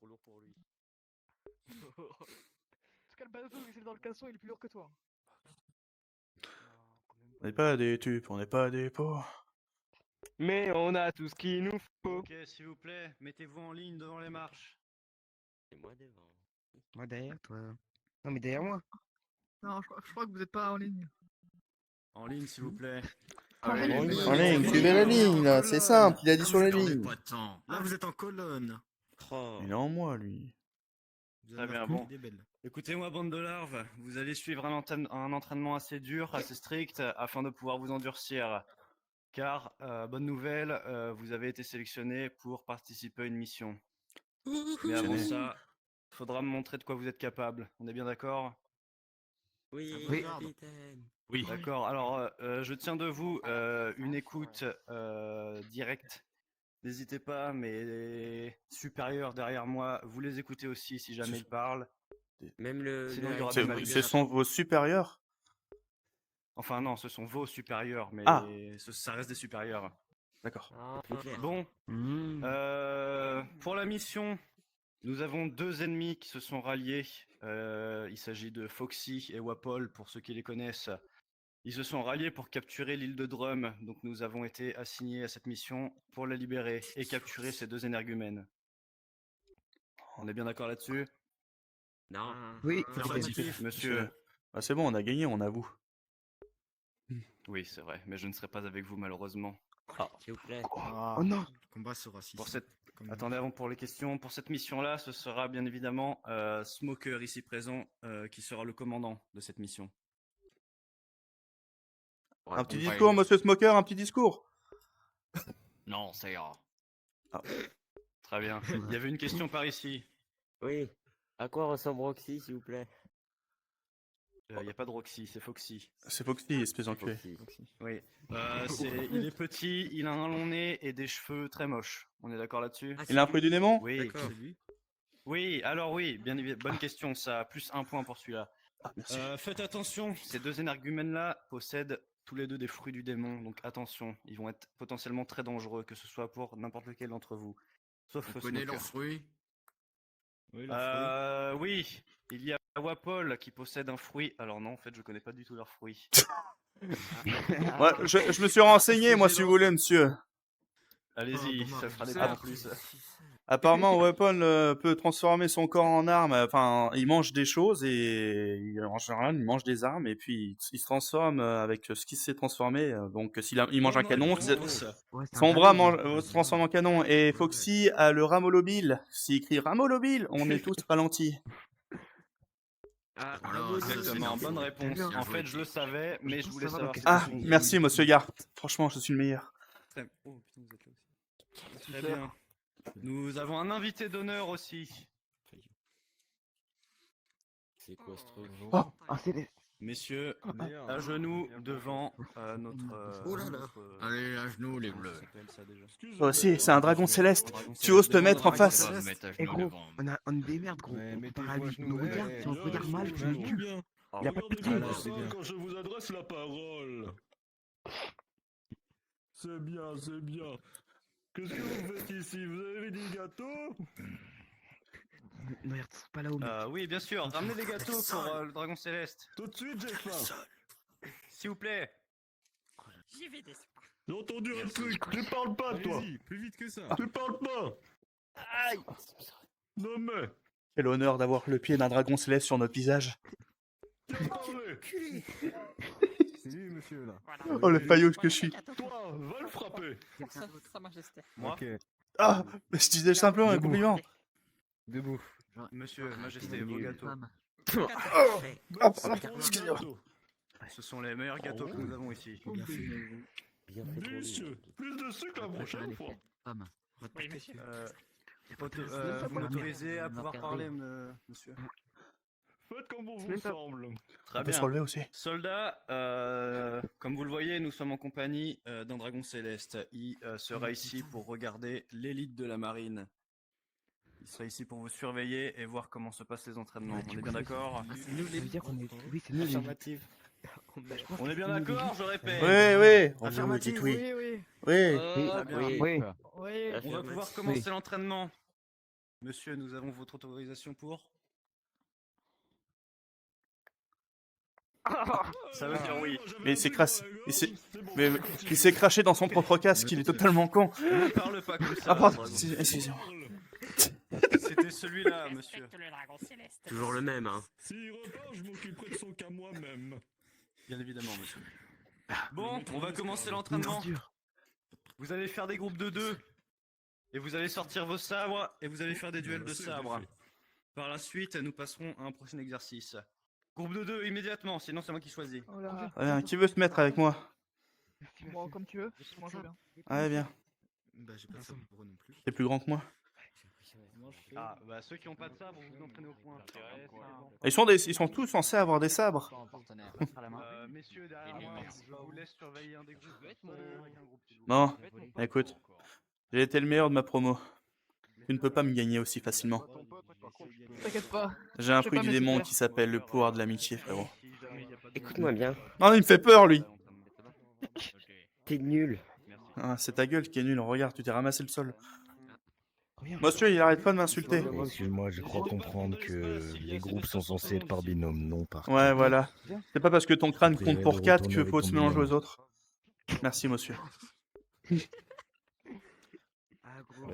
lourd pour lui. En tout cas, le bateau qui est dans le casson, il est plus lourd que toi. On n'est pas des tubes, on n'est pas des pauvres. Mais on a tout ce qu'il nous faut. Ok, s'il vous plaît, mettez-vous en ligne devant les marches. Et moi devant. Moi derrière toi. Non mais derrière moi. Non, je crois que vous êtes pas en ligne. En ligne, s'il vous plaît. En ligne, suivez la ligne là, c'est simple, il a dit sur la ligne. Pas de temps. Là, vous êtes en colonne. Oh. Il est en moi lui. Vous Très avez bien, la bon. idée belle. Écoutez-moi, bande de larves, vous allez suivre un entraînement assez dur, assez strict, afin de pouvoir vous endurcir. Car, bonne nouvelle, vous avez été sélectionné pour participer à une mission. Mais avant ça, il faudra me montrer de quoi vous êtes capable. On est bien d'accord? Oui, Oui. capitaine. Oui. D'accord, alors je tiens de vous une écoute directe. N'hésitez pas, mes supérieurs derrière moi, vous les écoutez aussi si jamais ils parlent. Même le. Sinon, le- il y aura C'est- des malus. Ce sont vos supérieurs? Enfin non, ce sont vos supérieurs, mais Ah. ça reste des supérieurs. D'accord. Ah, plus clair. Bon, Mmh. pour la mission, nous avons deux ennemis qui se sont ralliés. Il s'agit de Foxy et Wapol, pour ceux qui les connaissent. Ils se sont ralliés pour capturer l'île de Drum, donc nous avons été assignés à cette mission pour la libérer et capturer ces deux énergumènes. On est bien d'accord là-dessus? Non. Oui, Affirmatif, monsieur. Ah, c'est bon, on a gagné, on avoue. Oui, c'est vrai, mais je ne serai pas avec vous malheureusement. S'il vous plaît. Oh non. Le combat sera Attendez, avant pour les questions, pour cette mission-là, ce sera bien évidemment Smoker ici présent qui sera le commandant de cette mission. Un petit discours, monsieur Smoker, un petit discours. Non, ça ira. Ah. Très bien. Il y avait une question par ici. Oui. À quoi ressemble Roxy, s'il vous plaît? Il n'y a pas de Roxy, c'est Foxy. C'est Foxy, espèce d'enculé. Roxy. Oui. Il est petit, il a un long nez et des cheveux très moches. On est d'accord là-dessus? Ah, Il a un fruit du démon? Oui. D'accord. Oui, alors oui, bien évidemment. Bonne question, ça. Plus un point pour celui-là. Ah, merci. Faites attention, ces deux énergumènes-là possèdent tous les deux des fruits du démon, donc attention, ils vont être potentiellement très dangereux, que ce soit pour n'importe lequel d'entre vous. Sauf On connaît Smoker. leurs fruits. Oui, il y a Wapol qui possède un fruit. Alors non, en fait, je connais pas du tout leurs fruits. Ouais, je me suis renseigné, moi, si vous voulez, monsieur. Allez-y, bon, ça fera des c'est points en ça. plus. Apparemment, Weapon peut transformer son corps en arme. Enfin, il mange des choses et en général, il mange des armes et puis il se transforme avec ce qui s'est transformé. Donc, il mange un canon, Ouais, c'est son un bras dingue. se transforme en canon. Et Foxy a le ramolobile. S'il écrit ramolobile, on est tous ralentis. Ah, Voilà, Ramon, ça, c'est Exactement, bien. bonne réponse. Bien En joué. fait, je le savais, mais je voulais savoir savoir. dans si quelle Ah, c'était son- merci, monsieur Gart. Franchement, je suis le meilleur. Oh putain, vous êtes là aussi. Très bien. Nous avons un invité d'honneur aussi. C'est quoi ce truc? Oh, c'est les... Messieurs, à genoux devant notre. Oh là là. Allez, à genoux, les bleus. Toi aussi, c'est un dragon céleste. Tu oses te mettre en face. Eh gros, on est des merdes gros. On parle à lui, il nous regarde, si on se regarde mal, tu nous tues. Il a pas de pitié. Quand je vous adresse la parole. C'est bien, c'est bien. Qu'est-ce que vous faites ici? Vous avez des gâteaux? Ne regarde pas là-haut, mec. Oui, bien sûr. Ramenez des gâteaux pour le dragon céleste. Tout de suite, j'ai faim. S'il vous plaît. J'ai entendu un truc. Tu parles pas, toi. Plus vite que ça. Tu parles pas. Aïe. Non mais. Quel honneur d'avoir le pied d'un dragon céleste sur notre visage. Qui a parlé? C'est lui, monsieur, là. Oh, le faillot que je suis. Toi, va le frapper. Sa majesté. Moi. Ah, mais je disais simplement un compliment. Debout. Monsieur, majesté, vos gâteaux. Ah, pardon, excusez-moi. Ce sont les meilleurs gâteaux que nous avons ici. Bien fait pour lui. Délicieux. Plus de sucre la prochaine fois. Oui, monsieur. Vous m'autorisez à pouvoir parler, monsieur? Faites comme bon vous semble. Très On peut se bien. relever aussi. Soldats, comme vous le voyez, nous sommes en compagnie d'un dragon céleste. Il sera ici pour regarder l'élite de la marine. Il sera ici pour vous surveiller et voir comment se passent les entraînements. On est bien d'accord? Ça veut dire qu'on est... Oui, c'est nous les... Affirmative. On est bien d'accord, je répète. Oui, on vous Affirmative, dit oui. Oui, oui. Oui. Très bien. Oui. Oui. On va pouvoir commencer l'entraînement. Monsieur, nous avons votre autorisation pour... Ça veut dire oui. Mais il s'est crassé. Il s'est craché dans son propre casque, il est totalement con. Ne parle pas comme ça. Ah pardon, dragon. excusez-moi. C'était celui-là, monsieur. Toujours le même, hein. S'il repart, je m'occuperai de son cas moi-même. Bien évidemment, monsieur. Bon, on va commencer l'entraînement. Vous allez faire des groupes de 2. Et vous allez sortir vos sabres et vous allez faire des duels de sabres. Par la suite, nous passerons à un prochain exercice. Groupe de 2 immédiatement, sinon c'est moi qui choisis. Oh là. Allez, qui veut se mettre avec moi? Bon, comme tu veux. Moi, je veux bien. Allez, viens. Bah, j'ai pas de sabre non plus. T'es plus grand que moi. Ah, bah ceux qui ont pas de sabre, vous vous entraînez au point. Ils sont tous censés avoir des sabres. Messieurs, derrière moi, je vous laisse surveiller un des groupes. Avec un groupe, s'il vous plaît. Non, écoute. J'ai été le meilleur de ma promo. Tu ne peux pas me gagner aussi facilement. T'inquiète pas. J'ai un Je vais fruit pas du me démon laisser qui s'appelle le pouvoir de l'amitié, frérot. Écoute-moi bien. Non, il me fait peur, lui. T'es nul. Ah, c'est ta gueule qui est nulle. Regarde, tu t'es ramassé le sol. Monsieur, il arrête pas de m'insulter. Excuse-moi, je crois comprendre que les groupes sont censés être par binôme, non par... Ouais, voilà. C'est pas parce que ton crâne compte pour 4 qu'il faut se mélanger aux autres. Merci, monsieur.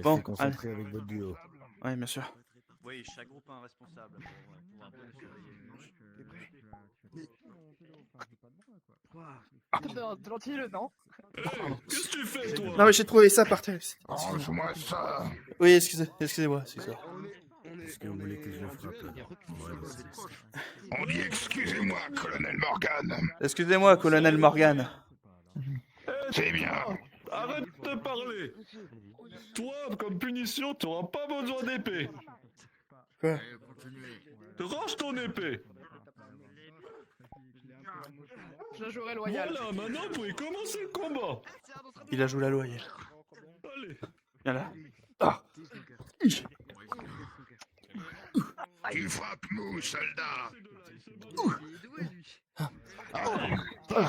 Bon, Restez concentrés avec votre duo. Ouais, bien sûr. Oui, chaque groupe a un responsable pour pouvoir bien le surveiller. T'es gentil, non? Qu'est-ce que tu fais, toi? Non, mais j'ai trouvé ça par terre. Range-moi ça. Oui, excusez-moi. Est-ce que vous voulez que je le frappe? On dit excusez-moi, colonel Morgan. Excusez-moi, colonel Morgan. C'est bien. Arrête de parler. Toi, comme punition, tu n'auras pas besoin d'épée. Quoi? Range ton épée. Je la jouerai loyal. Voilà, maintenant vous pouvez commencer le combat. Il a joué la loyale. Allez. Viens là. Ah. Tu frappes mou, soldat.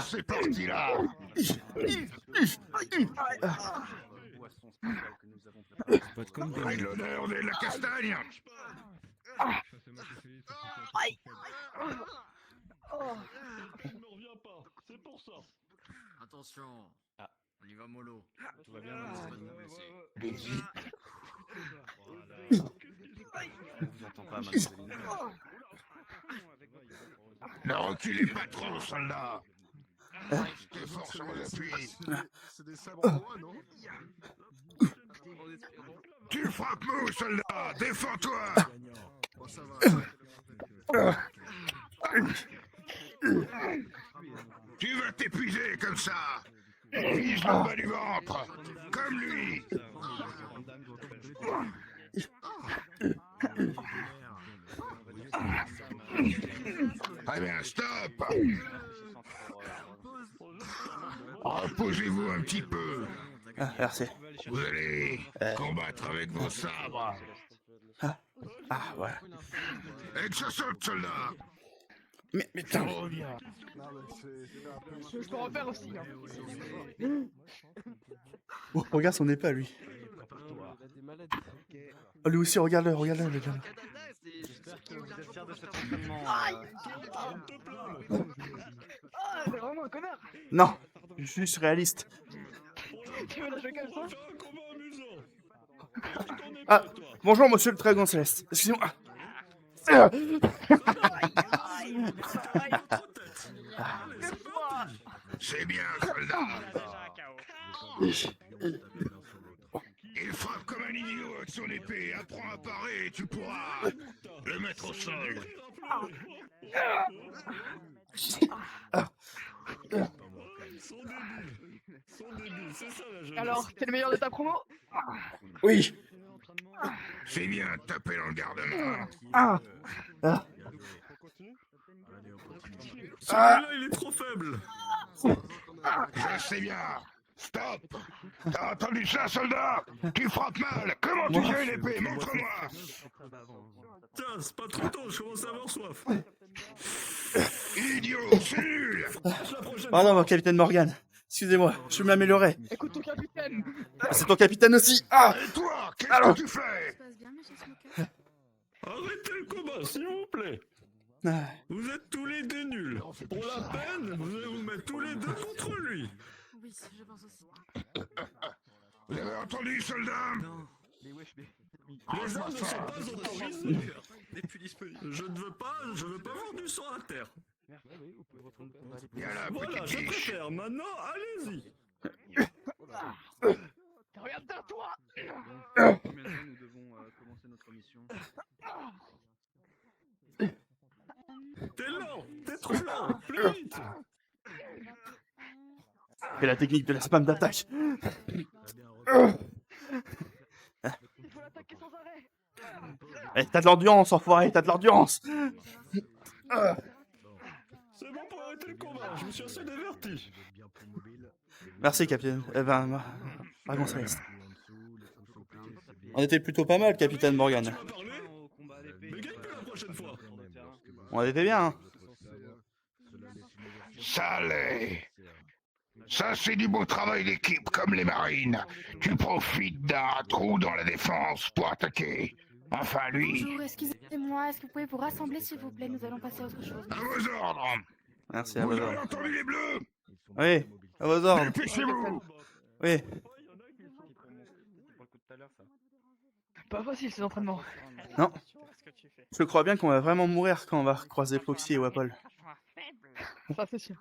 C'est parti là. Avec l'honneur de la castagne. Je ne reviens pas, c'est pour ça. Attention. On y va mollo. Tout va bien, on vous entend pas, mademoiselle. Ne reculez pas trop, soldat. Restez fort sur vos appuis. C'est des sabres en bois, non? Tu frappes mou, soldat. Défends-toi. Bon, ça va. Tu vas t'épuiser comme ça. Vise le bas du ventre. Comme lui. Très bien, stop. Reposez-vous un petit peu. Ah, merci. Vous allez combattre avec vos sabres. Ah, ouais. Et que ça saute, soldat. Mais putain. Je peux refaire aussi. Hein. Oh, regarde son épée à lui. Oh, lui aussi, regarde-le, le gars. J'espère que vous êtes fiers de cet entraînement. Ah, c'est vraiment un connard. Non, je suis juste réaliste. Tu veux la jouer comme ça? Fais un combat amusant. Ah, bonjour, monsieur le dragon céleste. Excusez-moi. C'est bien, soldat. Il frappe comme un idiot avec son épée. Apprends à parer et tu pourras le mettre au sol. Son début, c'est ça la jeunesse. Alors, t'es le meilleur de ta promo? Oui. C'est bien, taper dans le garde-main. Ah. Celui-là, il est trop faible. Je sais bien. Stop. T'as entendu ça, soldat? Tu frappes mal. Comment tu tiens une épée? Montre-moi. Tiens, c'est pas trop tôt, je commence à avoir soif. Idiot, c'est nul. La prochaine Pardon, mon capitaine Morgan. Excusez-moi, je vais m'améliorer. Écoute ton capitaine. Ah, c'est ton capitaine aussi. Ah. Et toi, qu'est-ce Alors. que tu fais? Arrêtez le combat, s'il vous plaît. Ah. Vous êtes tous les deux nuls. Pour la peine, vous allez vous mettre tous les deux contre lui. Oui, je pense aussi. Vous avez entendu, soldat? Mais wesh, mais. Les armes ne sont pas autorisées. Je veux pas voir du sang à terre. Viens là, Voilà, petit je biche. préfère. Maintenant, allez-y. Regarde derrière toi. Combien de temps nous devons commencer notre mission? T'es lent, t'es trop lent. Plus vite. C'est la technique de la spam d'attaque. Il faut l'attaquer sans arrêt. Eh, t'as de l'endurance, enfoiré, t'as de l'endurance. C'est bon pour arrêter le combat, je me suis assez diverti. Merci, capitaine. Dragon Céleste. On était plutôt pas mal, capitaine Morgan. Tu m'as parlé? Mais gagne plus la prochaine fois. On était bien. Hein. Salé. Ça, c'est du beau travail d'équipe, comme les marines. Tu profites d'un trou dans la défense pour attaquer. Enfin, lui. Bonjour, excusez-moi, est-ce que vous pouvez vous rassembler s'il vous plaît? Nous allons passer à autre chose. À vos ordres. Merci, à Vous vos avez ordres. entendu les bleus? Oui, à vos ordres. Dépêchez-vous. Oui. Pas facile ces entraînements. Non. Je crois bien qu'on va vraiment mourir quand on va croiser Foxy et Wapol. Ça, c'est sûr.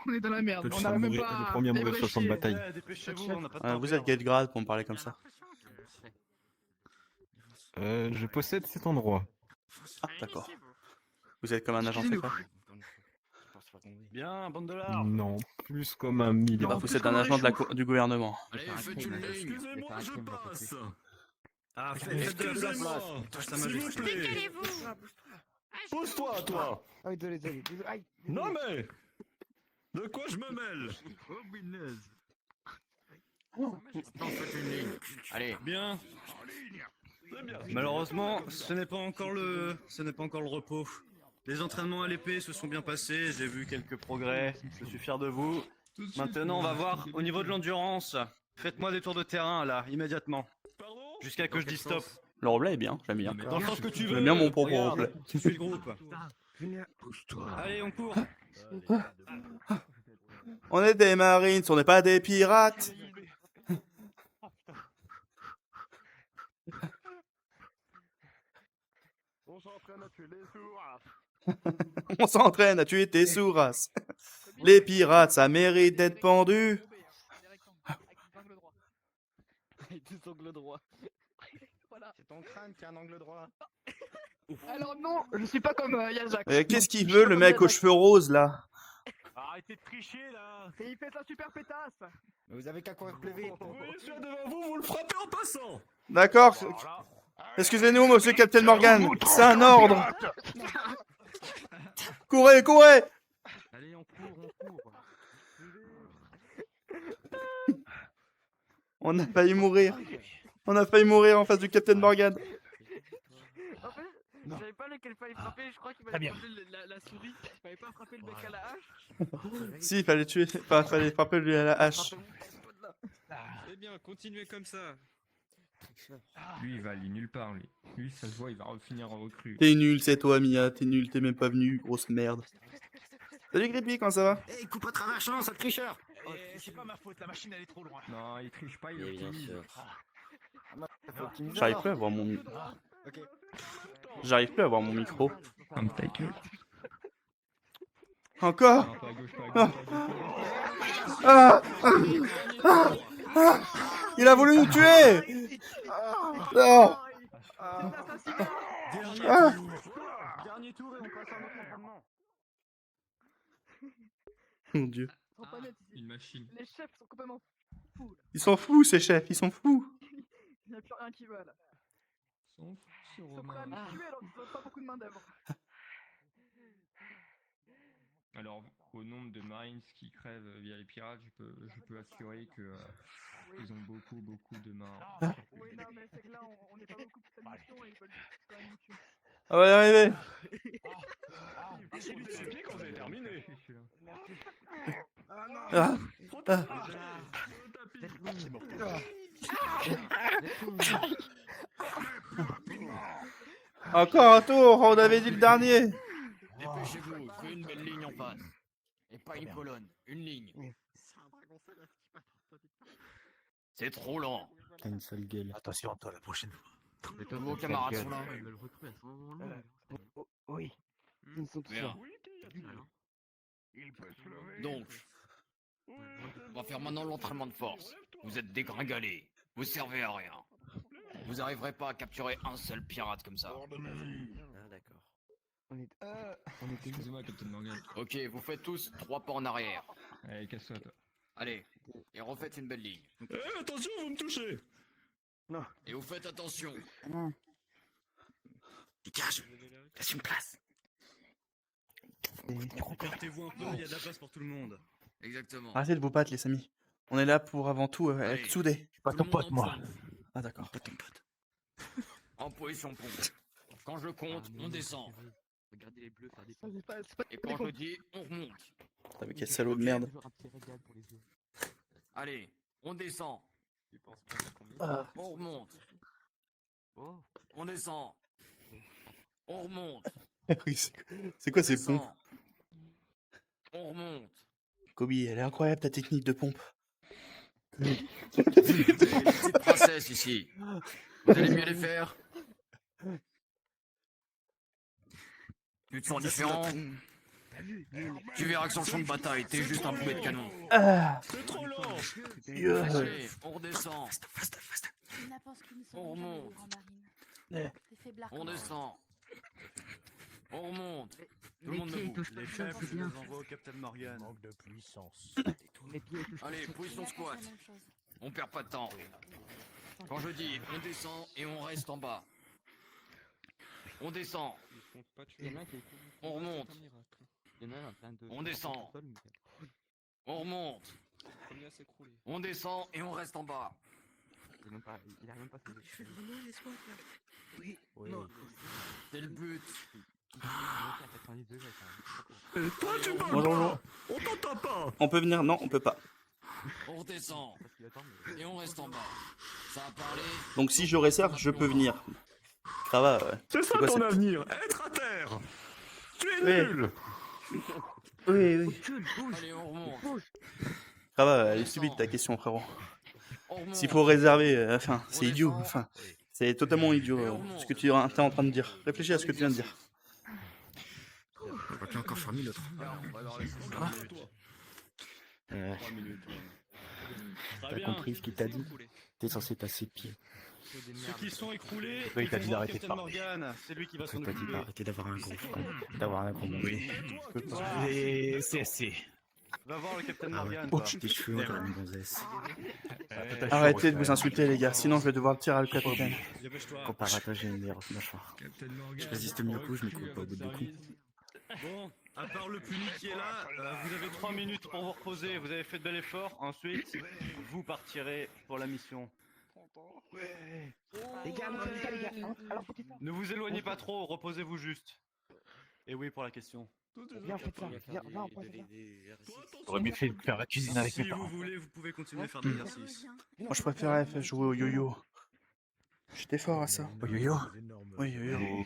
On est dans la merde. Tu On seras n'arrive même mourir- pas le à premier à mourir sur le champ de débrécher. bataille. Dépêchez-vous, on n'a pas de temps. Vous êtes quel grade pour me parler comme ça? Je possède cet endroit. Ah, d'accord. Vous êtes comme un agent secret? Bien, bande de larves. Non, plus comme un million. Bah, vous êtes un agent de du gouvernement. Allez, faites une ligne. Excusez-moi, je passe. Ah, faites de la place. Excusez-moi, Sa s'il vous Majesté. plaît. Pousse-toi, toi. Ah, désolé. Aïe. Non mais, de quoi je me mêle? Oh, punaise. Non, faites une ligne. Allez. Bien. C'est bien. Malheureusement, ce n'est pas encore le repos. Les entraînements à l'épée se sont bien passés, j'ai vu quelques progrès, je suis fier de vous. Maintenant, on va voir au niveau de l'endurance. Faites-moi des tours de terrain là, immédiatement. Pardon? Jusqu'à que je dise stop. Le roleplay est bien, j'aime bien. Dans le sens que tu veux. J'aime bien mon propre Regarde, roleplay. tu suis le groupe. Pousse-toi. Allez, on court. On est des marines, on n'est pas des pirates. On s'entraîne à tuer les sourds. On s'entraîne à tuer tes sourasses. Les pirates, ça mérite d'être pendu. Avec des angles droits. Voilà. C'est ton crâne qui a un angle droit. Alors non, je suis pas comme Yazak. Qu'est-ce qu'il veut, le mec aux cheveux roses, là? Arrêtez de tricher là. Et il fait sa super pétasse. Vous avez qu'à courir plus vite. Vous voyez celui devant vous, vous le frappez en passant. D'accord. Excusez-nous, monsieur Captain Morgan. C'est un ordre. Courez, courez. Allez, on court. On a failli mourir. On a failli mourir en face du Captain Morgan. En fait, je savais pas lequel fallait frapper, je crois qu'il fallait frapper la souris. Il fallait pas frapper le mec à la hache. Si, il fallait tuer. Enfin, fallait frapper lui à la hache. Eh bien, continuez comme ça. Lui, il va aller nulle part, lui. Lui, ça se voit, il va finir en recrue. T'es nul, c'est toi, Mia. T'es nul, t'es même pas venu, grosse merde. Salut, Grippy, comment ça va? Hey, coupe à travers champ, sale tricheur. C'est pas ma faute, la machine elle est trop loin. Non, il triche pas, il optimise. J'arrive plus à voir mon... J'arrive plus à voir mon micro. Comme ta gueule. Encore? Non, pas à gauche, pas à gauche, pas Ah! à gauche. Ah! Ah! Il a voulu nous tuer! Ah! Dernier tour et on passe à un autre entraînement. Mon dieu. Sont pas nets ici. Une machine. Les chefs sont complètement fous là. Ils sont fous, ces chefs, ils sont fous. Il n'y a plus rien qui va là. Sont Ils sont prêts à nous tuer alors qu'ils ont pas beaucoup de main d'œuvre. Alors, au nombre de Marines qui crèvent via les pirates, je peux assurer que ils ont beaucoup de mains. Oui, non, mais c'est que là on n'est pas beaucoup pour cette mission et ils veulent quand même nous tuer. On va y arriver. C'est lui les pieds quand vous avez terminé. Ah. Ah. Encore un tour, on avait dit le dernier. Dépêchez-vous, fais une belle ligne en face. Et pas une colonne, une ligne. C'est trop lent. T'as une sale gueule. Attention, toi, la prochaine fois. Tous vos camarades sont là. Oui. Ils sont tous là. Bien. Donc, on va faire maintenant l'entraînement de force. Vous êtes dégringolés. Vous servez à rien. Vous n'arriverez pas à capturer un seul pirate comme ça. Ah, d'accord. On était Excusez-moi, Captain Morgan. Ok, vous faites tous 3 pas en arrière. Allez, casse-toi, toi. Allez, et refaites une belle ligne. Eh, attention, vous me touchez. Et vous faites attention. Dégage. Laisse une place. Écartez-vous un peu, il y a de la place pour tout le monde. Exactement. Arrêtez de vous battre, les amis. On est là pour avant tout Allez. être soudés. Pas ton pote, moi. Ah, d'accord. Pas ton pote. En position pompe. Quand je compte, on descend. Regardez les bleus faire des Et quand je dis, on remonte. Putain, mais quel salaud de merde. Allez, on descend. On remonte. On descend. On remonte. Oui, c'est quoi ces Descend. pompes? On remonte. Kobe, elle est incroyable ta technique de pompe. Des petites princesses ici. Vous allez mieux les faire. Tu te sens différent. Tu verras que sur le champ de bataille, t'es juste un boulet de canon. Ah, C'est trop lent. Allez, on redescend. On remonte. On descend. On remonte. Tout le monde debout. Les chefs, je les envoie au Captain Morgan. Manque de puissance. Allez, position squat. On perd pas de temps. Quand je dis, on descend et on reste en bas. On descend. On remonte. On descend. On remonte. On descend et on reste en bas. Il a même pas fait. Oui. C'est le but. Toi, tu parles Bonjour. pas. On t'entend pas. On peut venir? Non, on peut pas. On redescend. Et on reste en bas. Ça a parlé. Donc si je réserve, je peux venir. Ça va, ouais. C'est ça quoi, ton c'est- avenir, être à terre. Tu es Oui. nul. Oui. Allez, on remonte. Ça va, elle est stupide ta question, frérot. On remonte. S'il faut réserver, enfin, On c'est idiot. descend. Enfin, c'est totalement idiot Et on remonte. ce que tu es en train de dire. Réfléchis à ce que tu viens de dire. Je crois qu'il a encore fermé l'autre. On va dans les T'as compris ce qu'il t'a dit? T'es censé passer de pied. Ceux qui sont écroulés, Oui, t'as dit faites-moi d'arrêter de Captain parler. Morgan, c'est lui qui va s'en T'as dit occuper. d'arrêter d'avoir un gros front. D'avoir un gros Oui. Et C'est assez. Va voir le Captain Ah ouais. Morgan. Oh, toi. J'ai des cheveux, on dirait une gonzesse. Arrêtez de vous insulter, les gars, sinon je vais devoir le tirer à le capitaine. Dépêche-toi. Comparé à toi, j'ai une meilleure mâchoire. Je résiste mieux au coup, je m'écoute pas au bout du coup. Bon, à part le puni qui est là, vous avez 3 minutes pour vous reposer. Vous avez fait de bel effort. Ensuite, vous partirez pour la mission. Les gars, alors faut Ne vous éloignez pas trop, reposez-vous juste. Et oui, pour la question. Viens, faites ça. Viens, on passe ça. J'aurais mieux fait de faire la cuisine avec Si mes vous parents. voulez, vous pouvez continuer à faire de l'exercice. Moi, je préférais faire jouer au yo-yo. J'étais fort à ça. Oh yo-yo. Oui, yo-yo.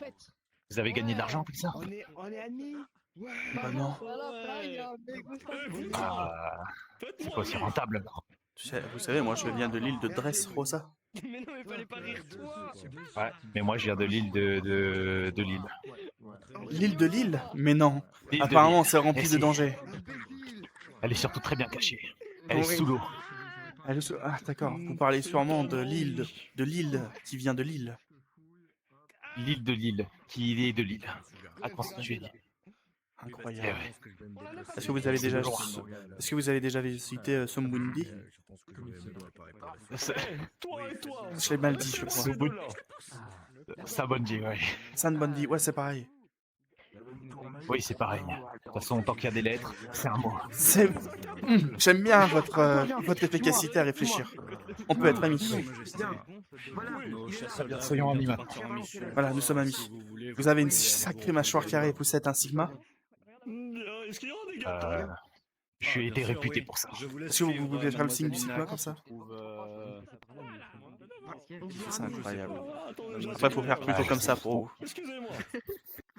Vous avez gagné de l'argent comme ça? On est amis. Bah non. Ah, c'est pas aussi rentable alors. Vous savez, moi, je viens de l'île de Dressrosa. Mais non, mais fallait pas rire, toi. Ouais, mais moi je viens de l'île de l'île. L'île de l'île? Mais non. L'île de Apparemment, l'île. c'est rempli Eh de si. dangers. Elle est surtout très bien cachée. Elle est Oui. sous l'eau. Ah, d'accord. Vous parlez sûrement de l'île qui vient de l'île. L'île de l'île, qui est de l'île. À constituer d'île. Incroyable. Eh ouais. Est-ce que vous avez déjà, loin. est-ce que vous avez déjà visité Sombundi? Toi et toi. Je l'ai mal dit, je crois. Sombundi. Sabondi, ouais. San Bondi, ouais, c'est pareil. Oui, c'est pareil. De toute façon, tant qu'il y a des lettres, c'est un mot. C'est... J'aime bien votre efficacité à réfléchir. On peut être amis. Soyons amis maintenant. Voilà, nous sommes amis. Vous avez une sacrée mâchoire carrée, vous êtes un sigma. Est-ce qu'il y aura des gâteaux? J'ai été réputé pour ça. Est-ce que vous voulez faire le signe du sigma comme ça? C'est incroyable. Après, faut faire plutôt comme ça pour vous. Excusez-moi.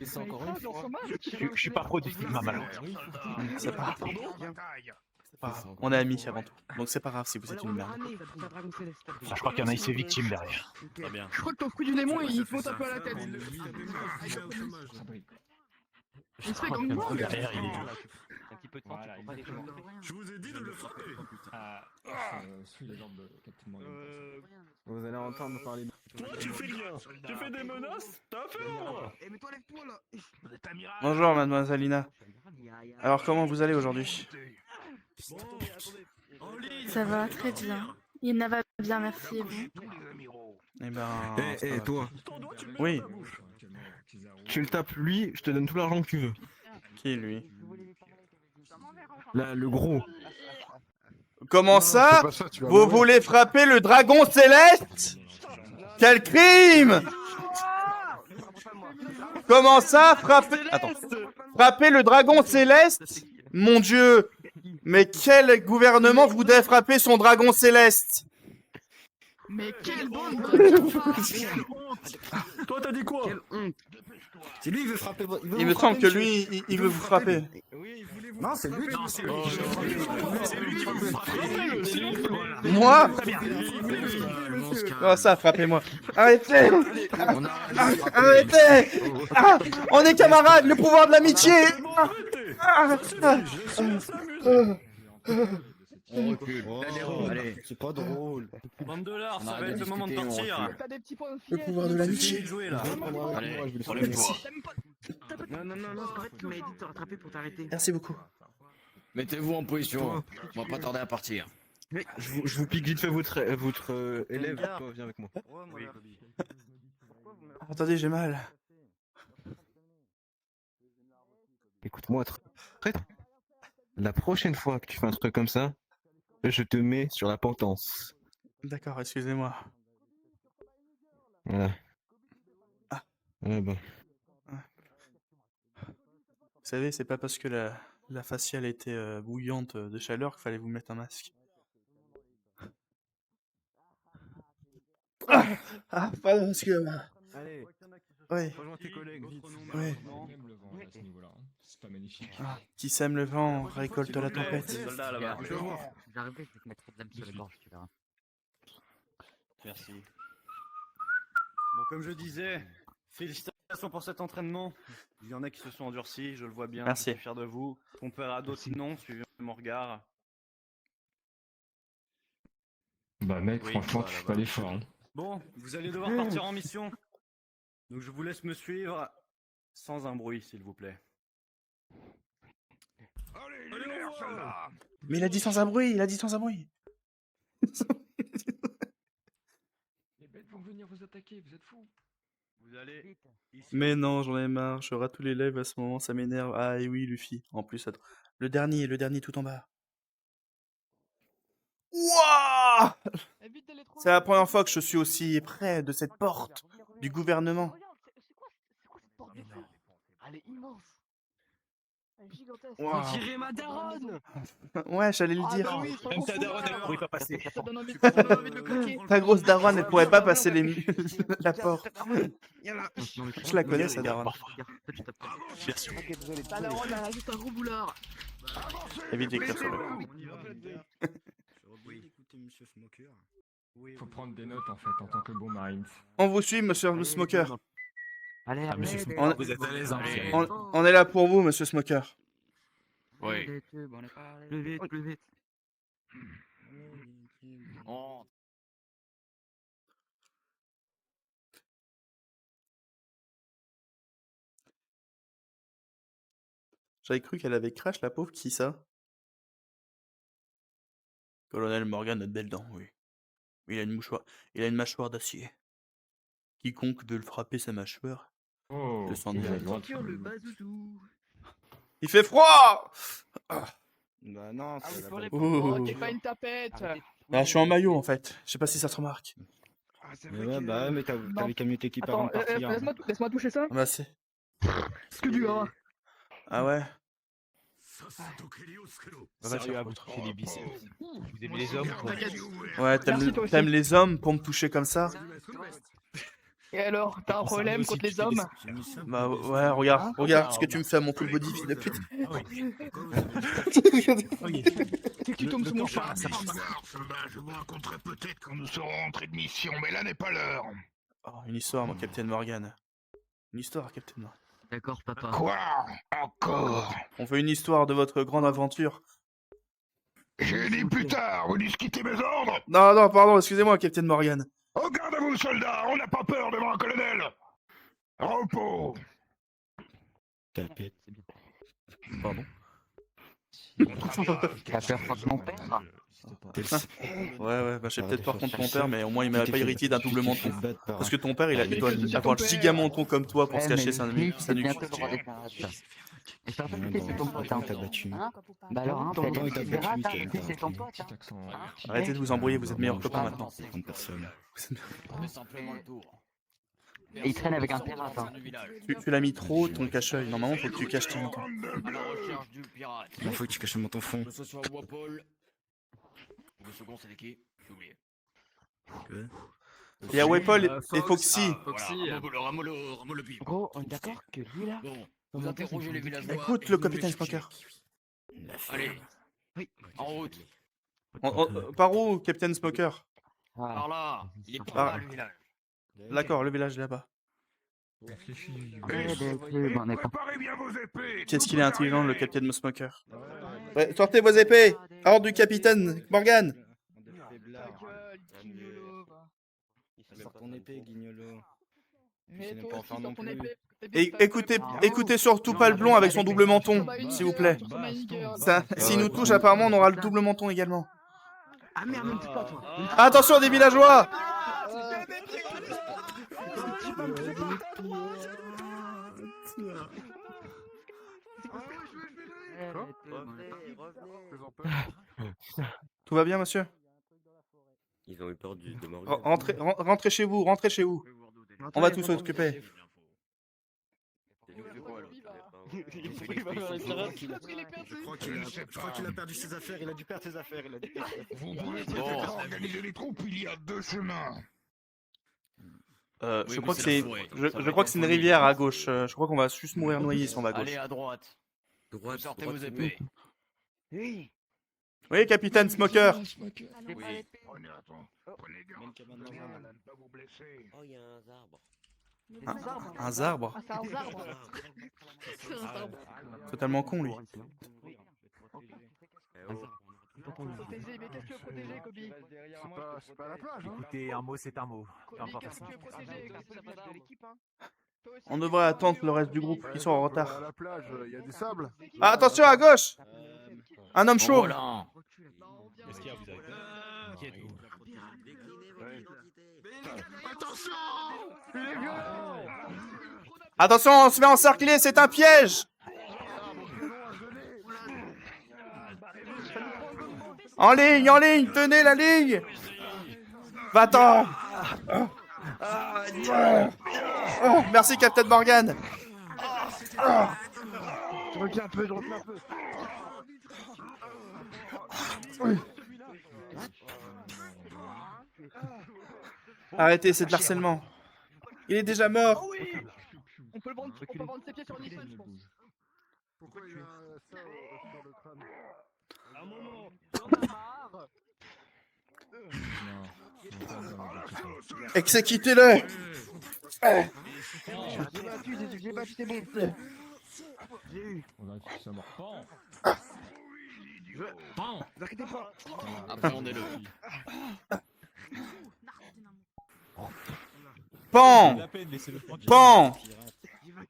Et c'est encore une fois. Je suis pas productif, malheureusement. C'est pas grave. C'est pas grave. On est amis avant tout. Donc c'est pas grave si vous êtes une merde. Je crois qu'il y en a, il se fait victime derrière. Très bien. Je crois que ton fruit du démon il te monte un peu à la tête. Il se fait comme moi. Derrière, il est. Un petit peu de temps. Voilà, Je vous ai dit de le frapper. Suis les ordres de Captain Morgan. Vous allez entendre parler de... Toi, tu fais rien. Tu fais des menaces. T'as affaire à moi. Eh mais toi lève-toi là. Bonjour mademoiselle Lina. Alors comment vous allez aujourd'hui? Ça va très bien. Yana va bien, merci. Et vous? Eh ben... ça Eh, va. toi, Oui. tu le tapes lui, je te donne tout l'argent que tu veux. Qui lui? Là, le gros. Comment ça? Vous voulez frapper le dragon céleste? Quel crime! Comment ça, frapper... Attends. Frapper le dragon céleste? Mon Dieu! Mais quel gouvernement voudrait frapper son dragon céleste? Mais quelle bande Toi, t'as dit quoi? Quelle honte. C'est lui, il veut frapper. Il me semble que lui, il veut vous frapper. Non, c'est lui. C'est lui qui veut frapper. Moi? Oh ça, frappez-moi. Arrêtez! Arrêtez! Ah, on est camarades, le pouvoir de l'amitié! Allez, c'est pas drôle. $20, ça va être le moment de partir. T'as des petits points de Le pouvoir de l'amitié. De jouer là. Allez, Non, arrête, tu m'as dit de te rattraper pour t'arrêter. Merci beaucoup. mettez-vous en position. On va pas tarder à partir. Je vous pique vite fait votre élève. Toi, viens avec moi. Attendez, j'ai mal. Écoute-moi, traître. La prochaine fois que tu fais un truc comme ça, je te mets sur la potence. D'accord, excusez-moi. Voilà. Ah. Ouais, bah. Vous savez, c'est pas parce que la faciale était bouillante de chaleur qu'il fallait vous mettre un masque. Ah, pardon, excusez-moi. Allez, Oui. rejoins tes collègues, vite. Oui. Même le vent à ce niveau-là. C'est pas magnifique. Ah, qui sème le vent récolte la tempête. Soldat là-bas. J'arrive, je vais te mettre trop de lame sur les gorges, tu verras. Merci. Bon, comme je disais, félicitations pour cet entraînement. Il y en a qui se sont endurcis, je le vois bien. Merci. Je suis fier de vous. On paiera d'autres non, suivez mon regard. Bah mec, Oui, franchement, voilà, tu fais pas voilà. l'effort. Hein. Bon, vous allez devoir partir en mission. Donc je vous laisse me suivre sans un bruit, s'il vous plaît. Mais il a dit sans un bruit, il a dit sans un bruit. Les bêtes vont venir vous attaquer, vous êtes fous. Vous allez ici. Mais non, j'en ai marre, je rate tous les lives à ce moment, ça m'énerve. Ah et oui, Luffy. En plus, attends. Le dernier tout en bas. Wouah! C'est la première fois que je suis aussi près de cette porte du gouvernement. C'est quoi cette porte de feu? Elle est immense. Elle est gigantesque. Wow. On dirait ma daronne. Ouais, j'allais le Ah dire. bah oui, Même ta daronne, elle pourrait pas passer. Ça donne envie de le claquer. Ta grosse daronne, elle pourrait pas passer la porte. Je la connais, sa daronne. Bien sûr. Ta daronne, elle a juste un gros boulard. Évite d'écrire sur le Faut prendre des notes en fait en tant que bon Marines. On vous suit, monsieur Smoker. Allez, Ah, monsieur On- vous êtes à l'aise, hein, Allez. vous allez. On est là pour vous, monsieur Smoker. Oui. Plus vite, plus vite. On- J'avais cru qu'elle avait crash, la pauvre, qui ça? Colonel Morgan a de belles dents, oui. Il a une mâchoire d'acier. Quiconque veut le frapper sa mâchoire, Oh, le sang vous de avez le droit de Tire faire le le- bazouzou. Il fait froid! Bah non, Ah oui, c'est pour les Oh. t'es pas une tapette. Ah, je suis en maillot en fait. Je sais pas si ça se remarque. mais t'avais qu'à mieux t'équiper Attends, avant de partir. laisse-moi toucher ça. Ah bah c'est. Ce que tu as. Ah ouais? Sérieux à vous toucher les biceps. Vous aimez les hommes quoi. Ouais, t'aimes les hommes pour me toucher comme ça? Et alors, t'as un problème contre les hommes? Bah ouais, regarde ce que tu me fais à mon full body, fils de pute. Tu tombes sous mon char. Je vous raconterai peut-être quand nous serons rentrés de mission, mais là n'est pas l'heure. Oh, une histoire, mon Captain Morgan. Une histoire, Captain Morgan. D'accord, papa. Quoi? Encore? On fait une histoire de votre grande aventure. J'ai dit plus tard, vous discutez mes ordres? Non, pardon, excusez-moi, Captain Morgan. Au garde à vous, soldats, on n'a pas peur devant un colonel. Repos. Pardon. T'as peur contre mon père? Ouais, bah j'ai peut-être peur contre ton père, mais au moins il m'a pas hérité d'un double menton. Parce que ton père, il doit avoir le giga menton comme toi pour se cacher sa nuque. Et ça fait c'est ton pote, hein. Bah alors, hein, c'est ton pote, hein. Arrêtez de vous embrouiller, vous êtes meilleurs copains maintenant. On fait simplement le tour. Et il traîne avec un pirate, hein. Tu l'as mis trop, ton cache-œil. Normalement, faut que tu caches tes mentons. À la recherche du pirate. Il faut que tu caches le menton fond. Que ce soit Wapol. Le second, c'est qui? J'ai oublié. Il y a Wapol et Foxy. Ramolo le pire. Gros, on est d'accord que lui là. Bon, vous interrogez les villageois. Écoute le capitaine Smoker. Allez. Oui. En route. Par où, Captain Smoker? Par là. Il est par là, le village. D'accord, le village là-bas. Préparez bien vos épées. Qu'est-ce qu'il est intelligent, le Captain Smoker. Ouais, sortez vos épées. Hors du capitaine Morgan. Sors ton épée, guignolo. Mais toi aussi, sors ton épée. Et écoutez surtout pas le blond avec son double menton, s'il vous plaît. S'il nous touche, apparemment, on aura le double menton également. Ah merde, même pas toi. Attention, des villageois! Tout va bien, monsieur? Ils ont eu peur de Morgan. Rentrez chez vous, rentrez chez vous. On va tous s'occuper. Je crois qu'il a perdu ses affaires, il a dû perdre ses affaires. Vous pouvez organiser les troupes, il y a deux chemins. Je crois que c'est une rivière à gauche. Je crois qu'on va juste mourir noyé si on va à gauche. Allez, à droite. Sortez vos épées. Oui. Oui, capitaine Smoker. Oui. Prenez garde, ne pas vous blesser. Oh, il y a un arbre. Un arbre? Ah, c'est un arbre. Totalement con, lui. Protéger, mais qu'est-ce que tu veux protéger, Kobe? C'est pas la plage, hein. Écoutez, un mot, c'est un mot. Kobe, qu'est-ce que tu veux protéger? De l'équipe, hein. On devrait attendre le reste du groupe qui sont en retard. À la plage, il y a du sable. Ah, attention, à gauche! Un homme chauve! Qu'est-ce qu'il y a, vous avez peur? Qui êtes-vous? Attention! Attention, on se fait encercler, c'est un piège! En ligne, tenez la ligne! Va-t'en! Merci, Captain Morgan! Je reviens un peu. Arrêtez, c'est de l'harcèlement. Il est déjà mort. Oh oui. On peut vendre ses pieds sur Nissan, je pense. Pourquoi il a ça sur le crâne? Un moment, j'en ai marre. Exécutez-le! J'ai battu, c'est bon. J'ai eu. On a tous sa mort. Pan. Ne vous inquiétez pas. Appréhendez-le. Pan! Pan!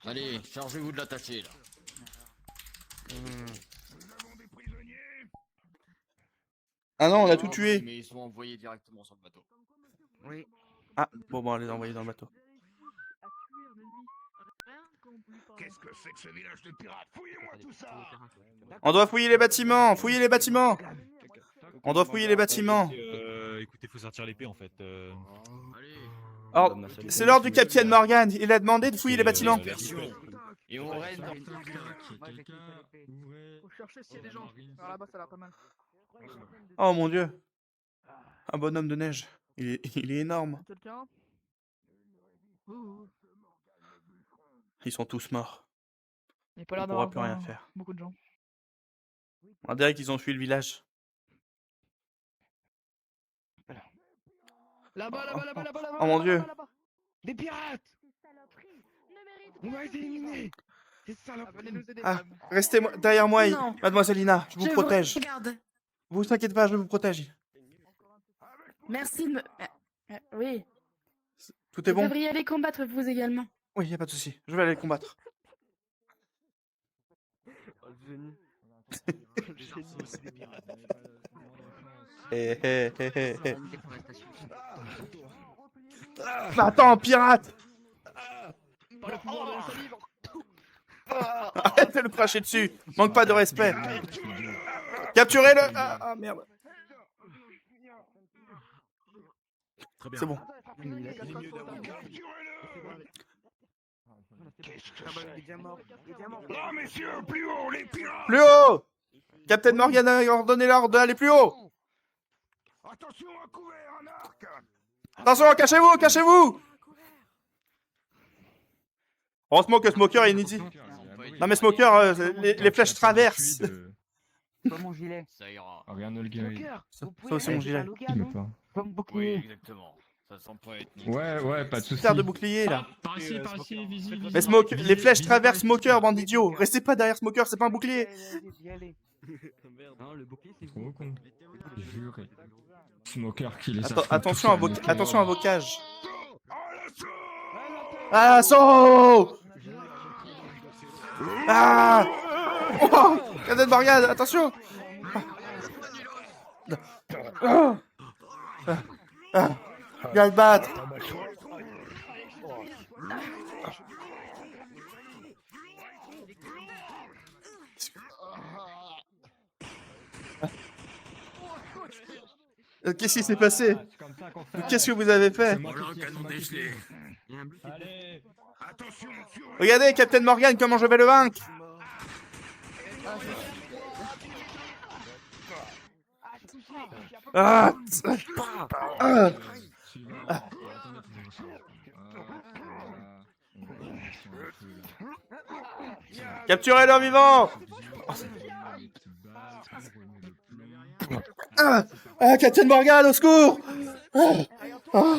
Allez, chargez-vous de l'attacher, là. Ah non, on a tout tué. Mais ils sont envoyés directement sur le bateau. Oui. Ah, bon, on va les envoyer dans le bateau. Qu'est-ce que c'est que ce village de pirates? Fouillez-moi tout ça! On doit fouiller les bâtiments! Fouillez les bâtiments! On doit fouiller les bâtiments! Écoutez, faut sortir l'épée en fait. Alors, c'est l'ordre du capitaine Morgan. Il a demandé de fouiller les bâtiments. Et on reste dans Faut chercher s'il y a des gens. Par là-bas, ça a l'air pas mal. Oh mon dieu. Un bonhomme de neige. Il est énorme. Quelqu'un? Ouh. Ils sont tous morts. Il n'y a pas On l'air pourra d'avoir plus rien faire. beaucoup de gens. On dirait qu'ils ont fui le village. Là-bas, là-bas, là-bas, là-bas, là-bas. Oh mon dieu. là-bas. Des pirates! On va être éliminés! Des salopes! Venez nous aider. Ah, madame. restez derrière moi, Non. mademoiselle Lina. Je vous protège. Regarde. Vous inquiétez pas, je vous protège. Merci de me. Oui. Tout est Vous bon? devriez aller combattre vous également. Oui, y a pas de souci. Je vais aller combattre. Oh, le génie. Hé, hé, hé, hé, hé. Attends, pirate! Par le pouvoir de la salive. Arrête de le cracher dessus. Manque pas de respect. Capturez-le. Ah, merde. C'est bon. Non, messieurs, plus haut, les pirates! Plus haut! Captain Morgan a ordonné l'ordre d'aller plus haut. Attention à couvert, un arc! Attention, cachez-vous, cachez-vous! Oh, Smoker, il est easy. Non mais Smoker, les flèches traversent. Pas mon gilet. Ça ira. Regarde le gars. Ça aussi mon gilet. Comme Oui, bouclier. exactement. Ça sent pas être Ouais, pas de soucis. Terre de bouclier là. Par ici, visi. Mais Smoker, les flèches traversent Smoker, bande d'idiot. Restez pas derrière Smoker, c'est pas un bouclier. Non, le bouclier, c'est Trop con. Juré. Smoker qui les Attention à vos cages. À l'assaut! Ah! Oh! Captain Morgan, attention! Viens le battre! Qu'est-ce qui s'est passé? Qu'est-ce que vous avez fait? Regardez, Captain Morgan, comment je vais le vaincre! Ah! Ah! Capturez-le vivant! Ah, Captain Morgan, au secours! Ah!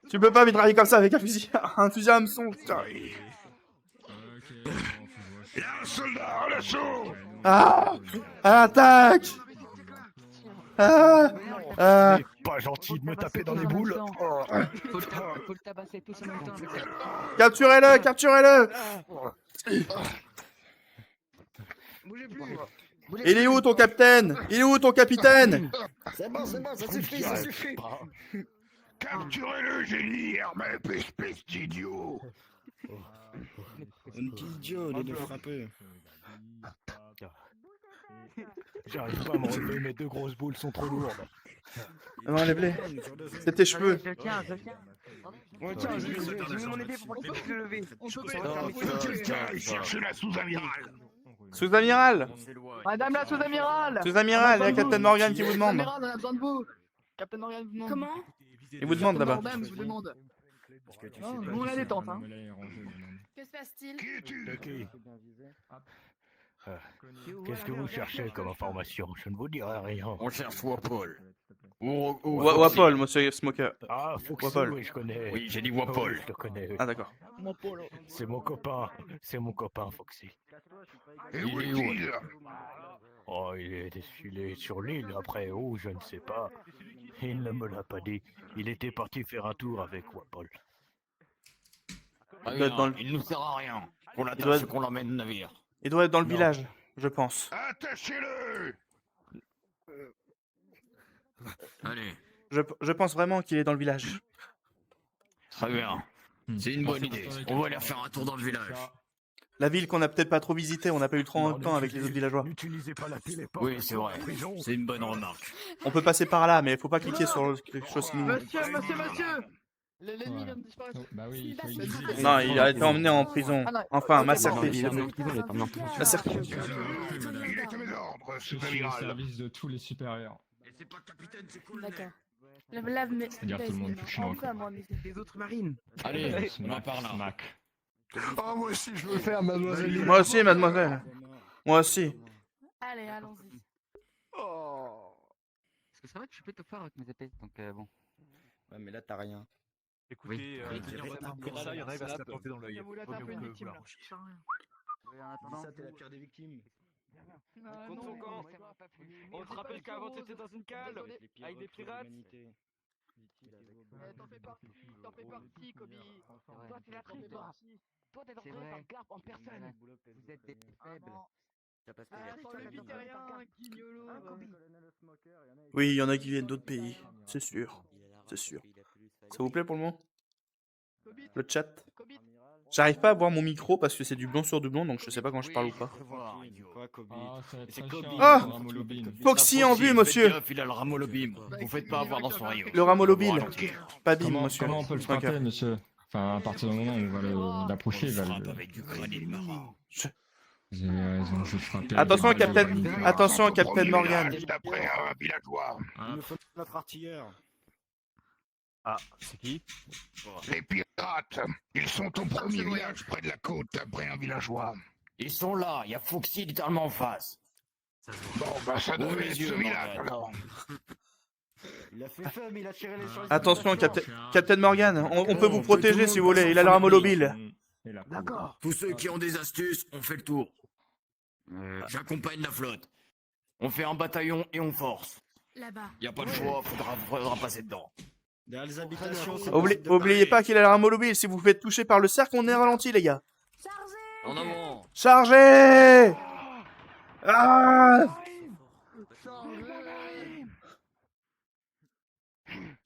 Tu peux pas mitrailler comme ça avec un fusil à hameçon, putain. Il y a un soldat à l'assaut! Ah! À l'attaque! Ah! Ah! Pas gentil de me taper dans les boules. Faut le tabasser tous en même temps. Capturez-le! Capturez-le! Bougez plus. Il est où ton capitaine? Il est où ton capitaine? C'est bon, ça suffit, ça suffit. Capturez-le, génie, Hermep, espèce d'idiot! Un petit idiot, les deux frappés. J'arrive pas à me relever, mes deux grosses boules sont trop lourdes. Non, enlève-les. C'est tes cheveux. Je tiens. Ouais, tiens, je vais mon aider pour pas qu'il puisse le lever. Quelqu'un, cherchez la sous-amirale! Sous-amiral! Madame la sous-amirale! Sous-amiral, il y a Captain Morgan qui vous demande. Sous-amiral, on a besoin de vous. Captain Morgan vous demande. Comment? Il vous demande là-bas. Madame vous demande. Nous, on a des tentes, hein. Que se passe-t-il? Qui es-tu? Qu'est-ce que vous cherchez comme information? Je ne vous dirai rien. On cherche Wapol. Wapol, monsieur Smoker. Ah, Foxy, Wapol. oui, je connais. Oui, j'ai dit Wapol. Oui, je le connais. Oui. Ah d'accord. C'est mon copain. C'est mon copain, Foxy. Et où est-il? Oh, il est sur l'île. Après, où, je ne sais pas. Il ne me l'a pas dit. Il était parti faire un tour avec Wapol. Il doit être dans le- Il nous sert à rien. Qu'on doit l'attache être- qu'on l'emmène au navire. Il doit être dans le Non. village, je pense. Attachez-le! Allez, Je pense vraiment qu'il est dans le village. très bien. C'est une bonne idée. On va aller faire un tour dans le village. La ville qu'on a peut-être pas trop visitée, on n'a pas eu trop de temps avec les autres villageois. N'utilisez pas la téléporte. Oui, c'est vrai. C'est une bonne remarque. On peut passer par là, mais faut pas cliquer sur quelque chose qui nous... Monsieur. L'ennemi vient de disparaître. Bah oui, il faut Non, il a été emmené en prison. Ah non. Enfin, Ok, massacré. Il était mes ordres, Je suis au super-amiral. service de tous les supérieurs. Et c'est pas capitaine, c'est cool. D'accord. Lave mes. C'est-à-dire tout le monde, je suis dans le Enfin, moi, mais Les autres marines. Allez, on en parle là. Smack. Oh, moi aussi, je veux faire, mademoiselle. Moi aussi, mademoiselle. Moi aussi. allez, allons-y. Parce que c'est vrai que je suis plutôt fort avec mes épées, donc bon. Ouais, mais là, t'as rien. Écoutez, comme ça, il y en a qui va se la planter dans l'œil. Vous l'avez Vaut un mieux peu une que vous victime la là. rangiez. Ça sert à rien. Oui, en attendant. Ça, t'es la pire des victimes. Contre son camp. On te rappelle qu'avant t'étais dans une cale avec des pirates. T'en fais partie, Kobe. Toi, t'es la triche, toi. Toi, t'es C'est entraîné par vrai. Garp en personne. Vous êtes des faibles. Toi, le Vitérien, Guignolo. Oui, il y en a qui viennent d'autres pays. C'est sûr. C'est sûr. Ça vous plaît pour le moment? Le chat? J'arrive pas à voir mon micro parce que c'est du blanc sur du blanc, donc je sais pas quand je parle ou pas. Quoi, Kobe? Ah, ça va être C'est très Kobe. chiant, Ah le Ramolobin. Foxy en vue, monsieur! Il a le ramolobim. Vous faites pas avoir dans son rayon. Le ramolobile. Pas bim, Comment, monsieur. comment on peut le Ok. frapper, monsieur? Enfin, à partir du moment où on va l'approcher, il va Frappe le... avec du granit marin. J'ai raison, je vais frapper. Attention, avec des balles Captain. de granit. Attention, Captain Premier Morgan. village d'après un villageois. Il me faut notre artilleur. Ah, c'est qui? Les pirates, ils sont au premier village près de la côte d'après un villageois. Ils sont là, il y a Foxy littéralement en face. Bon, bah ça Ouvre devait les être yeux, ce village Morgan. alors. Il a fait feu, mais il a tiré les sur les Attention, Captain Morgan. On peut vous On peut protéger tout le si vous monde voulez. passer Il a le son ramolobile. Et là, D'accord. Tous ceux qui ont des astuces, on fait le tour. J'accompagne la flotte. On fait un bataillon et on force. Là-bas. Y a pas de choix, faudra passer dedans. Derrière les habitations, c'est Oubliez possible de parler. pas qu'il a le ramolobile. Si vous faites toucher par le cercle, on est ralenti, les gars. En avant. Chargez! Ah!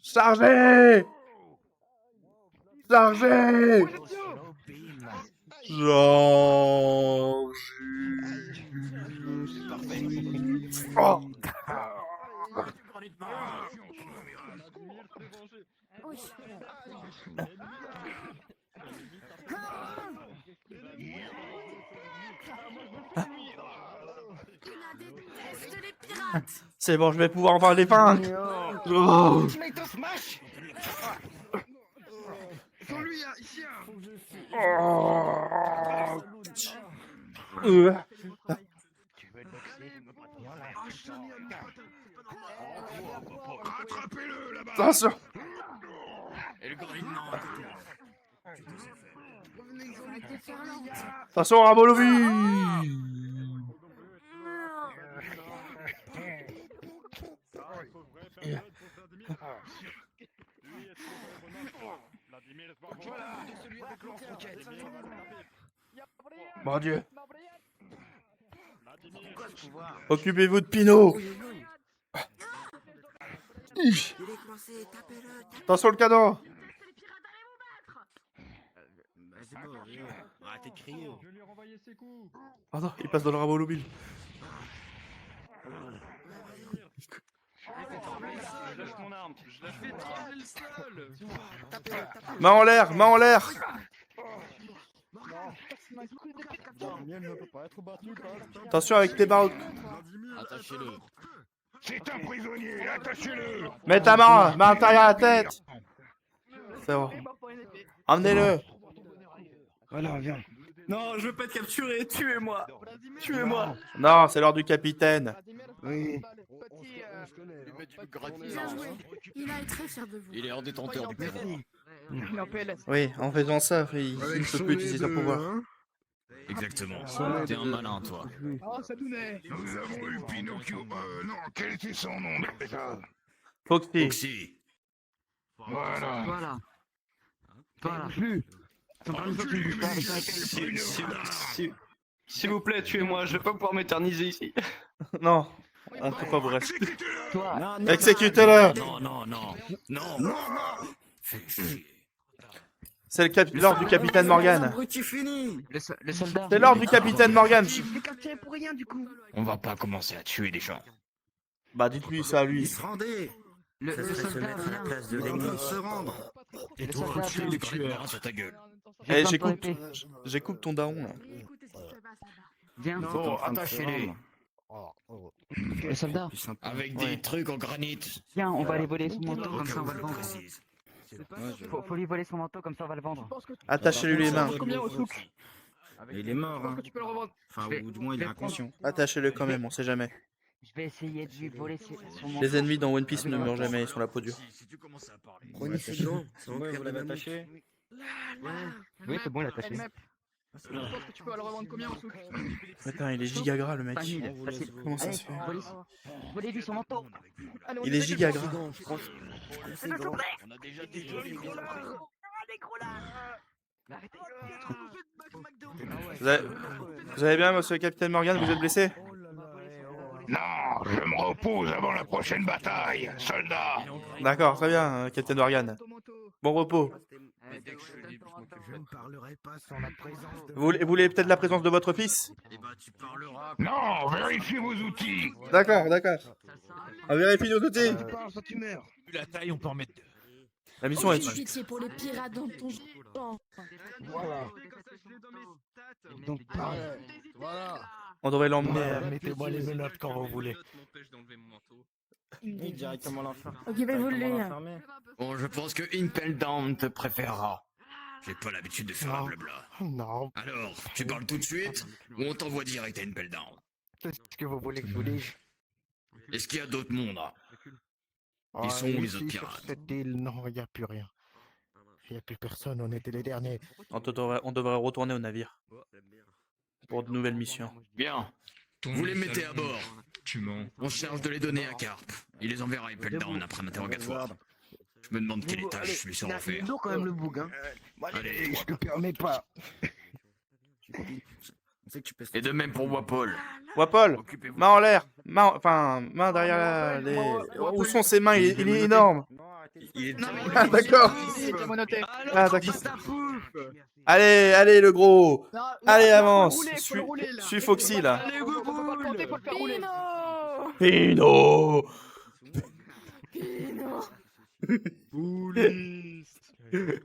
Chargez! Chargez! Oh! C'est bon, je vais pouvoir en les vaincre. Oh. Smash. Sur lui, ici. Oh. Rattrapez-le là-bas. Attention. Et le granit de marin. Attention, ramolobile. Mon Dieu. Occupez-vous de Pinot. Attention le cadeau. Arrêtez de crier. Je vais lui renvoyer ses coups. Pardon, il passe dans le ramolobile. Je lâche mon arme. Je lâche mon arme. Le sol. Main en l'air, main en l'air. Attention avec tes barres. Attachez-le. C'est un prisonnier, attachez-le. Mets ta main derrière la tête. C'est bon. Emmenez-le. Voilà, viens. Non, je veux pas être capturé, tuez-moi. Tuez-moi. Non, c'est l'heure du capitaine. Oui. Bien joué. Il a été très fier de vous. Il est hors détenteur du pouvoir. Il est en PLS. Oui, en faisant ça, il ne peut plus utiliser son pouvoir. Exactement. T'es un malin, toi. Oh, ça dounait. Nous avons eu Pinocchio. Non, quel était son nom déjà? Foxy. Foxy. Voilà. Voilà. Voilà. Plus. S'il vous plaît, tuez-moi, je vais pas pouvoir m'éterniser ici. Non, on peut pas vous rester. Toi. Exécutez-le. Non. Fais chier. C'est l'ordre du capitaine Morgan. Abruti fini. Le soldat. C'est l'ordre du capitaine Morgan. Je l'ai capturé pour rien du coup. On va pas commencer à tuer des gens. Bah dites-lui ça à Il lui. se rendait. Le soldat, viens. Il faut se rendre. Et Le toi, soldat, tu viens. les tueurs. Sur ta gueule. Eh, J'ai j'écoute. l'épée. J'écoute ton daron là. Viens. Bon, attachez-les. Le soldat. Avec des trucs en granit. Viens, on va aller voler son manteau, comme ça on va le vendre. Précise. Faut lui voler son manteau, comme ça on va le vendre. Attachez-lui les mains. Combien au souk? Il est mort, Je pense hein. que tu peux le revendre. Enfin, Je vais- ou du moins il je est vais prendre- inconscient. Attachez-le quand même, on sait jamais. Je vais essayer de lui voler son manteau. Les ennemis dans One Piece ne meurent jamais, ils sont la peau dure. Si tu commences à parler. Prenez ses gants. Ça va Ouais, faire vous des l'avez mammouths. attaché. Oui, c'est bon, il a attaché. Je pense que tu peux le revendre combien au souk? Putain, il est giga gras le mec. 5000, facile. Comment ça Allez, se fait volez-lui son manteau. Allez, on Il est essaie de giga faire- gras. Gants, je prends ses gants. On a déjà dit. Vous allez bien, monsieur le capitaine Morgan, vous êtes blessé? Non, je me repose avant la prochaine bataille, soldat. D'accord, très bien, capitaine Morgan. Bon repos. Je ne parlerai pas sans la présence de... Vous voulez peut-être la présence de votre fils? Eh ben, tu parleras. Non, vérifiez vos outils. D'accord, d'accord. On vérifie nos outils. Soit tu meurs. Vu la taille, on peut en mettre deux. La mission est... Aucune pitié pour les pirates dans ton camp. Voilà. Donc, Voilà. On devrait l'emmener. mettez-moi les menottes quand vous voulez. Oui, directement l'enfer. Occupez-vous de lui. Bon, je pense que Impel Down te préférera. J'ai pas l'habitude de faire un blabla. Non, Alors, tu parles tout de suite ou on t'envoie direct à Impel Down? qu'est-ce que vous voulez que je vous dise? Est-ce qu'il y a d'autres mondes là? Ah, sont où, les autres ici, sur pirates? cette île, non, il n'y a plus rien. Il n'y a plus personne, on était les derniers. On devrait retourner au navire. Pour de nouvelles missions. Bien. Vous les mettez à bord. Tu mens. On cherche de les donner à Carp. Il les enverra à Impel Down après un interrogatoire. Je me demande quel étage lui sera offert. Il a quand même le boug, hein. Allez. Je te permets pas. On sait que tu peux Et de même pour Wapol. Wapol, Occupez-vous. main en l'air. Main derrière les... Où sont ses mains? Il est énorme. Ah d'accord. Ah d'accord. Allez le gros. Allez avance. Suis Foxy là. Allez, go, faut pas le planter, faut le faire rouler. Pino.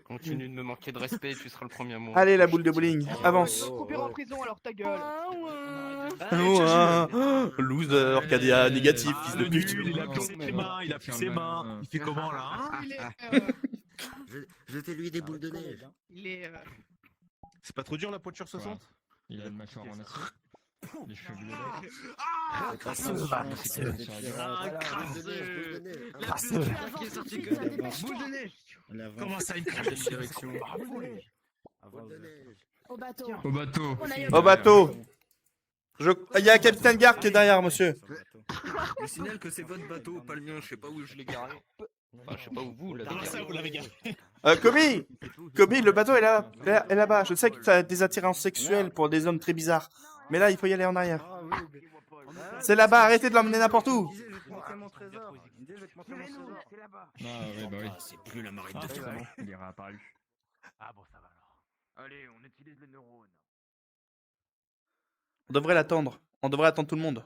Continue de me manquer de respect et tu seras le premier à mourir. Allez la boule de bowling, avance. Couper en prison alors ta gueule. Loser, Cadia négatif, fils de pute. Il a pris ses mains, il a pris ses mains. Il fait comment là, hein? Il est, Jetez-lui des boules de neige. il est, C'est pas trop dur la poiture 60? Il a une mâchoire en acier. Les cheveux violets. boule de neige. Comment ça, il crache de direction? Au bateau. Au bateau. On aille Au bateau. Il y a un capitaine Garde qui est derrière, monsieur. Je signale que c'est votre bateau, pas le mien. Je sais pas où je l'ai garé. Enfin, je sais pas où vous, là. Comment ça, vous l'avez gardé? Kobe, le bateau est là-bas. Je sais que tu as des attirances sexuelles pour des hommes très bizarres. Mais là, il faut y aller en arrière. C'est là-bas, arrêtez de l'emmener n'importe où. Je vais te montrer mon trésor. Je vais te montrer mon trésor. Ah ouais, bah oui. C'est plus la marine de feu. Il est réapparu. Ah bon, ça va alors. Allez, on utilise les neurones. On devrait l'attendre. On devrait attendre tout le monde.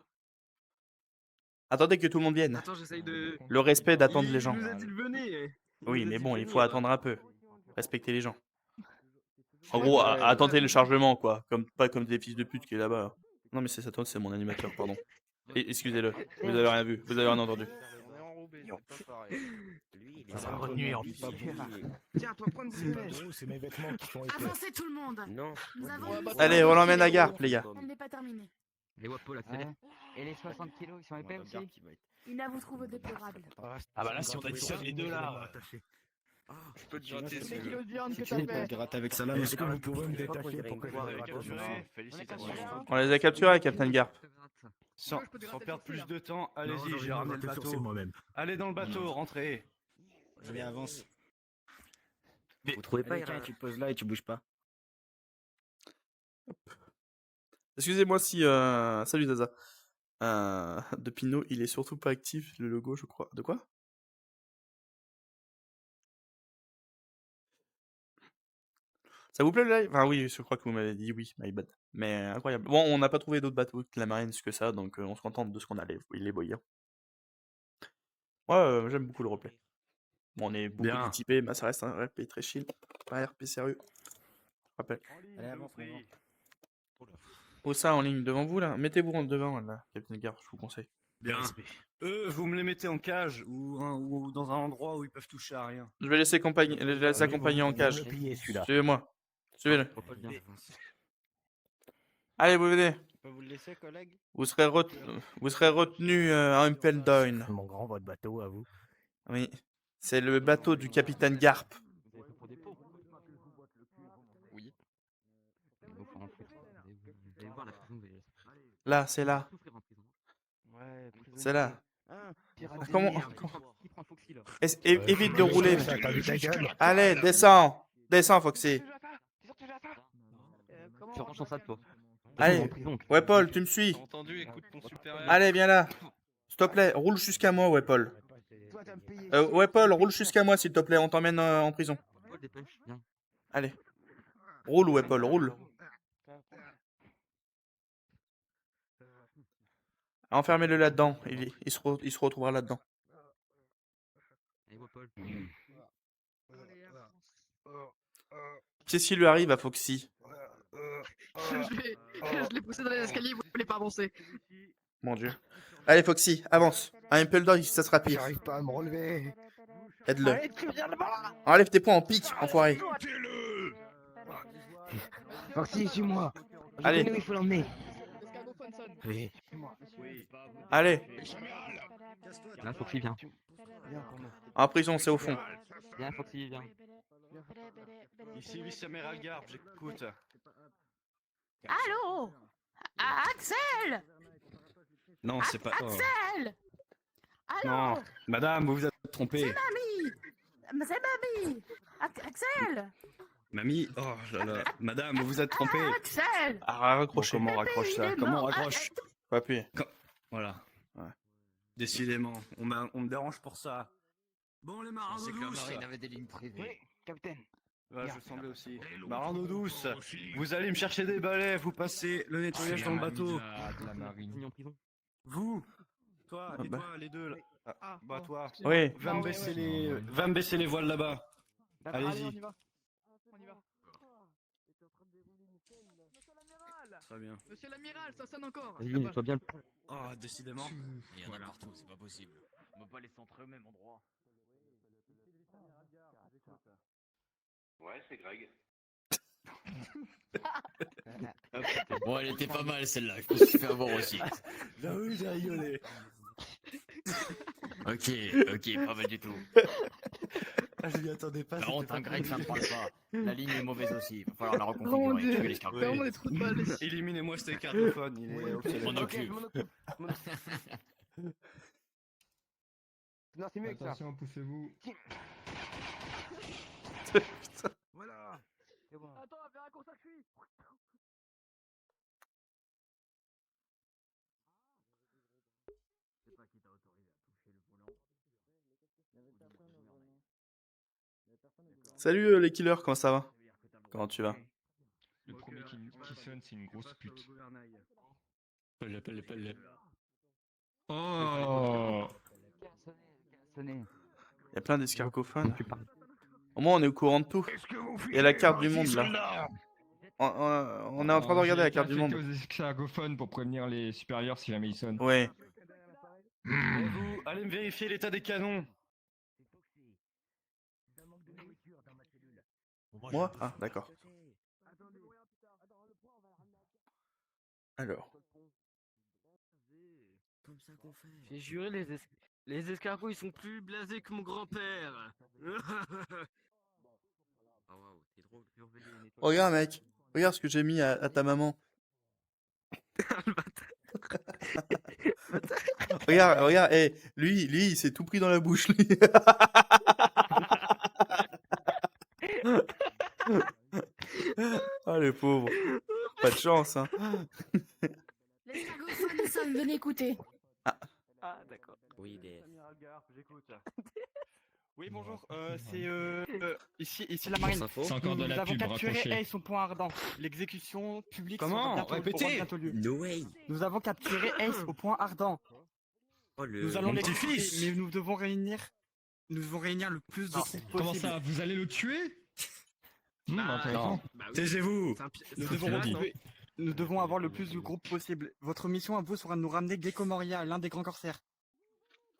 Attendez que tout le monde vienne. Attends, j'essaye de. Le respect d'attendre les gens. Il nous a dit de venir. Oui, mais bon, il faut attendre un peu. Respecter les gens. En gros, attendez le chargement, quoi. Pas comme des fils de pute qui est là-bas. Non, mais c'est mon animateur, pardon. Excusez-le, vous avez rien vu, vous avez rien entendu. Ça va retenir en Tiens, toi, prends une boule de neige. C'est mes vêtements qui sont épais. Avancez tout le monde. Non. Nous avons Allez, on l'emmène à Garp, les gars. Elle n'est pas terminée. Les Wapol, accélère. Et les 60 kilos, ils sont épais aussi? Ina vous trouve déplorable. Ah bah là, si on additionne les deux là... Je peux te gratter Les si kilos de viande que t'as fait. Gratte avec ça là, Est-ce que vous pouvez me détacher pour que je me raccroche? Félicitations. On les a capturés, Captain Garp. Sans perdre plus de temps, allez-y, j'ai ramené le bateau. moi-même. Allez dans le bateau, rentrez. Allez, avance. Mais- Vous trouvez pas, Allez, tiens, tu te poses là et tu bouges pas. Excusez-moi si... Salut Zaza. De Pinot, il est surtout pas actif, le logo, je crois. De quoi? Ça vous plaît le live? Enfin oui, je crois que vous m'avez dit oui, my bad. Mais incroyable. Bon, on n'a pas trouvé d'autres bateaux que la marine que ça, donc on se contente de ce qu'on a, les voyants. Ouais, j'aime beaucoup le replay. Bon, on est beaucoup Bien. d'équipés, mais ça reste un RP très chill. Pas un RP sérieux. Je rappelle. Allez, avance, mon grand. Où ça en ligne devant vous là? Mettez-vous en devant là, Captain Gare, je vous conseille. Bien. Eux, vous me les mettez en cage ou dans un endroit où ils peuvent toucher à rien. Je vais laisser les accompagner en cage. Suivez-moi. Suivez-le. Allez, vous venez. Je peux vous le laisser, collègue? Vous serez retenu à Impeldown. Mon grand, votre bateau, à vous. Oui. C'est le bateau du capitaine Garp. Oui. Vous allez voir la prison, vous allez- Là, c'est là. Ouais, C'est là. Ah, Comment Qui prend Foxy là? évite de rouler. T'as vu ta gueule? Allez, descends. Descends, Foxy. Tu ranges ton sac, toi. Allez. Ouais, Paul, tu me suis. Entendu, écoute ton supérieur. Allez, viens là. S'il te plaît, roule jusqu'à moi, ouais, Paul. Ouais, Paul, roule jusqu'à moi, s'il te plaît. On t'emmène en prison. Dépêche, viens. Allez. Roule, ouais, Paul, roule. Enfermez-le là-dedans. Il se retrouvera là-dedans. Allez, moi, Paul. Qu'est-ce qui lui arrive à Foxy? Je l'ai poussé dans les escaliers, vous voulez pas avancer. Mon dieu. Allez, Foxy, avance. Un Impeldown, ça sera pire. J'arrive pas à me relever. Aide-le. Enlève tes poings en pique, enfoiré. Foxy, suis-moi. Allez. Il faut l'emmener. Oui. Allez. Viens, Foxy, viens. En prison, c'est au fond. Viens, Foxy, viens. Ici, vice-amiral Garp, j'écoute. Allô? Axel? Non, c'est pas. Axel? Non, Allô? madame, vous vous êtes trompée. Mamie! C'est Mamie! Axel? Mamie, oh là là. Madame, vous vous êtes trompée. Axel! Ah, raccrochez. Bon, comment on raccroche ça? Comment on raccroche? Faut appuyer. Voilà. Ouais. Décidément, on me dérange pour ça. Bon, les marins C'est d'eau que la douce. marine avait des lignes privées. Capitaine. Ouais, je semblais aussi. Marins d'eau douce, vous allez me chercher des balais, vous passez le nettoyage dans le bateau. De la marine. En prison. Vous, toi Ah et bah. toi, les deux. Là. Ah, bah toi. Oui. Va me baisser les voiles là-bas. Allez-y. On y va. Très bien. Monsieur l'amiral, ça sonne encore. Vas-y, nettoie bien le pont. Oh, décidément. Il y en a partout, c'est pas possible. On peut pas les centrer au même endroit. Ouais, c'est Greg. Bon, elle était pas mal celle-là, je me suis fait avoir aussi. Bah oui, j'ai rigolé. Ok, pas mal du tout. Ah, je m'y attendais pas. Par contre, un grec, ça me parle pas. La ligne est mauvaise aussi, va falloir la Oh mon reconfigurer. dieu. Tu veux l'escargot. Vraiment des trous de balles. Éliminez-moi cet cartophone, il est obsolète. M'en occupe. Non, c'est mieux que ça. Attention, poussez-vous. Voilà. C'est bon. Attends, on va faire un court-circuit. Salut les killers, comment ça va? Comment tu vas? Le premier qui sonne, c'est une grosse pute. Pelle. Oh! Sonné. Il y a plein d'escargophones. Au moins, on est au courant de tout. Il y a la carte du monde là. On est en train de regarder la carte du monde. aux escargophones pour prévenir les supérieurs si jamais ils sonnent. Ouais. Et vous, allez me vérifier l'état des canons. Moi? Ah, d'accord. Alors. J'ai juré, les escargots, ils sont plus blasés que mon grand-père. Regarde, mec. Regarde ce que j'ai mis à ta maman. Regarde, eh, lui, il s'est tout pris dans la bouche, lui. Ah, le pauvre. Pas de chance, hein. L'escargophone sonne, venez écouter. Ah, d'accord. Oui, des... Oui, bonjour, ici la marine. C'est encore de Nous la avons pub, capturé raccrochez. Ace au point ardent. L'exécution publique Comment aura Répétez. bientôt lieu. No way. Nous avons capturé Ace au point ardent. Oh, le... Nous allons Mon l'exécuter, petit-fils. mais nous devons réunir le plus de troupes Comment possible. ça, vous allez le tuer Intéressant. Taisez-vous. Nous devons retrouver- Nous devons avoir le plus de groupes possible. Votre mission à vous sera de nous ramener Gecko Moria, l'un des grands corsaires.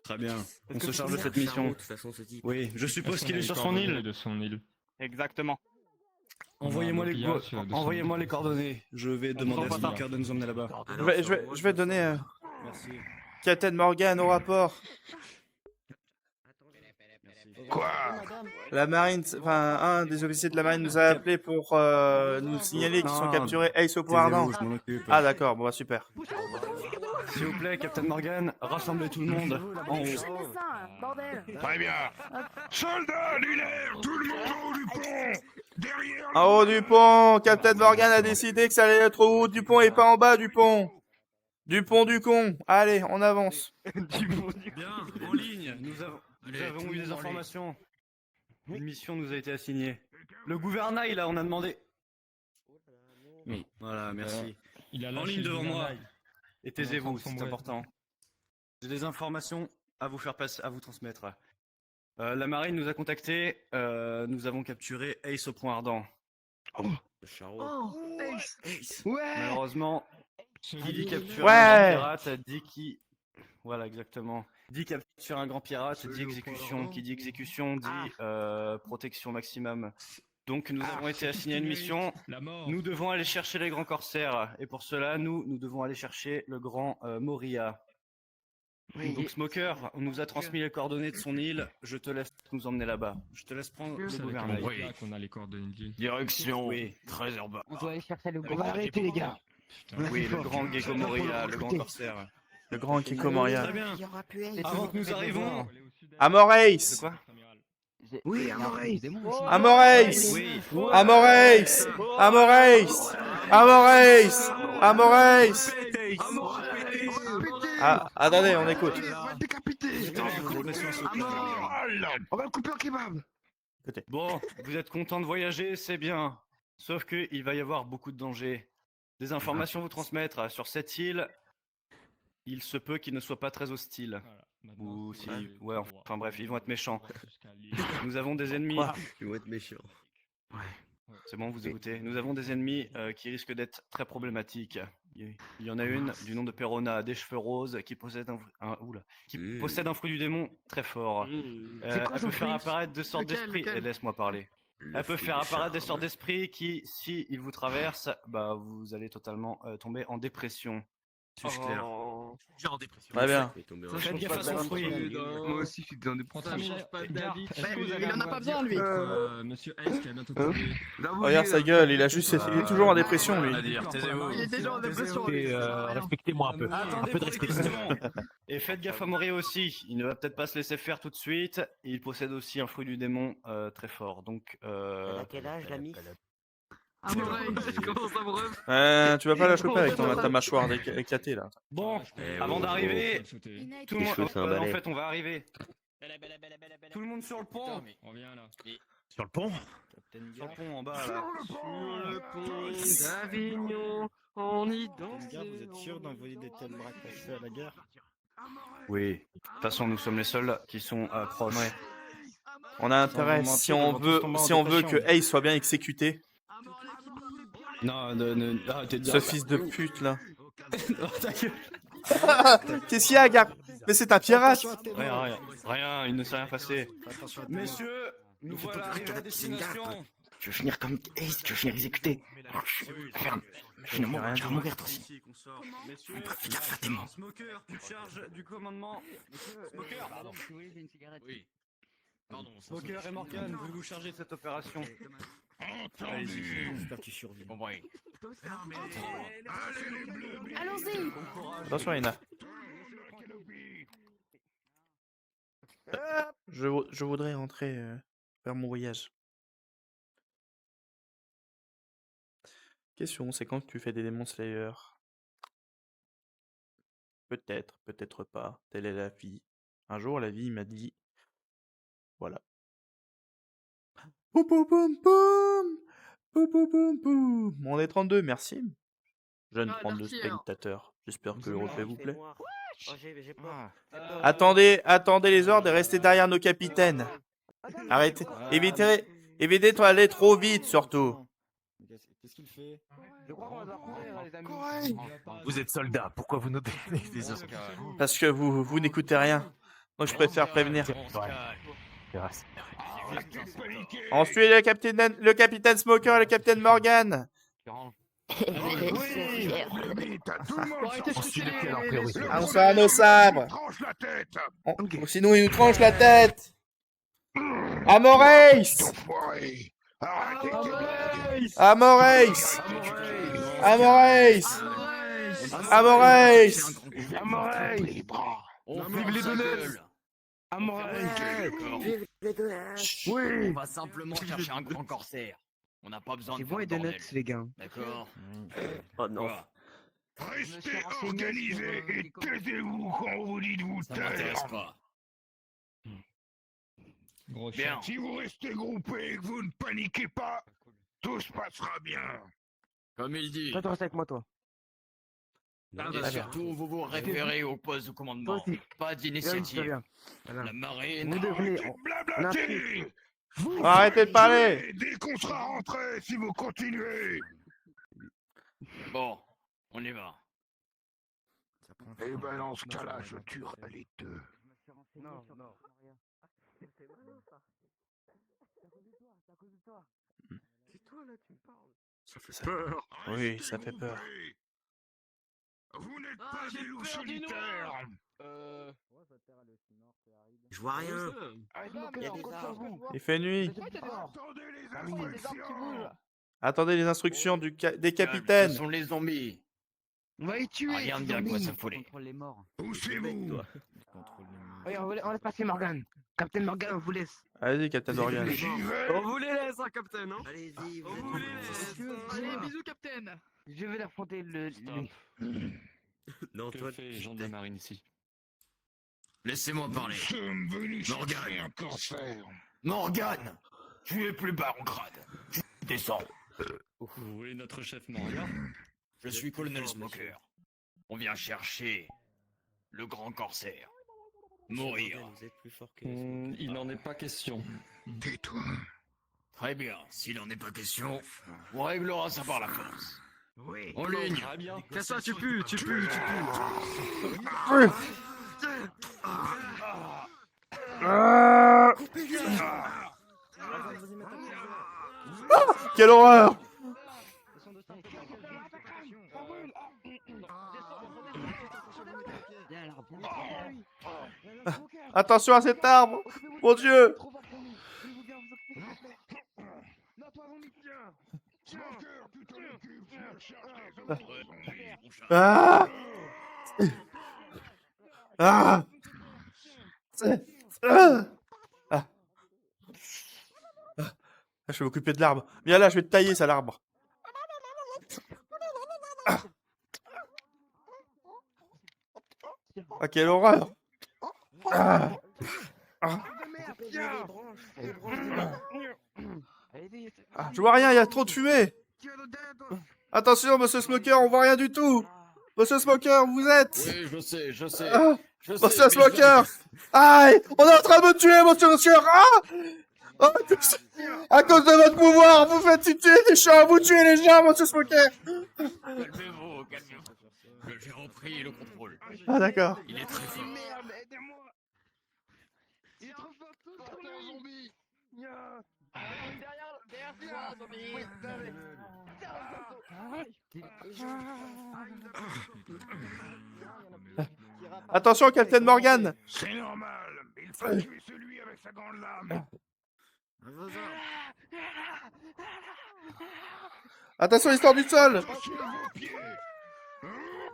Très bien, on Est-ce se que charge tu de peux cette Charbon, mission. de toute façon, ce type. Oui, je suppose Est-ce qu'on qu'il a est les sur son coordonnées île. de son île. Exactement. Envoyez-moi les, Envoyez-moi le pillage de son envoyez-moi île. les coordonnées. Je vais demander à envoie ça. Smoker de nous emmener là-bas. Alors, Je vais donner Merci. Captain Morgan au rapport. Quoi? La marine, enfin, un des officiers de la marine nous a appelé pour nous signaler qu'ils sont Non, capturés Ace au point ardent. Taisez-vous, je m'en occupe. Ah d'accord, bon bah super. S'il vous plaît, Captain Morgan, rassemblez tout le monde en haut. Bordel. Très bien. Soldats lunaires, tout le monde en haut du pont. Derrière En haut du pont, Captain Morgan a décidé que ça allait être au haut du pont et pas en bas du pont. Du pont du con. Allez, on avance. Bien, en ligne. Nous avons eu des informations. Une mission nous a été assignée. Le gouvernail, là, on a demandé. Oui, voilà, merci. Il a En lâché ligne le devant moi. gouvernail. Et taisez-vous, On est en train de c'est sombrer. important. J'ai des informations à vous faire passer, à vous transmettre. La marine nous a contactés. Nous avons capturé Ace au point ardent. Le charreau. Malheureusement, qui dit capturer Ouais. un grand pirate dit qui. Voilà, exactement. Dit capturer un grand pirate dit exécution. Qui dit exécution dit protection maximum. Donc nous avons été assignés à une mission. La mort. Nous devons aller chercher les grands corsaires. Et pour cela, nous devons aller chercher le grand Moria. Donc Smoker, on nous a transmis les coordonnées de son île. Je te laisse nous emmener là-bas. Je te laisse prendre le Ça, gouvernail. d'accord, là qu'on a les coordonnées de l'île. Direction Oui. Trésor bas. On doit aller chercher le On va arrêter, les gars. Oui, le grand Gecko Moria, le grand corsaire. Le grand Gecko Moria. Très bien. Il y aura plus Ace. Avant que nous arrivons. Amor De Ace. quoi Oui, Amoreis. Amor Ace. Oui. Amor Ace. Amor Ace. Amor Ace. Amor Ace. Ah, attendez, on écoute. On va le couper en kebab. Bon, vous êtes content de voyager, c'est bien. Sauf que il va y avoir beaucoup de dangers. Des informations vous transmettre sur cette île. Il se peut qu'ils ne soient pas très hostiles. Voilà. Maintenant, Ou c'est- si, on ouais, va enfin bref, ils vont être méchants. jusqu'à l'île. Nous avons des ennemis. Quoi Ils vont être méchants. C'est bon, vous écoutez. Nous avons des ennemis qui risquent d'être très problématiques. Il y en a une du nom de Perona, des cheveux roses, qui possède possède un fruit du démon très fort. C'est quoi Elle son peut faire fruit apparaître des sortes Lequel, d'esprits. lequel Laisse-moi parler. Elle peut faire apparaître des sortes d'esprits qui, si ils vous traversent, bah vous allez totalement tomber en dépression. Suis-je clair Genre en dépression. Très bien. Faites gaffe à son fruit. Moi aussi, je suis dans des Change pas d'avis. Il en a pas bien, lui. Monsieur Ace qui a bientôt trouvé. Regarde sa gueule, il est toujours en dépression lui. Il est déjà en dépression. Respectez-moi un peu. Un peu de respect. Justement. Et faites gaffe à Moria aussi. Il ne va peut-être pas se laisser faire tout de suite. Et il possède aussi un fruit du démon très fort. Donc, quel âge, l'ami? Amoreis, comment ça me ref? Tu vas pas la choper avec ta mâchoire éclatée là. bon, Eh, avant oh, d'arriver, Ina tout le Les monde. cheveux, c'est un en balai. fait, on va arriver. Tout le monde sur le pont. On vient là. Sur le pont. Sur le pont en bas là. Le pont d'Avignon, on y danse. d'envoyer des tels braquages à la guerre? Oui. De toute façon, nous sommes les seuls qui sont proches. On a intérêt, Sans vous si mentir, on ils vont veut, tous tomber en si on veut que dépression. Ace soit bien exécuté, Non, arrêtez de dire ce ça. fils de pute là. Oh, ta gueule. Qu'est-ce qu'il y a, gars? Mais c'est un pirate. Rien, il ne s'est rien passé. Messieurs, nous voilà arrivés à destination. Tu veux finir comme Ace, tu veux finir exécuté. Ferme. Finalement, tu vas mourir toi aussi. Messieurs, Fais gaffe à tes mains. Smoker, tu charges du commandement. Smoker, pardon. Oui, j'ai une cigarette. Oui. Pardon. Smoker et Morgan, vous chargez de cette opération. Entendu. J'espère que tu survis. Bon, bon. Allons-y. Attention, Ina. Je voudrais rentrer faire mon voyage. Question, c'est quand que tu fais des Demon Slayer? Peut-être, peut-être pas. Telle est la vie. Un jour, la vie m'a dit, voilà, Poum poum poum poum. Poum poum poum poum. On est 32, merci. Jeune Ah, 32 merci, spectateurs. J'espère que le replay vous plaît. J'ai peur. Attendez, attendez les ordres et restez derrière nos capitaines. Arrêtez. Évitez d'aller trop vite, surtout. Qu'est-ce qu'il fait? Je crois qu'on va devoir courir, les amis. Vous êtes soldat, pourquoi vous nous donnez des ordres? Parce que vous n'écoutez rien. Moi, je préfère prévenir. Ensuite, le capitaine Smoker et le capitaine Morgan. On sort nos sabres. Sinon, ils nous tranchent la tête. Amorace! Amorace! Amorace! Amorace! On vive les donuts. Oui. On va simplement chercher un grand corsaire. On n'a pas besoin de C'est bon faire les le bordel. donuts, les gars. D'accord. Oh non. Quoi? Restez organisés et taisez-vous quand on vous dit de vous Ça m'intéresse taire. pas. Gros Bien. Si vous restez groupés et que vous ne paniquez pas, tout se passera bien. Comme il dit. Toi, tu restes avec moi, toi. Et surtout, vous vous référez au poste de commandement. Toi aussi. Pas d'initiative. Viens. La marine. Vous deux, venez. Blablater. Vous Arrêtez de parler. tuez dès qu'on sera rentré si vous continuez. Bon, on y va. Eh ben dans ce cas-là, je tuerai les deux. Non. C'est toi là, tu me parles. Ça fait peur. Oui, ça fait peur. Vous n'êtes Ah, pas j'ai des loups peur du solitaires. Je vois rien. Il fait nuit. Attendez les instructions. Attendez les instructions des Ce capitaines. sont les zombies. On va les tuer. Rien de bien quoi s'affoler. Poussez-vous. Allez, on laisse passer Morgan. Captain Morgan, on vous laisse. Allez-y, Captain Morgan. J'y vais. On vous les laisse, hein, Captain, hein. Allez-y, On vous les laisse. Allez, bisous, Captain. Je vais l'affronter le. Non, Que toi, fait les gens de la marine ici? Laissez-moi Nous parler. sommes venus chercher Morgan. un corsaire. Morgane, tu es plus bas en grade. Tu descends. Vous voulez notre chef Morgan? Je suis colonel Smoker. On vient chercher le grand corsaire. Mourir. Vous êtes plus fort que Il n'en est pas question. Tais-toi. Très bien, s'il en est pas question, on réglera ça par la force. Oui. En ligne. Très bien. Casse-toi, tu pues, tu pues. Quelle horreur! Attention à cet arbre! Mon Dieu! Ah! Ah! Ah! Je vais m'occuper de l'arbre. Viens là, je vais te tailler ça, l'arbre. Ah, quelle horreur! Ah! Ah! Ah, je vois rien, il y a trop de fumée! Attention, monsieur Smoker, on voit rien du tout! Monsieur Smoker, vous êtes? Oui, je sais, je sais. Ah, Je sais, monsieur mais Smoker! Aïe! On est en train de me tuer, monsieur Smoker! Ah! Oh, à cause de votre pouvoir, vous faites tuer des gens, vous tuez les gens, monsieur Smoker! Calmez-vous, calmez-vous. J'ai repris le contrôle. Ah, d'accord. Il est très fort. Merde, aidez-moi. Il est trop fort, contre le zombie. Derrière toi, zombie. Attention, Captain Morgan! C'est normal. Il faut tuer celui avec sa grande lame. Attention, il sort du sol! Sur vos pieds.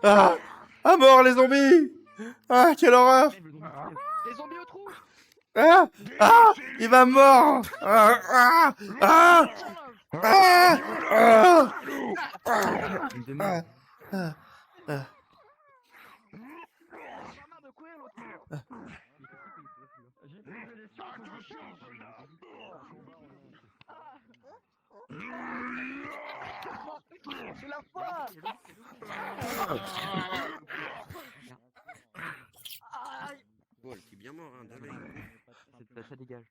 Ah! À mort, les zombies! Ah, quelle horreur! Les zombies au trou. Ah! Ah! Il va mort! Ah! Ah! Ah! Ah! Ah! Ah! Ah! C'est la fin. Aïe. Oh, elle est bien mort, hein, d'un œil. Ça dégage.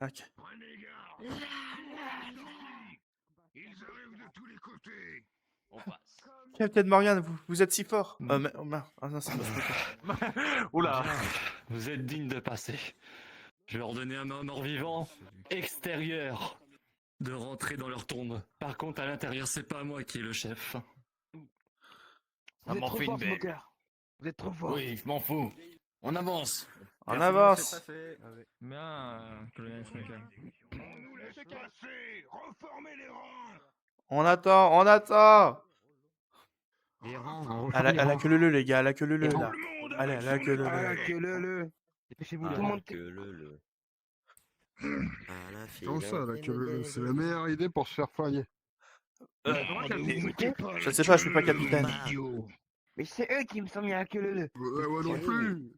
Ok. Prenez garde. Ils arrivent de tous les côtés. On passe. Captain Morgan, vous êtes si fort. Oh, merde. Ah, non, c'est pas ce Oula, vous êtes digne de passer. Je vais leur donner un mort-vivant extérieur de rentrer dans leur tombe. Par contre, à l'intérieur, c'est pas moi qui est le chef. Ça m'en fait une belle. Vous êtes trop fort. Oui, je m'en fous. On avance. On avance. Bien, colonel Smaker. On nous laisse passer. Reformez les rangs. On attend. Les rangs, À la queue leu, les gars, à la queue leu, là. Allez, à la queue leu. Ah, que le. Dépêchez-vous, Ah, les Tout le rangs. monde. que le. Ah, la fille. Comment ça, là, c'est la meilleure idée pour se faire flinguer. Je sais pas, je suis pas capitaine. Mais c'est eux qui me sont mis à que le. Ouais, moi non plus.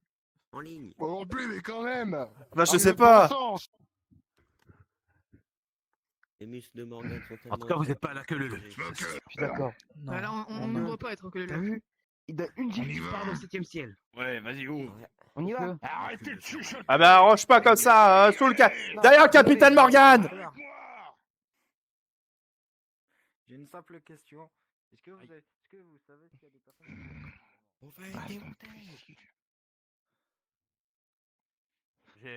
En ligne. Moi non plus, mais quand même. Bah, je Ah, sais mais pas. bon sens. Les muscles de Morgan sont tellement... En tout cas, vous êtes pas à la queue leu. Je suis d'accord. Non. Bah là, on ne doit pas être que T'as vu? Il donne une gifle y qui va. part dans le 7ème ciel. Ouais, vas-y, ouvre. On y va? Arrêtez de chuchoter. Ah bah, arrange pas comme ça, sous le derrière Capitaine Morgan. J'ai une simple question. Est-ce que vous savez s'il y a des personnes... On va être démonté.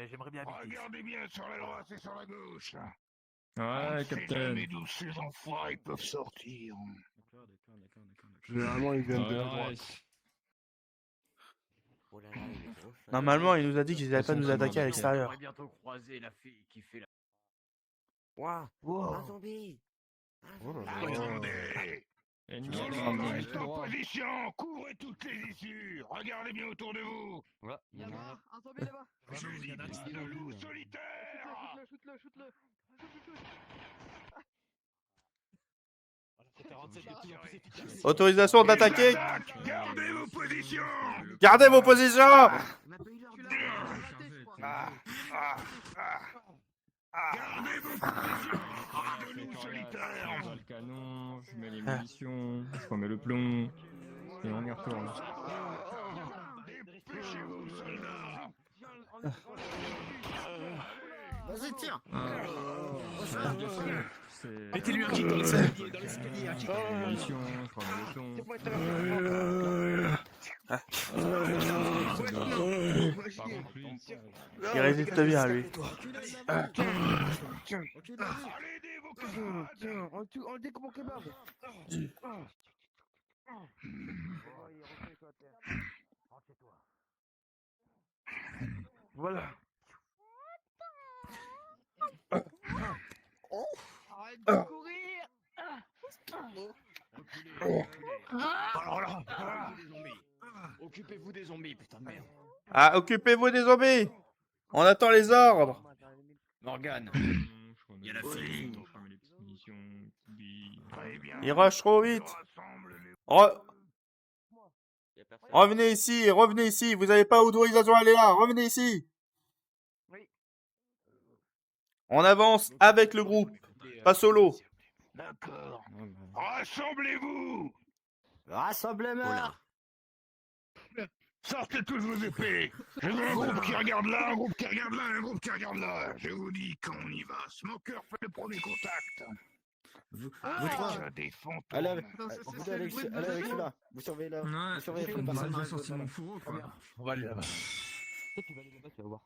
J'aimerais bien habiter. Regardez bien sur la droite et sur la gauche. Ouais, On sait capitaine. jamais d'où ces enfoirés peuvent sortir. Généralement, ils viennent de la Ouais, droite. Oh là là, il est trop chaud. Normalement, il nous a dit qu'ils allaient pas nous attaquer à On l'extérieur. va bientôt croiser la fille qui fait la... Ouah, Wow. un zombie. Oh là là. Attendez. Ennemi Tout le extrême, monde ennemi reste tout en droit. position. Couvrez toutes les issues. Regardez bien autour de vous. Il y en a un zombie là-bas. Je dis pas de loup solitaire. Shoot-le. Autorisation d'attaquer. Attaque. Gardez vos positions. Gardez vos positions. On a pas eu l'heure de Gardez vos positions. De loup Je solitaire. mets le canon, je mets les munitions, je remets le plomb, et on y retourne. Dépêchez-vous, soldats. Vas-y, tire. Mettez-lui un kick dans l'escalier, un kick. Les munitions, je remets le plomb. Par contre, lui, Il résiste bien, lui. Allez, aidez vos camarades. On le découpe en kebab. Voilà. Arrête de courir. Alors là, occupez-vous des zombies, putain de merde. Ah, occupez-vous des zombies. On attend les ordres. Morgane. je remets Il y a la le fille. plomb, je remets les petites munitions, puis... Très bien. Il rush trop vite. Rassemble-les. Y a personne. Revenez ici. Vous avez pas autorisation à aller là. Revenez ici. Oui. On avance avec le groupe, pas solo. D'accord. Rassemblez-vous. Oh là. Sortez toutes vos épées. Je veux un groupe qui regarde là, un groupe qui regarde là, un groupe qui regarde là. Je vous dis quand on y va. Smoker fait le premier contact. Vous trois. Je défends tout. Attends, c'est le bruit de besoin. Vous surveillez là. Ouais, Vous surveillez j'ai la personne. bien sorti mon fourreau, quoi. On va aller là-bas. Peut-être tu vas aller là-bas, tu vas voir.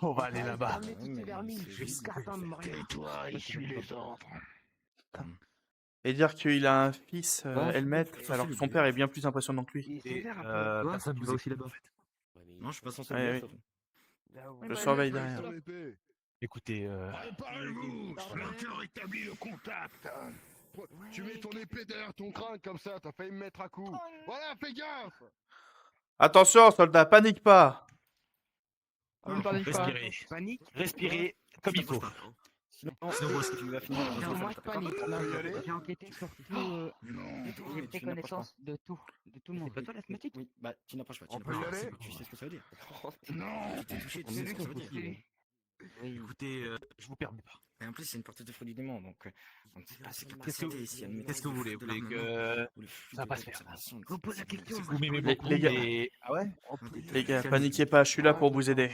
On va aller là-bas. Fermez toutes ces vermines jusqu'à attendre Morgan. Tais-toi et suis les ordres. Et dire qu'il a un fils, Helmet, alors que son père est bien plus impressionnant que lui. Il est sévère un peu. Personne Tu vous vas aussi là-bas. Non, je suis pas censé Ouais, le oui. dire, surtout. Je surveille derrière. Sur l'épée. Écoutez, Préparez-vous. Smoker établit le contact. Tu mets ton épée derrière ton crâne comme ça, t'as failli me mettre à coup. Voilà, fais gaffe. Attention, soldat, panique pas. respirez. Panique. Respirez comme il faut. Sinon, tu vas finir dans Non, un moi sac. je panique. y aller. J'ai enquêté sur tout. Non. J'ai pris connaissance de tout. De tout le monde. C'est pas toi l'asthmatique? Oui, bah tu n'approches pas. On peut y aller. Tu sais ce que ça veut dire. Non. Tu t'es touché, tu sais ce que ça veut dire. Oui. Écoutez, je vous permets pas. Et en plus, c'est une porte de fruits du démon, donc on ne sait pas ses Qu'est-ce que capacités. Si elle qu'est-ce que vous voulez? Vous voulez que ça va pas se faire? Je vous pose la question. Les- Vous m'aimez les beaucoup, gars- mais ah ouais? Les gars, paniquez pas, je suis là pour vous aider.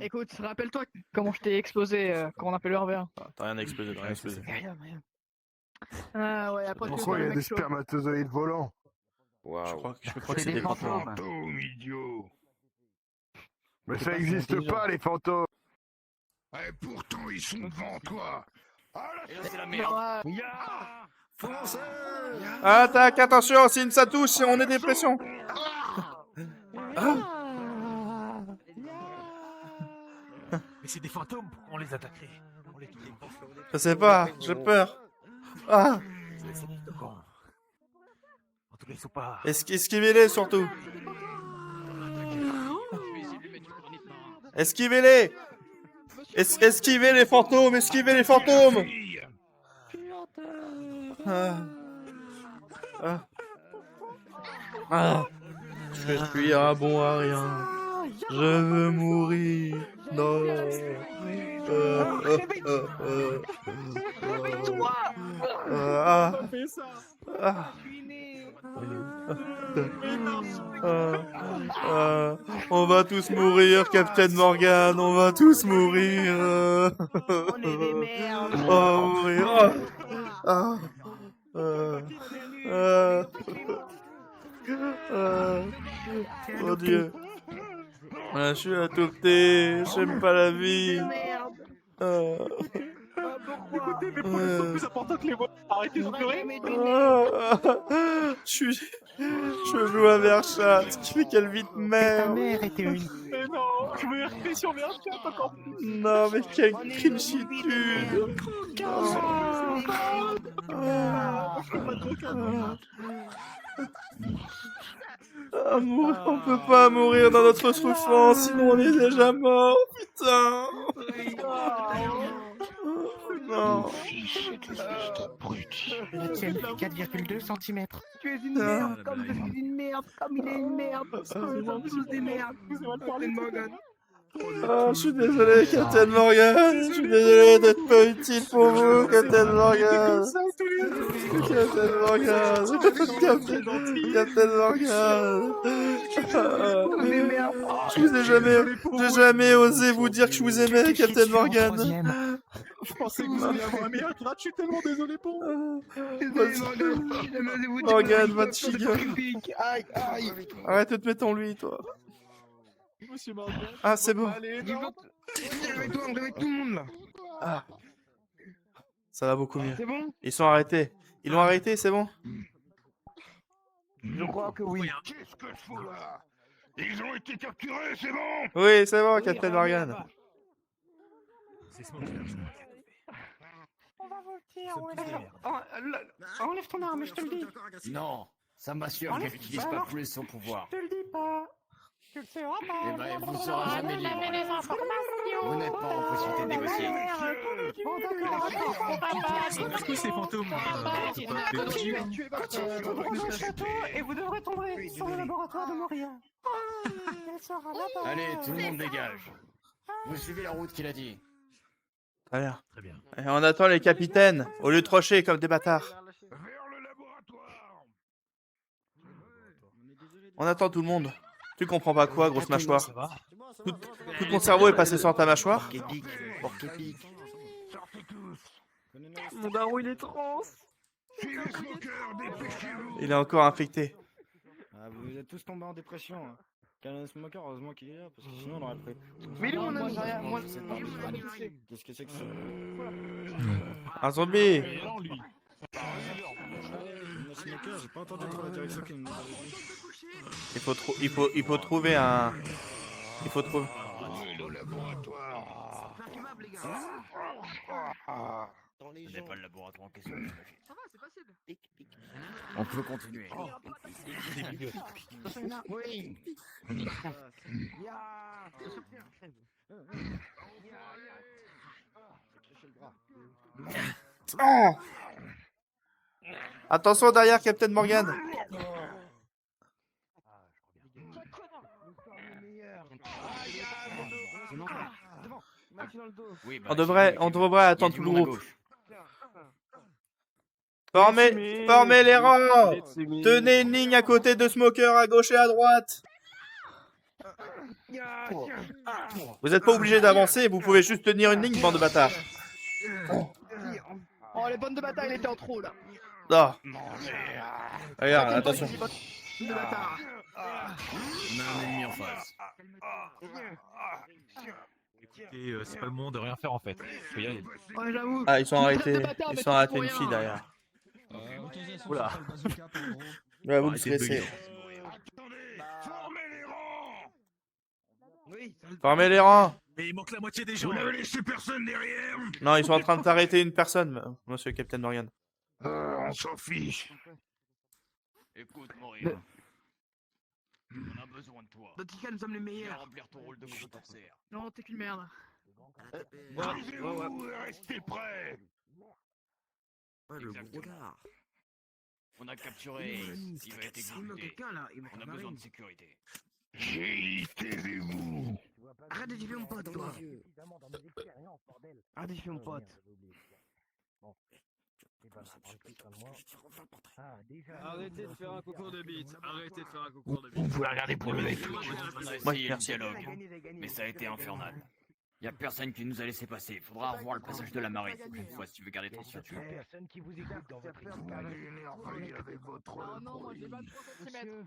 Écoute, rappelle-toi comment je t'ai explosé quand on a fait le RV1. T'as rien explosé, t'as rien explosé. Rien. Ah ouais, après Pourquoi il y a des spermatozoïdes volants? Je crois que c'est des fantômes. Fantôme, idiot. Mais ça existe pas, les fantômes. Et pourtant, ils sont devant toi. Ah là, c'est la merde. Foncez! Attaque, attention, si ça touche, on est dépression. Mais c'est des fantômes, pourquoi on les attaquerait? On les tue. Je sais pas, j'ai peur. Ah, C'est n'importe quoi. En tout cas, ils sont pas. esquivez-les surtout. Esquivez-les. Esquivez les fantômes, esquivez les fantômes. Ah. Ah. Ah. Je suis un bon à rien. Je veux mourir. Non. Ah. Ah. On va tous mourir, Captain Morgan, on va tous mourir. On est des merdes. On va mourir. Oh Dieu. Je suis adopté, j'aime pas la vie. Écoutez, mes problèmes sont plus importants que les vôtres. Arrêtez de pleurer. Je joue à Merchat, qui fait quelle vie de merde. était une. Mais non, je veux RP sur mes RP encore plus. Non, mais quelle crinchitude. On peut pas mourir dans notre souffrance, sinon on est déjà mort, putain. Non. La tienne fait 4,2 cm. Tu es une merde, comme je suis une merde, comme il est une merde. Nous sommes tous des merdes. Captain Morgan. Ah, je suis désolé, Captain Morgan. Je suis désolé d'être pas utile pour vous, Captain Morgan. Captain Morgan. Captain Morgan. Je vous ai j'ai jamais osé vous dire que je vous aimais, Captain Morgan. Je pensais que vous alliez avoir un meilleur grade, je suis tellement désolé pour vous. Morgan, va te chier. Arrête de te mettre en lui, toi. Monsieur Morgan. Ah, c'est bon. Réveille-toi, on réveille tout le monde là. Ah. Ça va beaucoup mieux. C'est bon? Ils sont arrêtés. Ils l'ont arrêté, c'est bon? Je crois que oui. Qu'est-ce que je fous là? Ils ont été capturés, c'est bon? Oui, c'est bon, Captain Morgan. C'est ce moment-là. On va voter, enlève ton arme, je te le dis. Non, ça m'assure qu'elle n'utilise pas plus son pouvoir. Je te le dis pas. Tu le sauras pas. Eh ben, elle vous sera jamais libre. Vous n'êtes pas en possibilité de négocier. Bon, d'accord. Est-ce que ces fantômes Au château et vous devrez tomber sur le laboratoire de Moria. Elle sera là-bas. Allez, tout le monde dégage. Vous suivez la route qu'il a dit. Très bien. Très bien. Et on attend les capitaines, au lieu de trocher comme des bâtards. On attend tout le monde. Tu comprends pas quoi, grosse mâchoire? Tout ton cerveau est passé sur ta mâchoire? Mon daron, il est trans. Il est encore infecté. Ah, vous êtes tous tombés en dépression. Hein. Calum Smoker, heureusement qu'il est là, parce que sinon on aurait pris. Mais nous, on a Moi, mis- j'ai rien, moi, je sais je pas. Qu'est-ce que c'est que ça? Un zombie. Smoker, j'ai pas entendu trop la direction qu'il nous avait dit. Il faut trouver un... Il faut trouver... Le laboratoire. Ce n'est pas le laboratoire en question. Ça va, c'est facile. On peut continuer. Oui. Oh. Attention derrière, Captain Morgan. Oui, bah, On devrait il y a attendre du tout le monde à groupe. gauche. Formez les rangs. Tenez une ligne à côté de Smoker à gauche et à droite. Vous n'êtes pas obligé d'avancer, vous pouvez juste tenir une ligne, bande de bâtards. Oh, les bandes de bataille, elle était en trop là. Ah. Regarde, attention. De bâtard. On a un ennemi en face. Et c'est pas le moment de rien faire en fait. Faut y aller. Ouais, j'avoue. Ah, ils sont arrêtés. bâtards, Ils mais sont tous arrêtés pour une rien. fille derrière. Oula. Ouais, vous me stressez. Formez les rangs. Mais il manque la moitié des gens. Vous n'avez laissé personne derrière. Non, ils sont en train de t'arrêter une personne, monsieur Captain Morgan. On s'en fiche. Écoute, Moria. On a besoin de toi. Botica, nous sommes les Viens meilleurs. remplir ton rôle de gros corsaire. Non, t'es qu'une merde. Posez-vous et restez prêts. Le brouillard. On a capturé. Il va être exécuté. On a besoin de sécurité. J'ai taisez-vous. Arrête de diffuser mon pote, toi. Arrête de diffuser mon pote. Arrêtez de faire un concours de beats. Arrêtez de faire un concours de beats. Vous pouvez regarder pour le mec. On a essayé le dialogue, mais ça a été infernal. Y a personne qui nous a laissé passer. Faudra revoir le passage de la marée la prochaine fois si tu veux garder ton statut. Personne qui vous écoute dans votre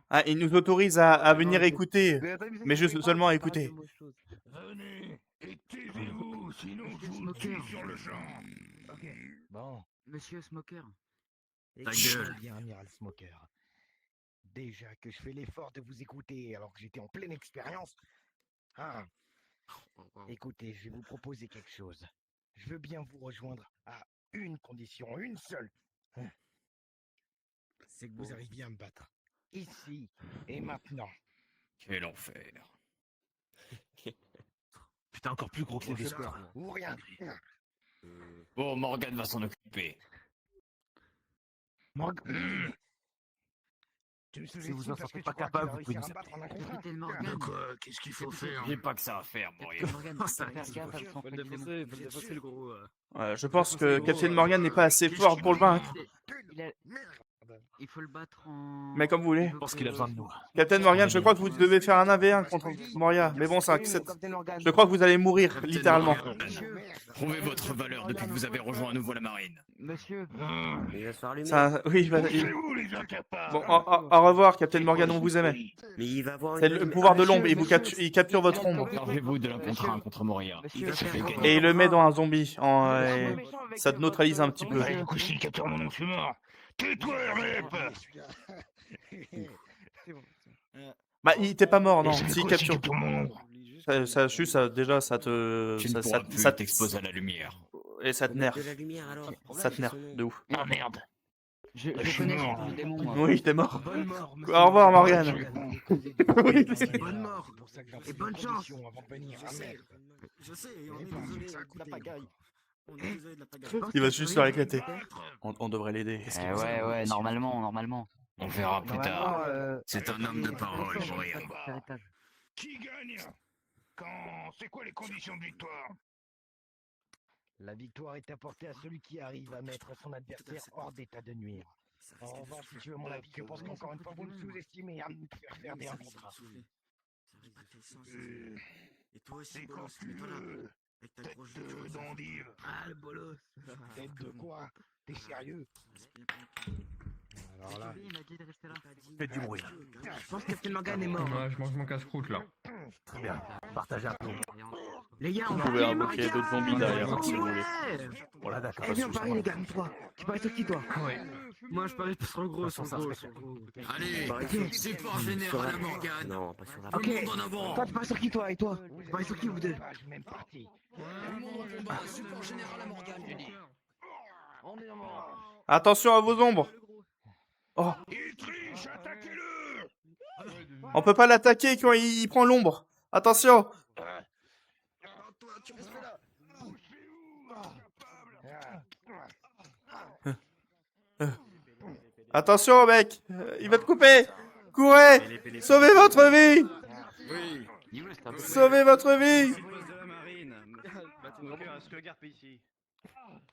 Ah, ils nous autorisent à venir écouter. Mais juste seulement à écouter. Venez et taisez-vous, sinon je vous tue sur le champ. Bon. Monsieur Smoker. Ta gueule. Bien, amiral Smoker. Déjà que je fais l'effort de vous écouter alors que j'étais en pleine expérience. Ah. Écoutez, je vais vous proposer quelque chose. Je veux bien vous rejoindre à une condition, une seule. C'est que vous arriviez à me battre. Ici et maintenant. Quel enfer. Putain, encore plus gros que les espoirs. Ou rien. Bon, Morgan va s'en occuper. Morgan. Si vous en sentez pas capable, vous pouvez nous Capitaine Morgan. De quoi? Qu'est-ce qu'il faut faire? J'ai pas que ça à faire, Moria. Morgan, faut faire gaffe avec son Faut le gros. Ouais, je pense que Captain Morgan n'est pas assez fort pour le vaincre. Il faut le battre en... Mais comme vous voulez. Je pense qu'il a besoin de nous. Captain Morgan, je crois que vous devez faire un 1v1 contre Moria. Mais bon, je crois que vous allez mourir, littéralement. Prouvez votre valeur depuis que vous avez rejoint à nouveau la marine. Monsieur. Oui, Poussez-vous, les incapables. Bon, au revoir, Captain Morgan, on vous aimait. Mais il va avoir C'est le pouvoir de l'ombre, il capture votre ombre. Servez-vous de l'un contre un contre Moria. Et il le met dans un zombie. Ça te neutralise un petit peu. Allez, du coup, si le capteur mon nom, je suis mort. Tais-toi, Hermep. Bah, il était pas mort, non. Et c'est S'il quoi, capture. si capture mon ombre? Déjà, ça te. Tu ne pourras plus ça t'exposer à la lumière. Et ça te nerf. De la lumière alors. Ça te nerf, de ouf. Ah merde. Je suis connais mort. ce démon, moi. Oui, t'es mort. Bonne mort. Au revoir, Morgan. Oui. Bonne mort. Et bonne chance. Je sais, on est désolé. On est désolé de la pagaille. Il va juste se faire éclater. On devrait l'aider. Ouais, normalement. On verra plus tard. C'est un homme de parole, Moria. Qui gagne? C'est quoi les conditions de victoire? La victoire est apportée à celui qui arrive à mettre son adversaire hors d'état de nuire. En revanche, si tu veux mon avis, je pense qu'encore une fois, vous me sous-estimez à me faire faire des contrats. Et toi aussi, C'est quoi Bolos, mets-toi là. Avec ta grosse Tête de d'endive. Ah, le bolos. Tête de quoi? T'es sérieux? Alors là... Il m'a dit de rester là. Faites du bruit. Je pense que Captain Morgan est mort. Ouais, je mange mon casse-croûte là. Très bien. Partagez un peu. Les gars, Vous on pouvez parie, invoquer Morgan. d'autres zombies derrière, si vous voulez. Voilà, d'accord. Eh bien, on parie, les gars, toi. Tu paries sur qui, toi? Ouais. Moi, je parie sur le gros, sur le gros. Allez, c'est pas général à Morgan. Non, pas sur la Ok. Tout le monde en avant. Toi, tu paries sur qui, toi? Et toi? Tu paries sur qui, vous deux? Même parti. Tout le monde en combat, support général à Morgan, j'ai dit. On est en mort. Attention à vos ombres. Oh, Il triche, attaquez-le. on peut pas l'attaquer quand il prend l'ombre. Attention. Toi, tu restes là. Attention, mec. Il va te couper. Courez. Sauvez votre vie. Oui. Sauvez votre vie. Smoker, est-ce que Garp est ici?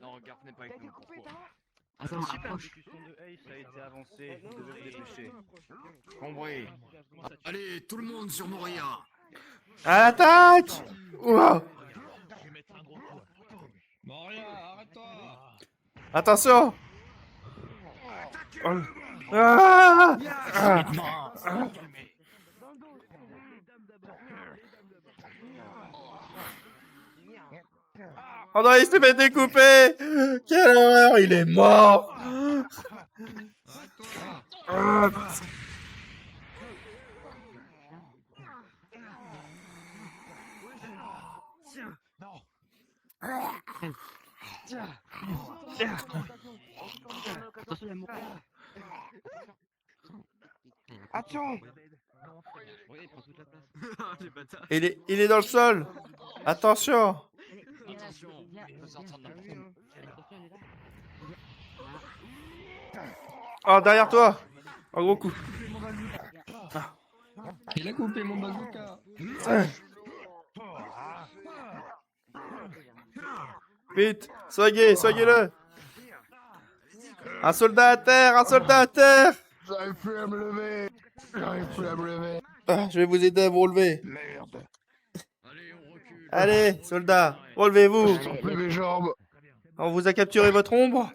Non, Garp n'est pas avec nous. Pourquoi? Attends, super. l'exécution de Ace a été avancée. Vous devez vous dépêcher. Compris. Allez, tout le monde sur Moria. À l'attaque! Ouah. Moria, arrête-toi. Attention! Ah! Ah! Oh non, il s'est fait découper! Quelle horreur, il est mort! Ah. Attention. Il est dans le sol! Attention! Oh, derrière toi! Un gros coup. Ah. Il a coupé mon bazooka. Vite! Soignez-le! Un soldat à terre! Un soldat à terre! J'arrive plus à me lever. Ah, je vais vous aider à vous relever. Merde. Allez, soldats, relevez-vous! Je sens plus mes jambes. On vous a capturé votre ombre?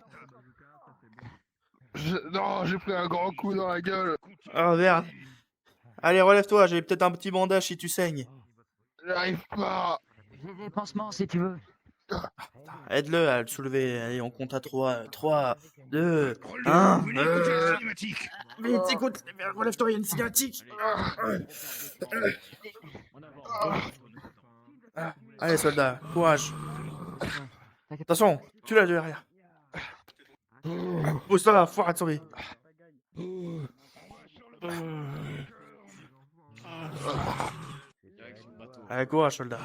Non, j'ai pris un grand coup dans la gueule. Oh merde. Allez, relève-toi, j'ai peut-être un petit bandage si tu saignes. J'arrive pas. J'ai des pansements si tu veux. Aide-le à le soulever. Allez, on compte à 3. 3, 2, 1. Vite, écoute, relève-toi, il y a une cinématique. Allez, soldat, courage. Attention, tu l'as derrière. Pousse-toi, foire à te sauver. Allez, courage, soldat.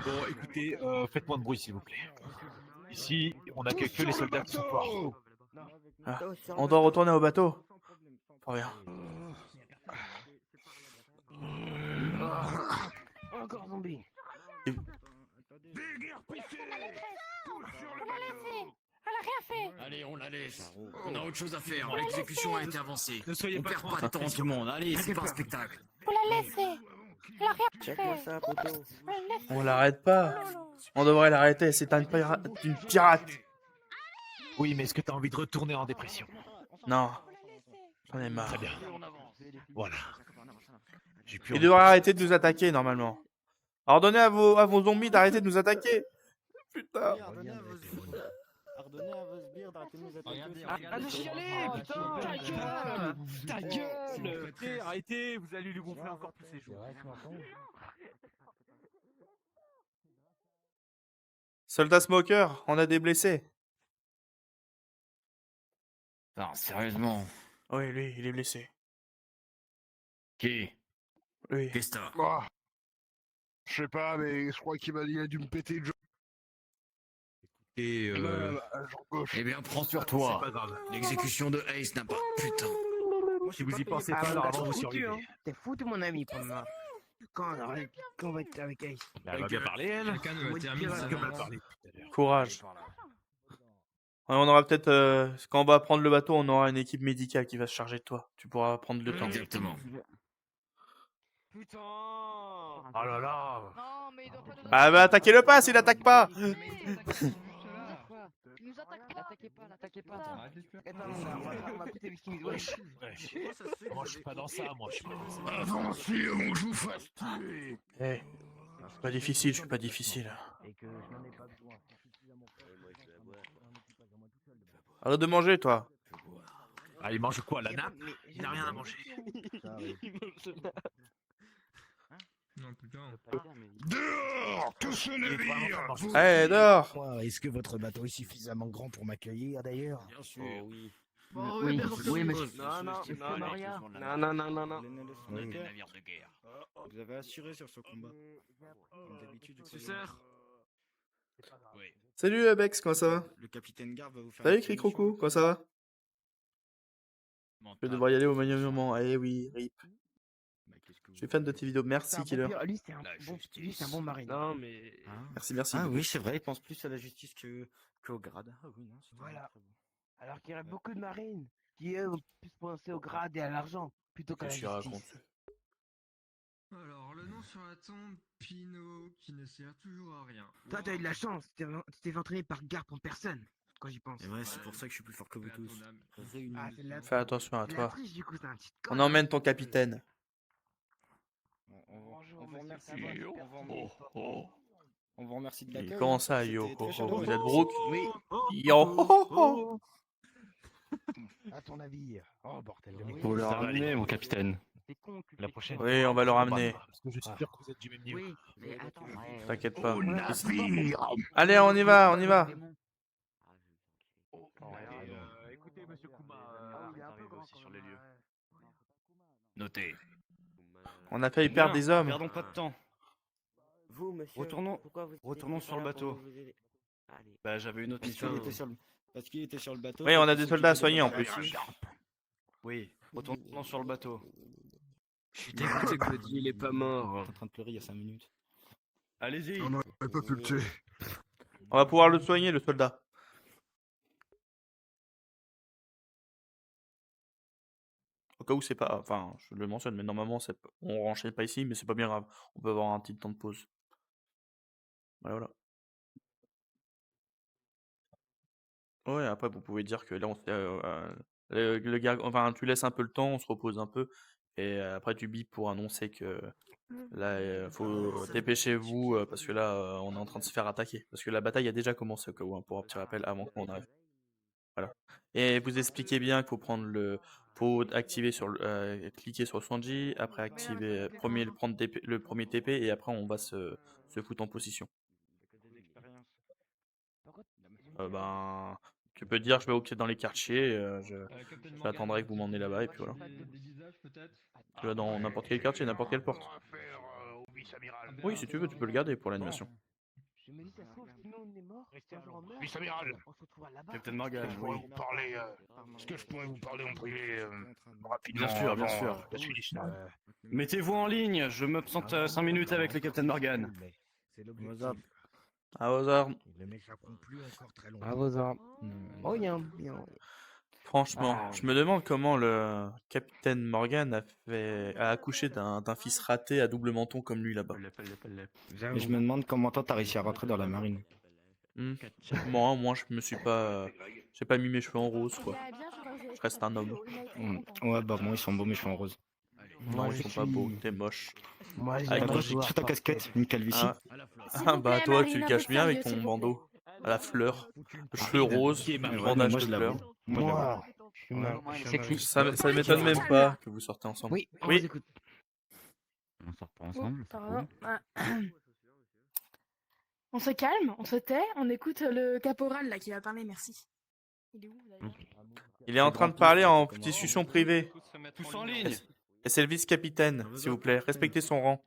Bon, écoutez, faites moins de bruit, s'il vous plaît. Ici, on accueille que les soldats qui sont forts. Ah, on doit retourner au bateau. Pas rien. Encore zombie. Allez, on la laisse. On a autre chose à faire. L'exécution a été avancée. Ne soyez On pas perd trop pas de temps, tout le monde. Allez, c'est pas un spectacle. Faut la laisser. Elle a rien Check-moi fait. ça, poteau. On l'arrête pas. On devrait l'arrêter, c'est une pirate. Oui, mais est-ce que t'as envie de retourner en dépression? Non. J'en ai marre. Très bien. Voilà. J'ai plus Il envie. devrait arrêter de nous attaquer, normalement. Ordonnez à vos zombies d'arrêter de nous attaquer. Putain. Ordonnez à vos sbires d'arrêter de nous attaquer. Allez chialer, putain. Ta gueule! Arrêtez, vous allez lui gonfler encore plus ses jours. Soldat Smoker, on a des blessés. Non, sérieusement. Oui, lui, il est blessé. Qui? Oui. Qu'est-ce que t'as? Bah, je sais pas, mais je crois qu'il a dû me péter le jeu. Et eh bien, prends sur toi. L'exécution de Ace n'a pas. Putain. Si vous y pensez pas, normalement vous survivez. T'es foutu, mon ami, pendant quand on va être avec Ace. Elle va bien parler, elle. Chacun de votre termine Elle sa va mal danse. parler tout à l'heure. Courage. Ouais, on aura peut-être, quand on va prendre le bateau, on aura une équipe médicale qui va se charger de toi. Tu pourras prendre le temps. Exactement. Putain. Oh là là. Non, mais il doit pas nous Ah bah attaquez-le pas s'il attaque pas. Il nous attaque pas. L'attaquez pas. Attends, on va péter les skins. Wesh. Moi, je suis pas dans ça, moi. Je suis pas dans ça. Avancez avant que je vous fasse tuer. Eh, c'est pas difficile, je suis pas difficile. Et que je n'en ai pas besoin. Arrête de manger, toi. Ah, il mange quoi, la nappe? Il n'a rien à manger. Non, putain. Dehors, tous ce navire. Allez, dehors. Est-ce que votre bateau est suffisamment grand pour m'accueillir, d'ailleurs? Bien sûr. Oui, Oui, mais Non, non, non. On est des navires de guerre. Vous avez assuré sur ce combat. Comme d'habitude, Tu sers. Oui. Salut Bex, comment ça va? Le capitaine Garve va vous faire. Salut une promotion. Cricrocou, comment ça va? Je vais devoir y aller au moment. Eh oui, rip. Bah, qu'est-ce que Je suis fan de tes vidéos. Merci, Killer. Lui, c'est un bon marine. Non, mais. Merci. Ah oui, c'est vrai, il pense plus à la justice qu'au grade. Ah oui, non, c'était Voilà. très bon. Alors qu'il y a beaucoup de marines qui, eux, ont plus pensé au grade et à l'argent plutôt qu'à la Qu'est-ce qu'il raconte? justice. Alors, le nom sur la tombe, Pinot, qui ne sert toujours à rien. Toi, t'as eu de la chance. Tu t'es fait entraîner par Garp en personne, quand j'y pense. Et ouais, c'est pour ça que je suis plus fort que vous tous. Réunis. Ah, c'est de la Fais attention à c'est de la toi. triche, du coup, c'est un petit On emmène ton capitaine. On vous remercie. On vous remercie de l'accueil. Comment ça, yo? C'était très Vous chaleureux. êtes Brooke? Oui. Yo. À ton avis. Oh, bordel de merde. Vous le ramenez, mon capitaine. La prochaine Oui, fois, on va le on ramener. parce que je suis sûr que vous êtes du même niveau. Oui, mais attends, T'inquiète pas. Au navire. Allez, on y va. Écoutez, monsieur Kuma, arrive aussi sur les lieux. Noté. On a failli perdre des hommes. Perdons pas de temps. Vous, monsieur, Retournons sur le bateau. Bah, j'avais une autre mission. Parce qu'il était sur le bateau. Oui, on a des soldats à soigner en plus. Oui, retournons sur le bateau. Je suis dégoûté que Claudie, il est pas mort. en train de pleurer il y a 5 minutes. Allez-y. On n'aurait pas pu le tuer. On va pouvoir le soigner, le soldat. Au cas où c'est pas... Enfin, je le mentionne, mais normalement, on renchaîne pas ici, mais c'est pas bien grave. On peut avoir un petit temps de pause. Voilà. Ouais, après, vous pouvez dire que là, le gars... Enfin, tu laisses un peu le temps, on se repose un peu. Et après, tu bipes pour annoncer que... Là, faut dépêchez-vous, parce que là, on est en train de se faire attaquer. Parce que la bataille a déjà commencé, au cas où, hein, pour un petit rappel, avant qu'on arrive. Voilà. Et vous expliquez bien qu'il faut prendre le pot, activer sur cliquer sur Sanji, après activer prendre le premier TP et après on va se foutre en position. Ben, tu peux dire je vais dans les quartiers, j'attendrai que vous m'emmenez là-bas et puis voilà. Tu vas dans n'importe quel quartier, n'importe quelle porte. Oui, si tu veux, tu peux le garder pour l'animation. Je me dis, ça se trouve, sinon on est mort. Vice-amiral. On se retrouve là-bas. Captain Morgan, Je pourrais vous parler. Est-ce que je pourrais vous parler en privé rapidement? Bien sûr, bien avant, sûr. la Swedish Night Mettez-vous en ligne, je m'absente 5 minutes avec le Captain Morgan. C'est l'objectif. À vos armes. Les mecs s'apprendront plus encore très longtemps. À vos armes. Oh, bien. Franchement, je me demande comment le capitaine Morgan a accouché d'un fils raté à double menton comme lui là-bas. Et je me demande comment toi t'as réussi à rentrer dans la marine. Moi, je me suis pas... J'ai pas mis mes cheveux en rose, quoi. Je reste un homme. Ouais, bah moi ils sont beaux mes cheveux en rose. Non, ils sont pas beaux, t'es moche. Moi, j'ai Avec un sur ta casquette, une calvitie. Ah bah toi, tu le caches bien avec ton bandeau. À la fleur. Cheveux roses, bandage de fleurs. Moi, Ça m'étonne même pas que vous sortez ensemble. Oui, on vous écoute. On sort pas ensemble. Pardon. On se calme, on se tait, on écoute le caporal là qui va parler, merci. Il est où d'ailleurs? Il est en train de parler en discussion privée. Tous en ligne. Et c'est le vice-capitaine, s'il vous plaît. Respectez son rang.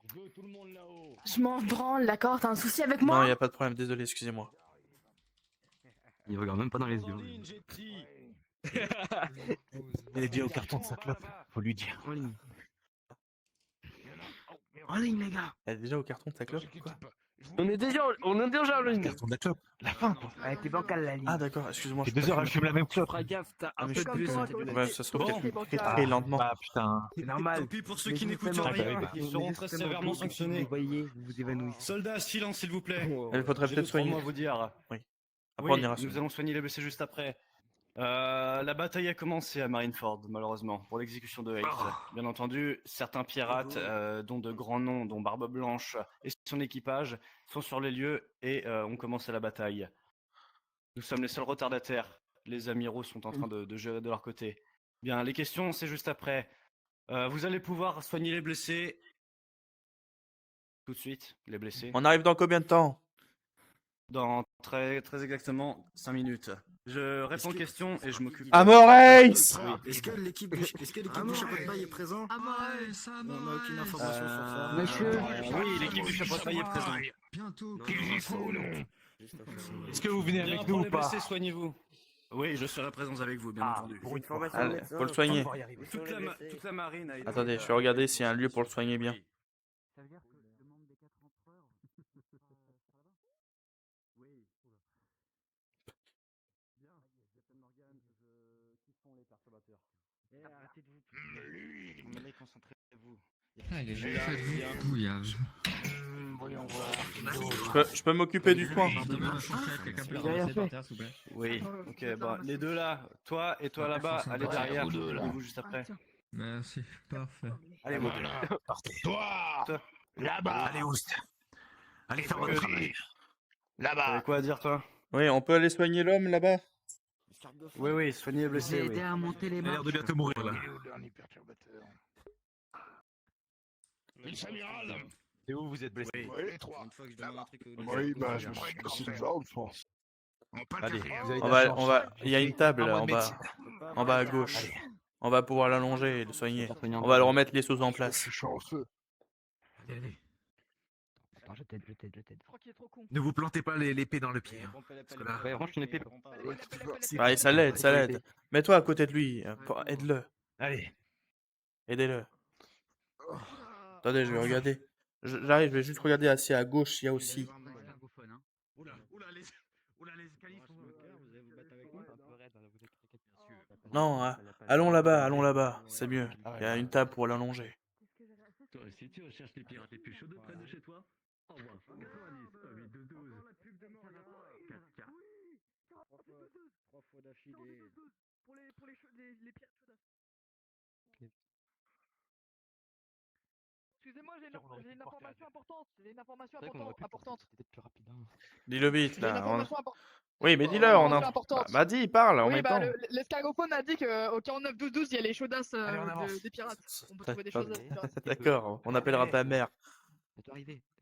Je m'en branle, d'accord? T'as un souci avec Non, moi? il n'y a pas de problème, désolé, excusez-moi. Il regarde même pas dans les yeux. Il est déjà au carton de sa clope, faut lui dire. En ligne, les gars. Elle est déjà au carton de sa clope? Quoi? On est déjà en ligne. Carton de la clope, la fin quoi. Elle était bancale, la ligne. Ah d'accord, excuse-moi. C'est 2 heures, elle fume la même clope. Feras gaffe, t'as un mais peu je de suis plus. comme toi, Ouais, ça se trouve Bon. qu'elle fait très lentement. Ah putain. C'est normal. Tant pis pour ceux Mais qui vous n'écoutent faites rien, mal. ils seront très sévèrement sanctionnés. Vous voyez, vous vous évanouissez. Soldats, silence s'il vous plaît. Elle faudrait J'ai peut-être 2-3 soigner. mots à vous dire. Oui. Après, on ira Nous allons soigner les blessés juste après. La bataille a commencé à Marineford, malheureusement, pour l'exécution de Hayes. Bien entendu, certains pirates, dont de grands noms, dont Barbe Blanche et son équipage, sont sur les lieux et ont commencé la bataille. Nous sommes les seuls retardataires. Les amiraux sont en train de gérer de leur côté. Bien, les questions, c'est juste après. Vous allez pouvoir soigner les blessés. Tout de suite, les blessés. On arrive dans combien de temps? Dans très exactement 5 minutes. Je réponds aux questions et je m'occupe. Amoreis! Est-ce que l'équipe du chapeau de paille est présent? On n'a aucune information sur ça. Monsieur. Oui, l'équipe du chapeau de paille est présente. Bientôt. Qu'il y faut, non? Est-ce que vous venez Bien, avec pour nous ou les pas? blessés, soignez-vous. Oui, je serai présent avec vous, bien entendu. Pour une fois. Allez, faut le soigner. Toute la marine a été... Attendez, je vais regarder s'il y a un lieu pour le soigner bien. Ça veut dire que le membre des 4 empereurs. Oui. Bien. Captain Morgan, qui sont les perturbateurs? Arrêtez de vous. Allez, concentrez-vous. Ah, il est juste couillage. Voyons voir. Je peux m'occuper du soin. Quelqu'un peut avancer par terre, s'il vous plaît? Oui, ok, bon, les deux là, toi et toi là-bas, allez derrière, et vous juste après. Merci, parfait. Allez, vous deux. Partez. Toi, Toi. là-bas. Allez, Oust. Allez, faire votre travail. Là-bas. T'avais quoi à dire, toi? Oui, on peut aller soigner l'homme là-bas? Oui, oui, soigner les blessés, oui. à monter les Il a l'air marches. de bientôt mourir là. Il est où le dernier perturbateur? Vice-amiral. Et où vous êtes blessé? Oui, les trois. Une fois que je demande un truc au Oui, bah, je me suis cassé une jambe, je pense. Allez, vous avez de On la va, chance. on va. Il y a une table là, Un mois de en bas à gauche. Allez. On va pouvoir l'allonger et le soigner. On va le remettre les choses en place. Je suis chanceux. Allez. Attends, je t'aide. Je crois qu'il est trop con. Ne vous plantez pas l'épée dans le pied. Hein. Parce que là, Ouais, range ton épée. Ouais, ça l'aide, ça l'aide. Mets-toi à côté de lui. Aide-le. allez. Aidez-le. Attendez, je vais regarder. J'arrive, je vais juste regarder assez à gauche, il y a aussi. Oula, les escaliers sont... Non, allons là-bas, c'est mieux. Il y a une table pour l'allonger. Toi aussi, tu recherches les pirates les plus chauds de près de chez toi? Au revoir. 90, 8, 12, 12. 4, 4. 3 fois d'affilée. Pour les pirates chaudas. Excusez-moi, j'ai une information importante. J'ai une information importante. Dis-le vite, J'ai une là. information importante. Oui, mais dis-le, on a... Information importante. Bah dis, parle en Oui, même bah, temps. l'escargophone a dit qu'au 49-12-12, il y a les chaudasses des pirates. On peut trouver des choses des pirates. D'accord, on appellera ta mère.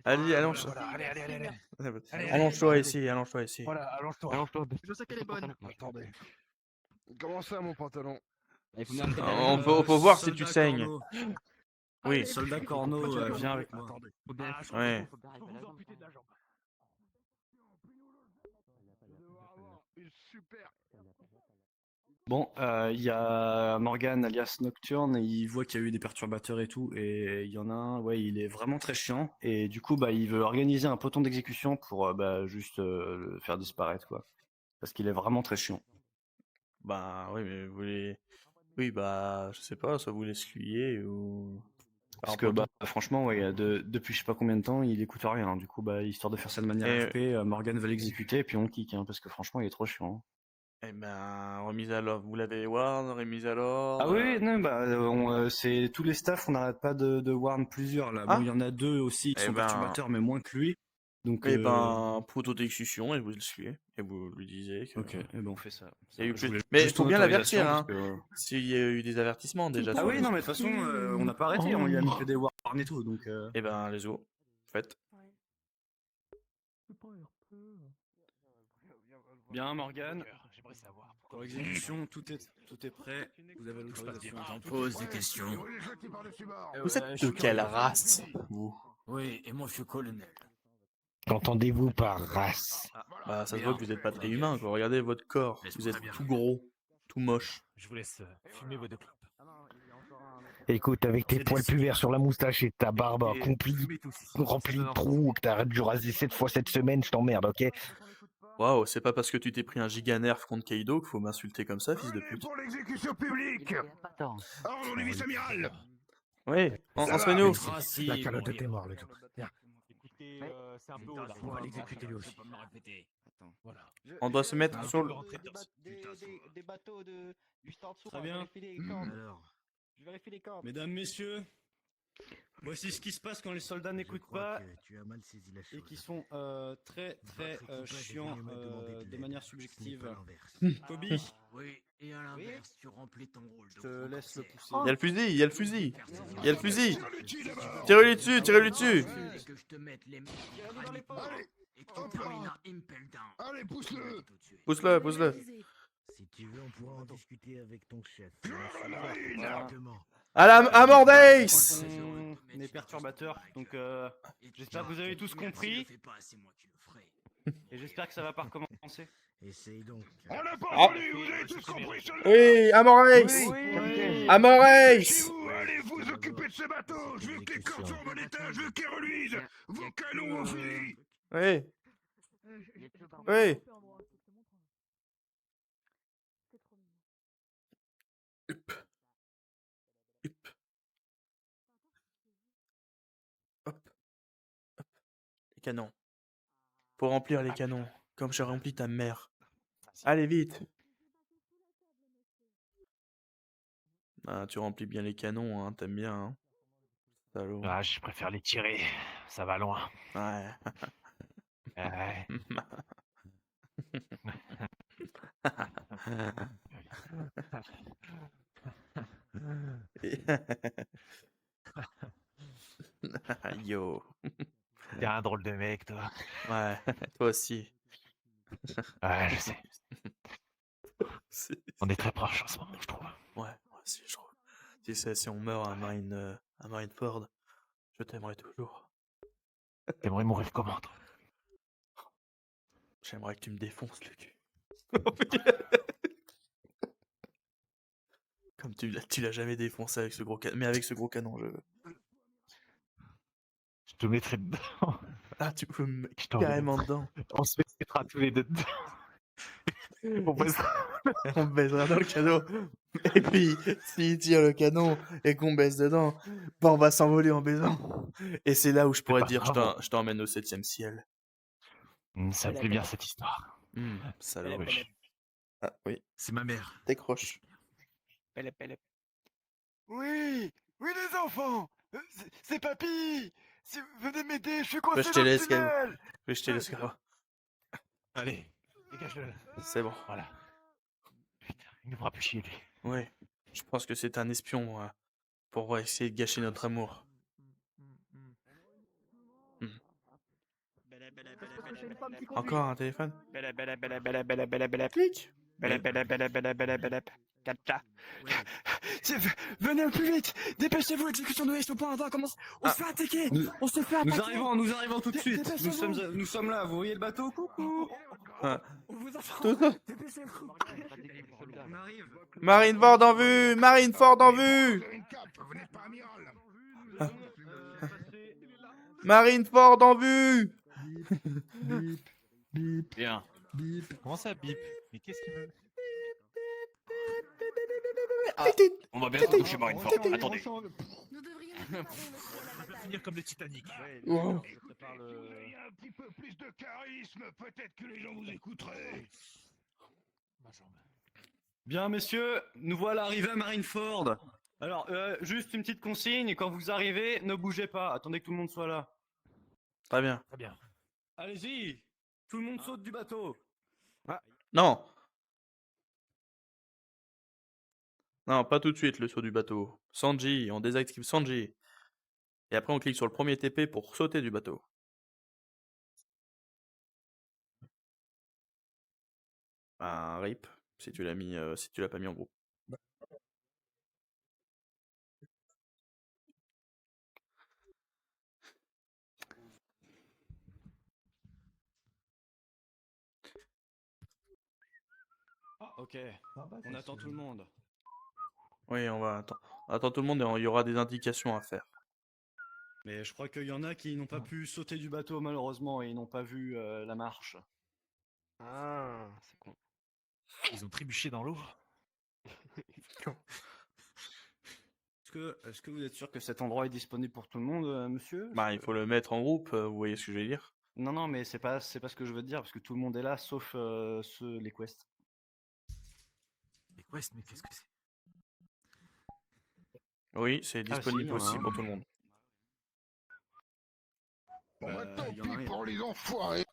Allez, allonge. Allez. Allonge-toi ici, allonge-toi ici. Voilà, allonge-toi. Je sais qu'elle est bonne. Attendez. Comment ça, mon pantalon? On peut voir si tu saignes. Oui. Soldat Corneau, viens avec moi. Ouais. Bon, il y a Morgan alias Nocturne, il voit qu'il y a eu des perturbateurs et tout, et il y en a un, ouais, il est vraiment très chiant, et du coup, bah, il veut organiser un peloton d'exécution pour juste le faire disparaître, quoi. Parce qu'il est vraiment très chiant. Bah oui, mais vous voulez... Oui, bah, je sais pas, soit vous l'excluez ou... Parce que, bah, franchement, ouais, depuis je sais pas combien de temps, il écoute rien, hein. Du coup, bah, histoire de faire ça de manière Et- RP, Morgan va l'exécuter, et puis on kick, hein, parce que franchement, il est trop chiant. Eh ben, remise à l'ordre. Vous l'avez warn, remise à l'ordre. Ah oui, non, bah, c'est tous les staffs, on n'arrête pas de warn plusieurs là. Ah. Bon, il y en a deux aussi qui Eh sont ben- perturbateurs, mais moins que lui. Donc, Eh ben, proto-d'exécution, et vous le suivez. Et vous lui disiez que... ok, et ben on fait ça. Il y a eu Je plus- voulais Mais il juste faut ton bien autorisation, l'avertir, hein. parce que- S'il y a eu des avertissements déjà. Ah sur oui, le- non, mais de toute façon, on n'a pas arrêté, on lui a mis que des warns et tout, donc. Eh ben, les go. Faites. Bien, Morgan. J'aimerais savoir. Pour l'exécution, tout est prêt. Vous avez l'autorisation. J'en pose des questions. Vous êtes de quelle race, vous? Oui, et moi je suis colonel. Qu'entendez-vous par race? Bah, ça se voit que vous êtes pas très humain, quoi. Regardez votre corps. Vous êtes tout gros, tout moche. Je vous laisse fumer vos deux clopes. Écoute, avec tes poils plus verts sur la moustache et ta barbe remplie de trous, que t'arrêtes de raser 7 fois cette semaine, je t'emmerde, ok? Waouh, c'est pas parce que tu t'es pris un giga nerf contre Kaido qu'il faut m'insulter comme ça, fils de pute. Pour l'exécution publique. Ordre du vice-amiral. Oui, enseigne-nous. La calotte était morte, le tout. Viens. Écoutez, c'est un peu haut là. On va l'exécuter lui aussi. Voilà. On doit se mettre sur le... Des bateaux du stand Très bien. Alors, Je vérifie les cordes. Mesdames, messieurs, voici ce qui se passe quand les soldats n'écoutent pas tu as mal saisi la chose. et qui sont très chiants de manière subjective. Kobe, oui, et à l'inverse, tu remplis ton rôle je te laisse le pousser. Il y a le fusil, il y a le fusil. Il y a le fusil. Tirez-lui dessus, tirez-lui dessus. Et que je te mette les mains et que tu termines un impel down. Allez, pousse-le. Pousse-le, pousse-le. Si tu veux, on pourra en discuter avec ton chef. À Mordace. Les perturbateurs, donc j'espère que vous avez tous compris. Et j'espère que ça va pas recommencer. Essaye donc. On n'a pas Ah. fallu, vous avez tous compris cela. Oui, Amorex. Oui. Amorex. Vous allez vous occuper de ce bateau. Je veux qu'il corse en bon état, je veux qu'il reluise. Vos canons, vos fusils. Oui. Oui. Hop. Hop. Les canons. Pour remplir les canons, comme j'ai rempli ta mère. Allez, vite. Ah, tu remplis bien les canons, hein, t'aimes bien, hein. Salaud. Ah, je préfère les tirer. Ça va loin. Ouais. Ouais. Yo. T'es un drôle de mec, toi. Ouais, toi aussi. Ouais, je sais. On est très proches en ce moment, je trouve. Ouais, moi aussi, je trouve. Si on meurt à Marineford, je t'aimerai toujours. T'aimerais mourir comment, toi? J'aimerais que tu me défonces le cul. Comme tu l'as jamais défoncé avec ce gros canon. Mais avec ce gros canon, je veux. Je te mettrai dedans. Ah, tu peux me Je t'en carrément mettrai. dedans. On se mettra tous les deux dedans. On baisera. On baisera dans le canon. Et puis, s'il tire le canon et qu'on baisse dedans, bah on va s'envoler en baisant. Et c'est là où je pourrais pas dire grave. je t'emmène au 7e ciel. Ça me plaît bien cette histoire. Salaud. Oui. Ah oui. C'est ma mère. Décroche. Oui, oui les enfants, c'est papy. Venez m'aider, je suis Je coincé vais dans jeter le l'escalier. tunnel. Je vais jeter l'escalier. Allez, dégage-le. C'est bon. Voilà. Putain, il nous fera plus chier, lui. Ouais. Je pense que c'est un espion pour essayer de gâcher notre amour. Encore un téléphone? Clic. Venez au plus vite. Dépêchez-vous, exécution de hache au point avant, on se fait attaquer. On se fait attaquer. Nous arrivons tout de suite. Nous sommes là, vous voyez le bateau? Coucou. Ah. On vous entend. Tout- Dépêchez-vous. On arrive. Marineford en vue! Marineford en vue! Vous n'êtes pas amiral. Marineford en vue! Bien. Comment ça, bip? Mais qu'est-ce qu'il veut? On va bientôt toucher Marineford. Attendez. Nous devrions Finir comme le Titanic. Wow. Ayez un petit peu plus de charisme, peut-être que les gens vous écouteraient. Bien, messieurs, nous voilà arrivés à Marineford. Alors, juste une petite consigne, quand vous arrivez, ne bougez pas, attendez que tout le monde soit là. Très bien. Très bien. Allez-y, tout le monde saute du bateau. Non. Non, pas tout de suite le saut du bateau. Sanji, on désactive Sanji. Et après on clique sur le premier TP pour sauter du bateau. Un rip, si tu l'as pas mis en groupe. Ok, on attend tout le monde. Oui, on attend tout le monde et il y aura des indications à faire. Mais je crois qu'il y en a qui n'ont pas pu sauter du bateau malheureusement et ils n'ont pas vu la marche. Ah, c'est con. Ils ont trébuché dans l'eau. Est-ce que vous êtes sûr que cet endroit est disponible pour tout le monde, monsieur? Bah, il faut le mettre en groupe, vous voyez ce que je veux dire? Non, mais c'est pas ce que je veux dire, parce que tout le monde est là, sauf les quests. Les quests, mais qu'est-ce que c'est? Oui, c'est disponible si, aussi hein. pour tout le monde. Bon, bah, tant y en a pis rien. pour les enfoirés.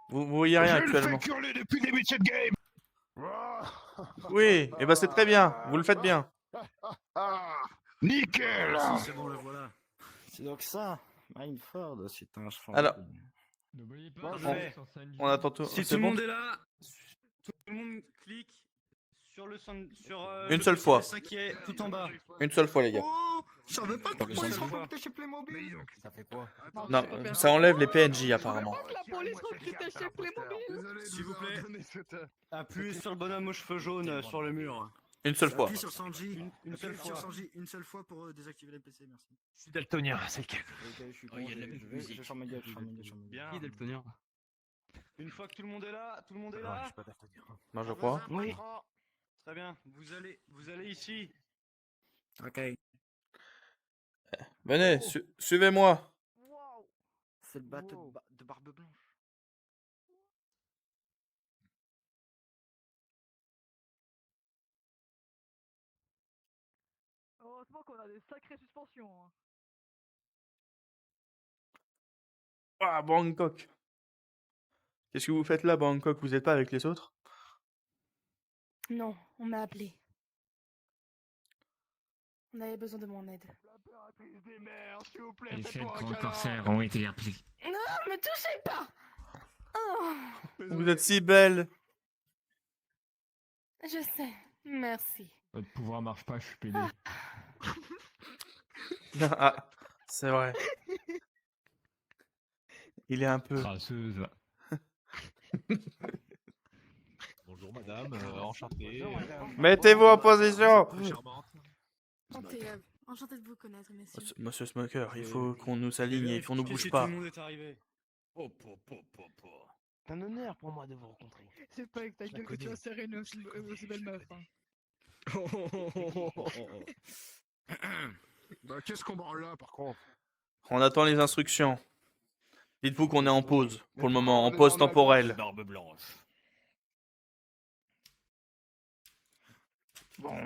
Vous voyez rien Je le actuellement. fais hurler depuis le début de cette game. Oui, et ben c'est très bien, vous le faites bien. Nickel. C'est bon, le voilà. C'est donc ça, Marineford, c'est un cheval. Alors, N'oubliez pas, Bon, je je vais vais. sur Sanji. on attend tout. Si c'est tout le bon monde est là, tout le monde clique sur le Une le seule petit fois. dessin qui est tout en bas. Une seule fois, les gars. Oh, je savais pas Sur le comment ils seul sont fois. connectés chez Playmobil. Ça fait quoi? Non, ça enlève les PNJ apparemment. La police recule. J'étais chef Playmobil. Désolé, S'il vous plaît. plaît. Appuie sur le bonhomme aux cheveux jaunes sur le mur. Une seule fois. Appuie sur Sanji. Une seule Appuie sur fois. Sanji une seule fois pour désactiver les PC, merci. Je suis daltonien, c'est lequel? Ok, je suis Oh, il y a de la je vais musique. faire ma gueule, je vais faire ma gueule, je vais faire ma gueule. Bien. Qui est daltonien? Une fois que tout le monde est là, tout le monde est Ouais, là. je suis pas daltonien. Non, je crois. Oui. Très bien. Vous allez ici. Ok. Venez, suivez-moi. C'est le bateau de Barbe Blanche. Heureusement qu'on a des sacrées suspensions. Hein. Ah, Bangkok. Qu'est-ce que vous faites là, Bangkok? Vous êtes pas avec les autres? Non, on m'a appelé. On avait besoin de mon aide. Des mers, s'il vous plaît, Les faites 7 moi un grands câlin. corsaires ont été appelés. Non, me touchez pas. Oh, Vous êtes si belle. je sais. Merci. Votre pouvoir marche pas, je suis pédé. Ah, c'est vrai. Il est un peu... Crasseuse. Bonjour madame, enchanté. Mettez-vous en position. Très charmante. Enchanté de vous connaître, messieurs. Monsieur Smoker, il faut qu'on nous aligne et qu'on nous bouge pas. Tout le monde est arrivé. C'est un honneur pour moi de vous rencontrer. C'est pas avec ta Je la gueule que tu connais. vas serrer une aussi belle meuf. Hein. Bah, qu'est-ce qu'on branle là, par contre? On attend les instructions. Dites-vous qu'on est en pause, pour le moment, en pause temporelle. Barbe blanche. Bon,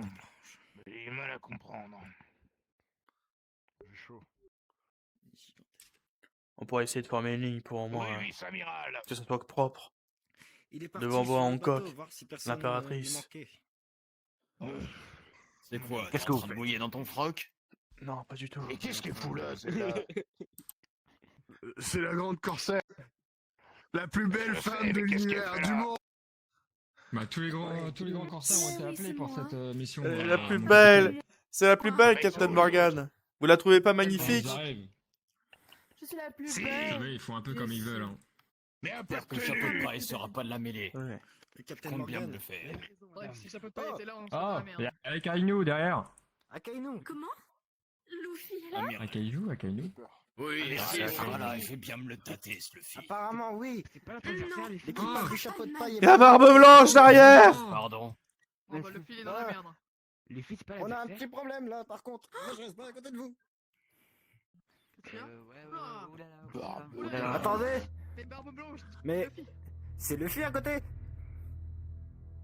j'ai du mal à comprendre. J'ai chaud. On pourrait essayer de former une ligne pour au moins Oui, vice-amiral. que ça soit propre. Il est parti Devant sur voir le Hancock, bateau, voir si personne, l'impératrice. lui manquait. C'est quoi? Qu'est-ce T'es que en vous train de faites? mouiller dans ton froc? Non, pas du tout. Et qu'est-ce qu'elle fout là, celle-là? C'est la grande corsaire. La plus belle Je sais, femme de mais qu'est-ce qu'elle l'univers fait du là? monde. Bah, tous les grands corsaires ont été Oui, appelés c'est pour moi. cette mission. La plus belle. C'est la plus belle, Captain Morgan. Vous la trouvez pas magnifique? Ils arrivent. Je suis la plus Si. Vous belle. savez, ils font un peu comme ils veulent. Hein. Mais un peu J'espère de que le chapeau de tenue. paille sera pas de la mêlée. Ouais. Le Captain Compte bien me Morgan. le faire. Bref, si ça peut pas être là, on se Ah, fait il de y la a merde. Akainu derrière. Akainu. Comment Luffy est là? Akainu. Oui, c'est voilà, je vais bien me le tâter, ce Luffy. Apparemment, oui. C'est pas la première fois, les filles. L'équipage du chapeau de paille est La barbe blanche derrière. Pardon. Oh bah le fil est dans la merde. Les filles, c'est pas On a un l'adversaire. petit problème là, par contre. Moi, je reste pas à côté de vous. Attendez. Mais Barbe Blanche. Mais c'est Luffy à côté.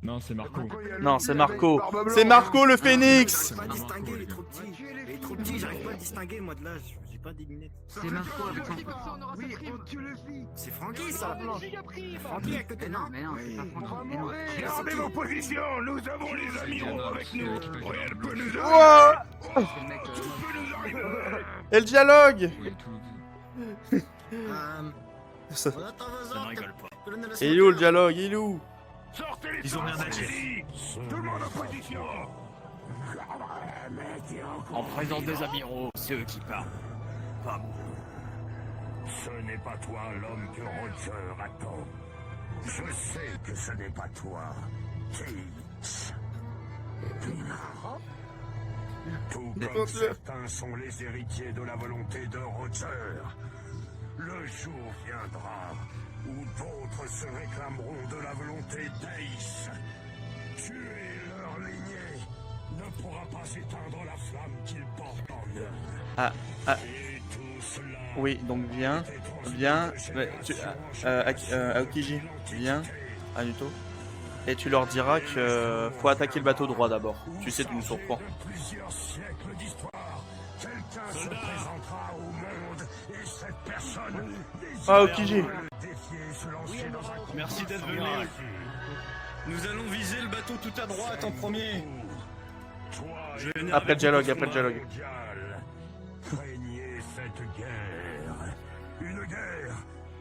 Non, c'est Marco. Non, c'est Marco. C'est Marco le phénix. J'arrive pas à C'est distinguer, Marco, il les est trop gars. petit. Il est trop petit, j'arrive pas à le distinguer moi de là. J'ai pas des lunettes. C'est Marco avec son frère. On aura sa prime. C'est Francky ça. Francky à côté. Non, Mais non, c'est pas Francky. Mais non. Gardez vos positions, nous avons les amiraux avec nous. Rien ne peut nous Ouah. arriver. C'est le mec. Tout peut nous arriver. Et le dialogue. Oui, tout. Ça- On attend vos Ça ne ordres. rigole pas. Colonel Il est où le dialogue? Il est où? Sortez les Ils ont rien à dire. Tout le monde en position. En présence des amiraux, c'est eux qui parlent. Pas moi. Ce n'est pas toi l'homme que Roger attend. Je sais que ce n'est pas toi, Kate. Tout comme certains sont les héritiers de la volonté de Roger. Le jour viendra où d'autres se réclameront de la volonté d'Ace. Tuer leur lignée ne pourra pas éteindre la flamme qu'ils portent en eux. Ah, ah. Et tout cela Oui, donc viens, Aokiji, viens, Anuto, et tu leur diras que faut attaquer le bateau droit d'abord. Tu sais, tu nous surprends. plusieurs siècles d'histoire, quelqu'un se présentera au monde et cette personne Aokiji. Merci d'être venu. Nous allons viser le bateau tout à droite en premier. Après le dialogue, après le dialogue. Craignez cette guerre. Une guerre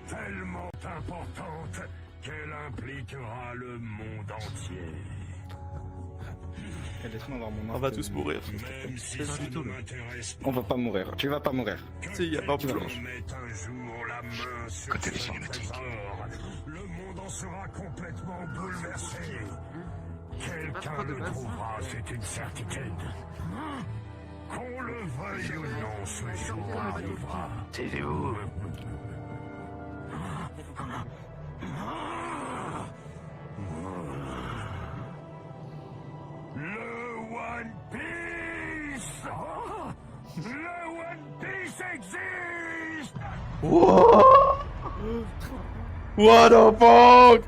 tellement importante qu'elle impliquera le monde entier. Laisse-moi avoir mon On va arc. tous mourir. Même si ça ne m'intéresse On va pas mourir. Tu vas pas mourir. Si, y a pas Tu vas blanche. Mette un jour la main sur ce trésor, le monde en sera complètement bouleversé. Quelqu'un le trouvera, c'est une certitude. Qu'on le veuille ou non, ce jour arrivera. Taisez-vous. Le One Piece! Le One Piece existe! What the fuck?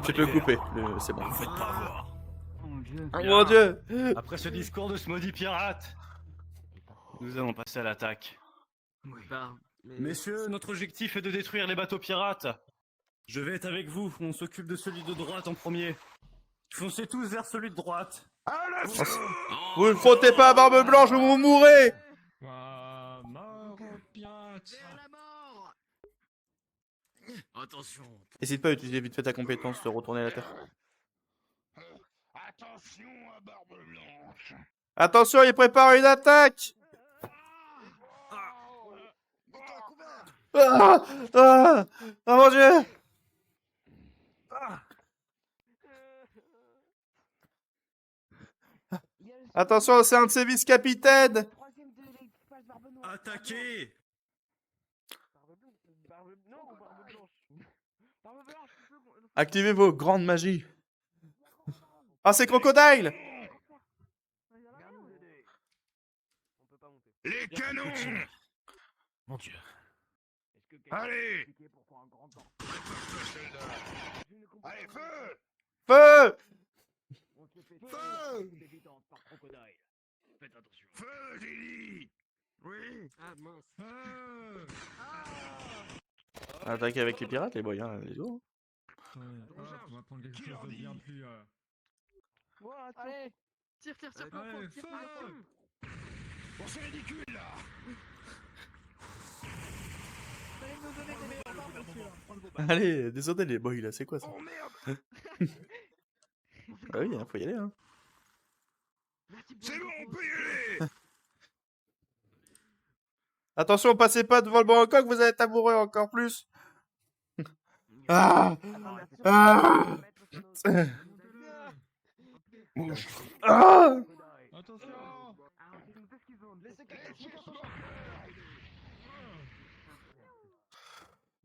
Tu peux couper, c'est bon. Faites pas avoir. Oh mon dieu! Après ce discours de ce maudit pirate, nous allons passer à l'attaque. Messieurs, notre objectif est de détruire les bateaux pirates. Je vais être avec vous, on s'occupe de celui de droite en premier. Foncez tous vers celui de droite. Vous ne frottez pas à barbe blanche ou vous mourrez! Mort aux pirates. Attention. N'hésite pas à utiliser vite fait ta compétence de retourner la terre. Attention à Barbe Blanche! Attention, il prépare une attaque! Ah! Ah! Oh mon dieu! Attention, c'est un de ses vice-capitaines! Attaquez! Activez vos grandes magies. Ah, c'est Crocodile! Les canons! Mon Dieu. Allez! Allez, feu! Feu! Feu! Feu, j'ai dit! Oui! Ah mince. Feu. Attaquer avec les pirates, les boys, hein, les autres. On va prendre quelque chose de bien plus. Allez, tire, tire, tire, Allez, tire, feu. Bon, c'est ridicule, là! Fallait nous donner des meilleurs armes, monsieur. Allez, désolé les boys, là, c'est quoi ça? Oh merde! Ah oui, hein, faut y aller, hein. C'est bon, on peut y aller! Attention, passez pas devant le Bangkok, vous allez être amoureux encore plus. Ah! Ah! Ah! Attention.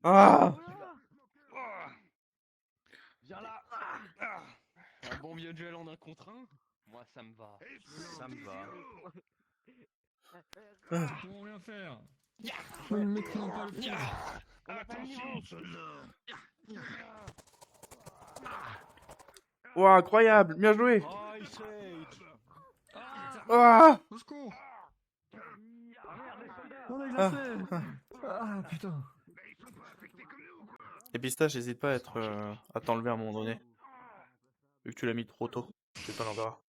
Ah! Viens là. Un bon vieux duel en un contre un. Moi ça me va. Ça me va. Ils pourront rien faire. Nous ne maîtrisons pas le feu. Attention, soldat! Wow, incroyable, bien joué. Ice Age. Ah! Au secours. On est Ah. glacé. Ah putain. Et Pistache, n'hésite pas à t'enlever à un moment donné. Vu que tu l'as mis trop tôt. C'est pas l'embarras.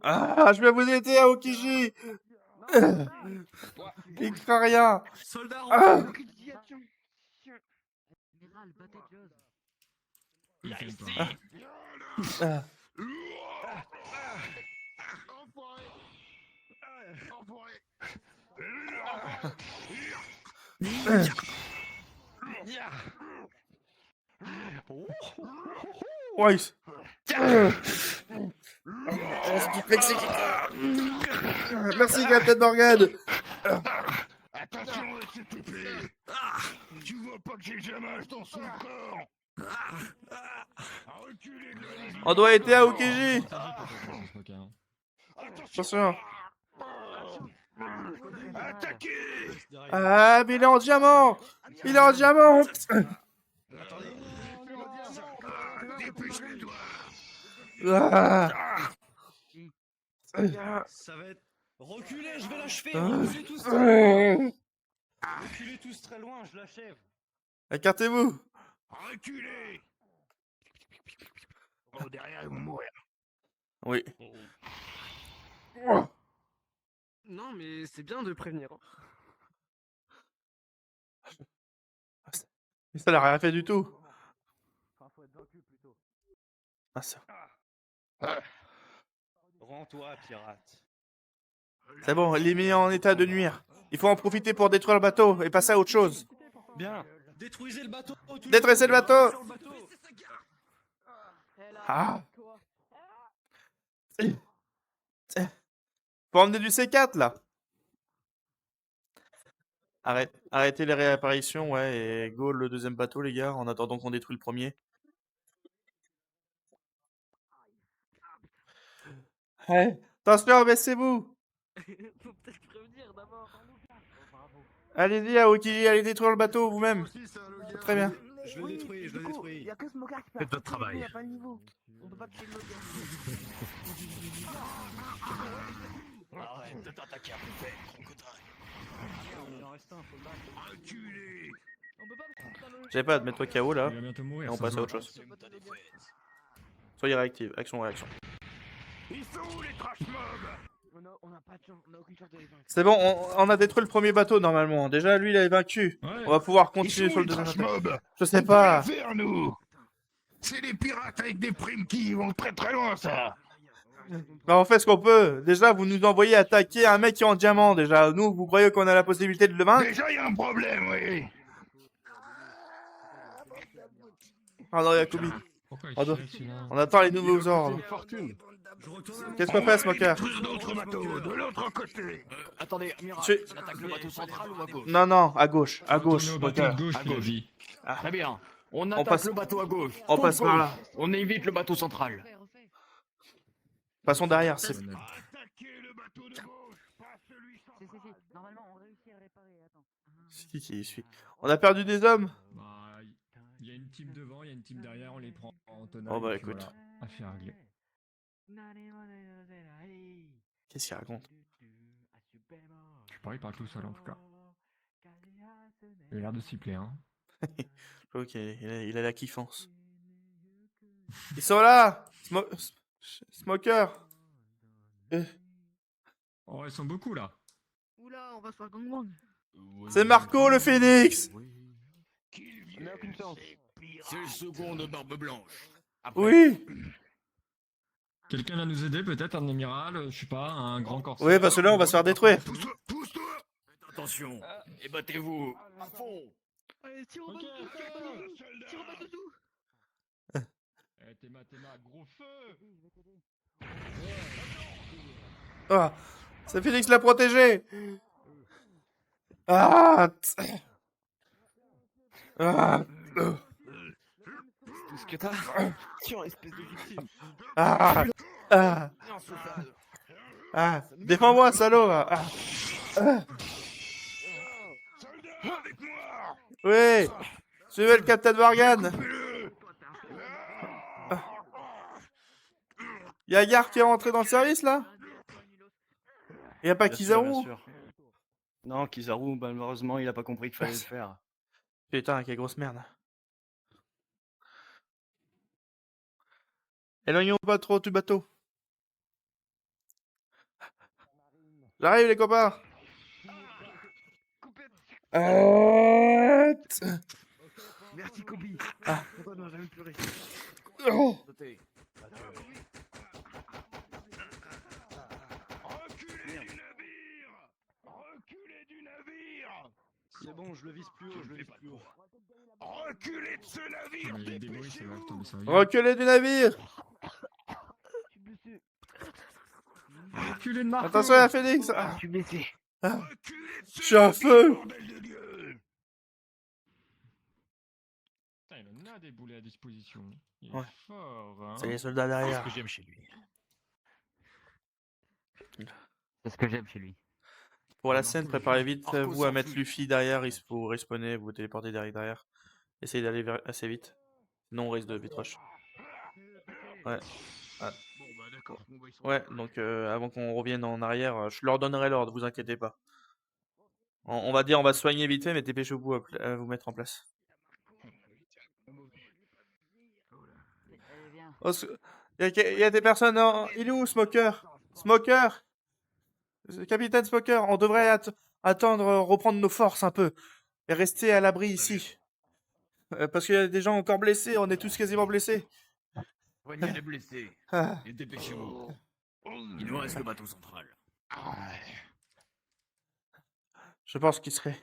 Ah, je vais vous aider à Okiji. Il craint rien. Soldat, Ah. Amiral, battez Jaws. Il fait pas. Ah. Ouais. Merci, Captain Morgan. Attention, s'il te plaît! Tu vois pas que j'ai jamais dans son corps! Reculez de la On doit aider à Okiji. Attention. Attaquez! Ah, mais il est en diamant. Il est en diamant. Dépêche-toi! Ah. Ça va être... Reculez, je vais l'achever! Ah. Reculez tous très loin! Reculez tous très loin, je l'achève! Écartez-vous. Reculez! Oh, derrière, ils vont mourir. Oui. Non, mais c'est bien de prévenir. Ça n'a rien fait du tout. Ah, ça. Rends-toi, pirate. C'est bon, il est mis en état de nuire. Il faut en profiter pour détruire le bateau et passer à autre chose. Bien. Détruisez le bateau. Détruisez le bateau. Ah. Faut emmener du C4 là. Arrêtez les réapparitions, ouais, et go le deuxième bateau, les gars, en attendant qu'on détruise le premier. Ouais. Attention, baissez-vous. Faut peut-être prévenir d'abord. Allez-y, Aoki, allez détruire le bateau vous-même. Très bien. Je le détruis, je le détruis. Il y a que ce Smoker qui peut Faites votre travail. Il y a pas de niveau. On peut pas tuer le Logan. Arrête de t'attaquer à mon père, crocodile. Il en reste un, faut le battre. Enculé. On peut pas prendre un J'ai pas, mets-toi KO là. Il va bientôt mourir, Et on ça passe se à voit. autre chose. Soyez réactifs. Action, réaction. Ils sont où les trash mobs? On a pas de chance, on a aucune chance de les vaincre. C'est bon, on a détruit le premier bateau normalement. Déjà, lui, il est vaincu. Ouais. On va pouvoir Ils continuer sont sur où le les deuxième trash attaque. mobs? Je sais On peut rien pas. faire, nous. C'est des pirates avec des primes qui vont très très loin, ça. Bah, on fait ce qu'on peut. Déjà, vous nous envoyez attaquer un mec qui est en diamant. Déjà, nous, vous croyez qu'on a la possibilité de le vaincre? Déjà, il y a un problème, oui. Pardon, Yakubi. Pourquoi il Pardon. tire celui-là On attend les nouveaux ordres. Qu'est-ce qu'on fait, Smoker? Détruire d'autres bateaux de l'autre côté. Attendez, Amiral, Tu- on attaque le bateau central ou à gauche? Non, non, à gauche, à Retournez gauche, au bateau Smoker. de gauche, À il a gauche. dit. Très bien. On On attaque passe- le bateau à gauche. on Tout passe par gauche. là. On évite le bateau central. Passons derrière. C'est... Attaquez le bateau de gauche, pas celui central. Normalement, on réussit à le réparer. Attends. C'est qui suit? On a perdu des hommes? Bah, il y a une team devant, il y a une team derrière, on les prend en tonal. Oh, bah, et puis écoute. voilà, affaire réglée. Qu'est-ce qu'il raconte? Je parie pas tout seul en tout cas. Il a l'air de s'y plaire, hein. Ok, il a la kiffance. Ils sont là! Smoker! Oh, ils sont beaucoup là. Oula, on va se faire gangbang. C'est Marco le phénix! On a aucune chance. C'est le second de Barbe Blanche. Oui! Quelqu'un va nous aider peut-être, un amiral, je sais pas, un grand corsaire. Oui, parce que là, on va se faire détruire. Attention, et battez-vous à fond. Allez, tire au bateau, tire au bateau tout. Eh, Théma, gros feu! Ah! C'est Phoenix l'a protégé! Ah! Ah! Tout ce que t'as. Tiens, espèce de victime. Ah! Ah! Ah! Défends-moi, salaud! Ah! Ah! Oui! Suivez le Captain Morgan! Y'a Gar qui est rentré dans le service là? Y'a pas Bien sûr, bien Kizaru? sûr. Non, Kizaru, malheureusement, il a pas compris qu'il fallait le faire. Putain, quelle grosse merde. Éloignons pas trop du bateau. J'arrive les copains. Merci Kobe. Ah. Pourquoi on n'a jamais pleuré? Oh. Reculez du navire. C'est bon, je le vise plus haut, je le vise plus haut. Reculez de ce navire. Il y a des bruits, ça va retomber sur lui. Reculez du navire. Reculez de Marco! Attention à Phoenix. Ah. Je suis blessé. Ah. Je suis à feu. Putain, il en a des boulets à disposition. Il est Ouais. fort, hein. C'est les soldats C'est derrière. ce que j'aime chez lui. C'est ce que j'aime chez lui. Pour la scène, préparez vite vous à mettre Luffy derrière, vous respawnez, vous téléportez derrière. Essayez d'aller assez vite. Sinon on risque de vite rush. Ouais. Ah. Ouais, donc avant qu'on revienne en arrière, je leur donnerai l'ordre, vous inquiétez pas. On va dire, on va se soigner vite fait, mais dépêchez-vous à vous mettre en place. Oh, il y a des personnes en... Il est où, Smoker? Smoker? Capitaine Smoker, on devrait attendre, reprendre nos forces un peu. Et rester à l'abri ici. Parce qu'il y a des gens encore blessés, on est tous quasiment blessés. Soignez les blessés. Ah. Et dépêchez-vous. Il nous reste le bateau central. Je pense qu'il serait.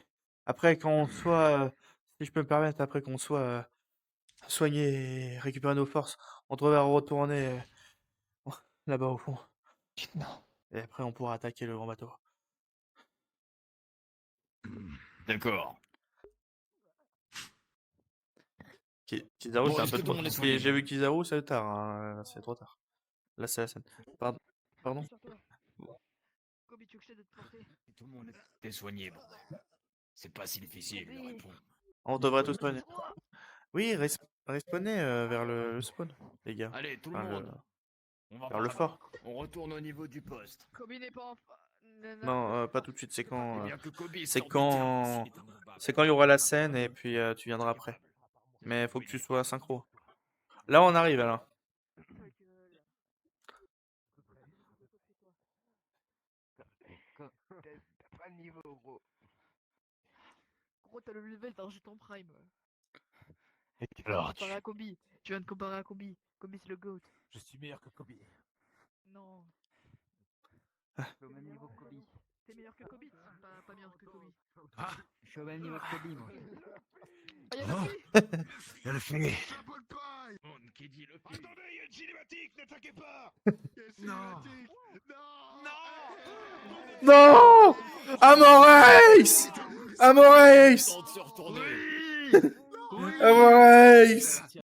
Après qu'on soit. Si je peux me permettre, après qu'on soit soigné et récupérer nos forces, on devrait retourner là-bas au fond. Non. Et après, on pourra attaquer le grand bateau. D'accord. Kizaru, Bon, c'est un est-ce peu que tout trop. le monde est soigné? J'ai vu Kizaru, c'est tard. Hein. C'est trop tard. Là, c'est la scène. Pardon. Kobe, tu veux que je t'aide à te porter? Tout le monde est soigné, bordel. C'est pas si difficile de répondre. On devrait tous spawner. Oui, respawnez vers le spawn, les gars. Allez, tout le Enfin, monde. On va vers par le là-bas. fort. On retourne au niveau du poste. Kobe n'est pas en... Non, pas tout de suite. C'est quand. Eh bien que Kobe C'est sorte du quand. terrain, s'il est improbable. C'est quand il y aura la scène et puis tu viendras après. Mais faut que tu sois synchro. Là, on arrive alors. T'as pas de niveau, gros. Gros, t'as le level, t'as un jeton prime. Et Tu viens de alors, comparer à Kobe. Tu viens de comparer à Kobe. Kobe, c'est le GOAT. je suis meilleur que Kobe. Non. Je suis au même niveau que Kobe. T'es meilleur que Kobe, pas meilleur que Kobe. Ah, je suis au même niveau que Kobe, moi. Ah, y'a le Y'a le fait. Qui dit le Attendez, il y a une cinématique, n'attaquez pas. Non. Non Amorace Amorace Tente de se retourner. Amorace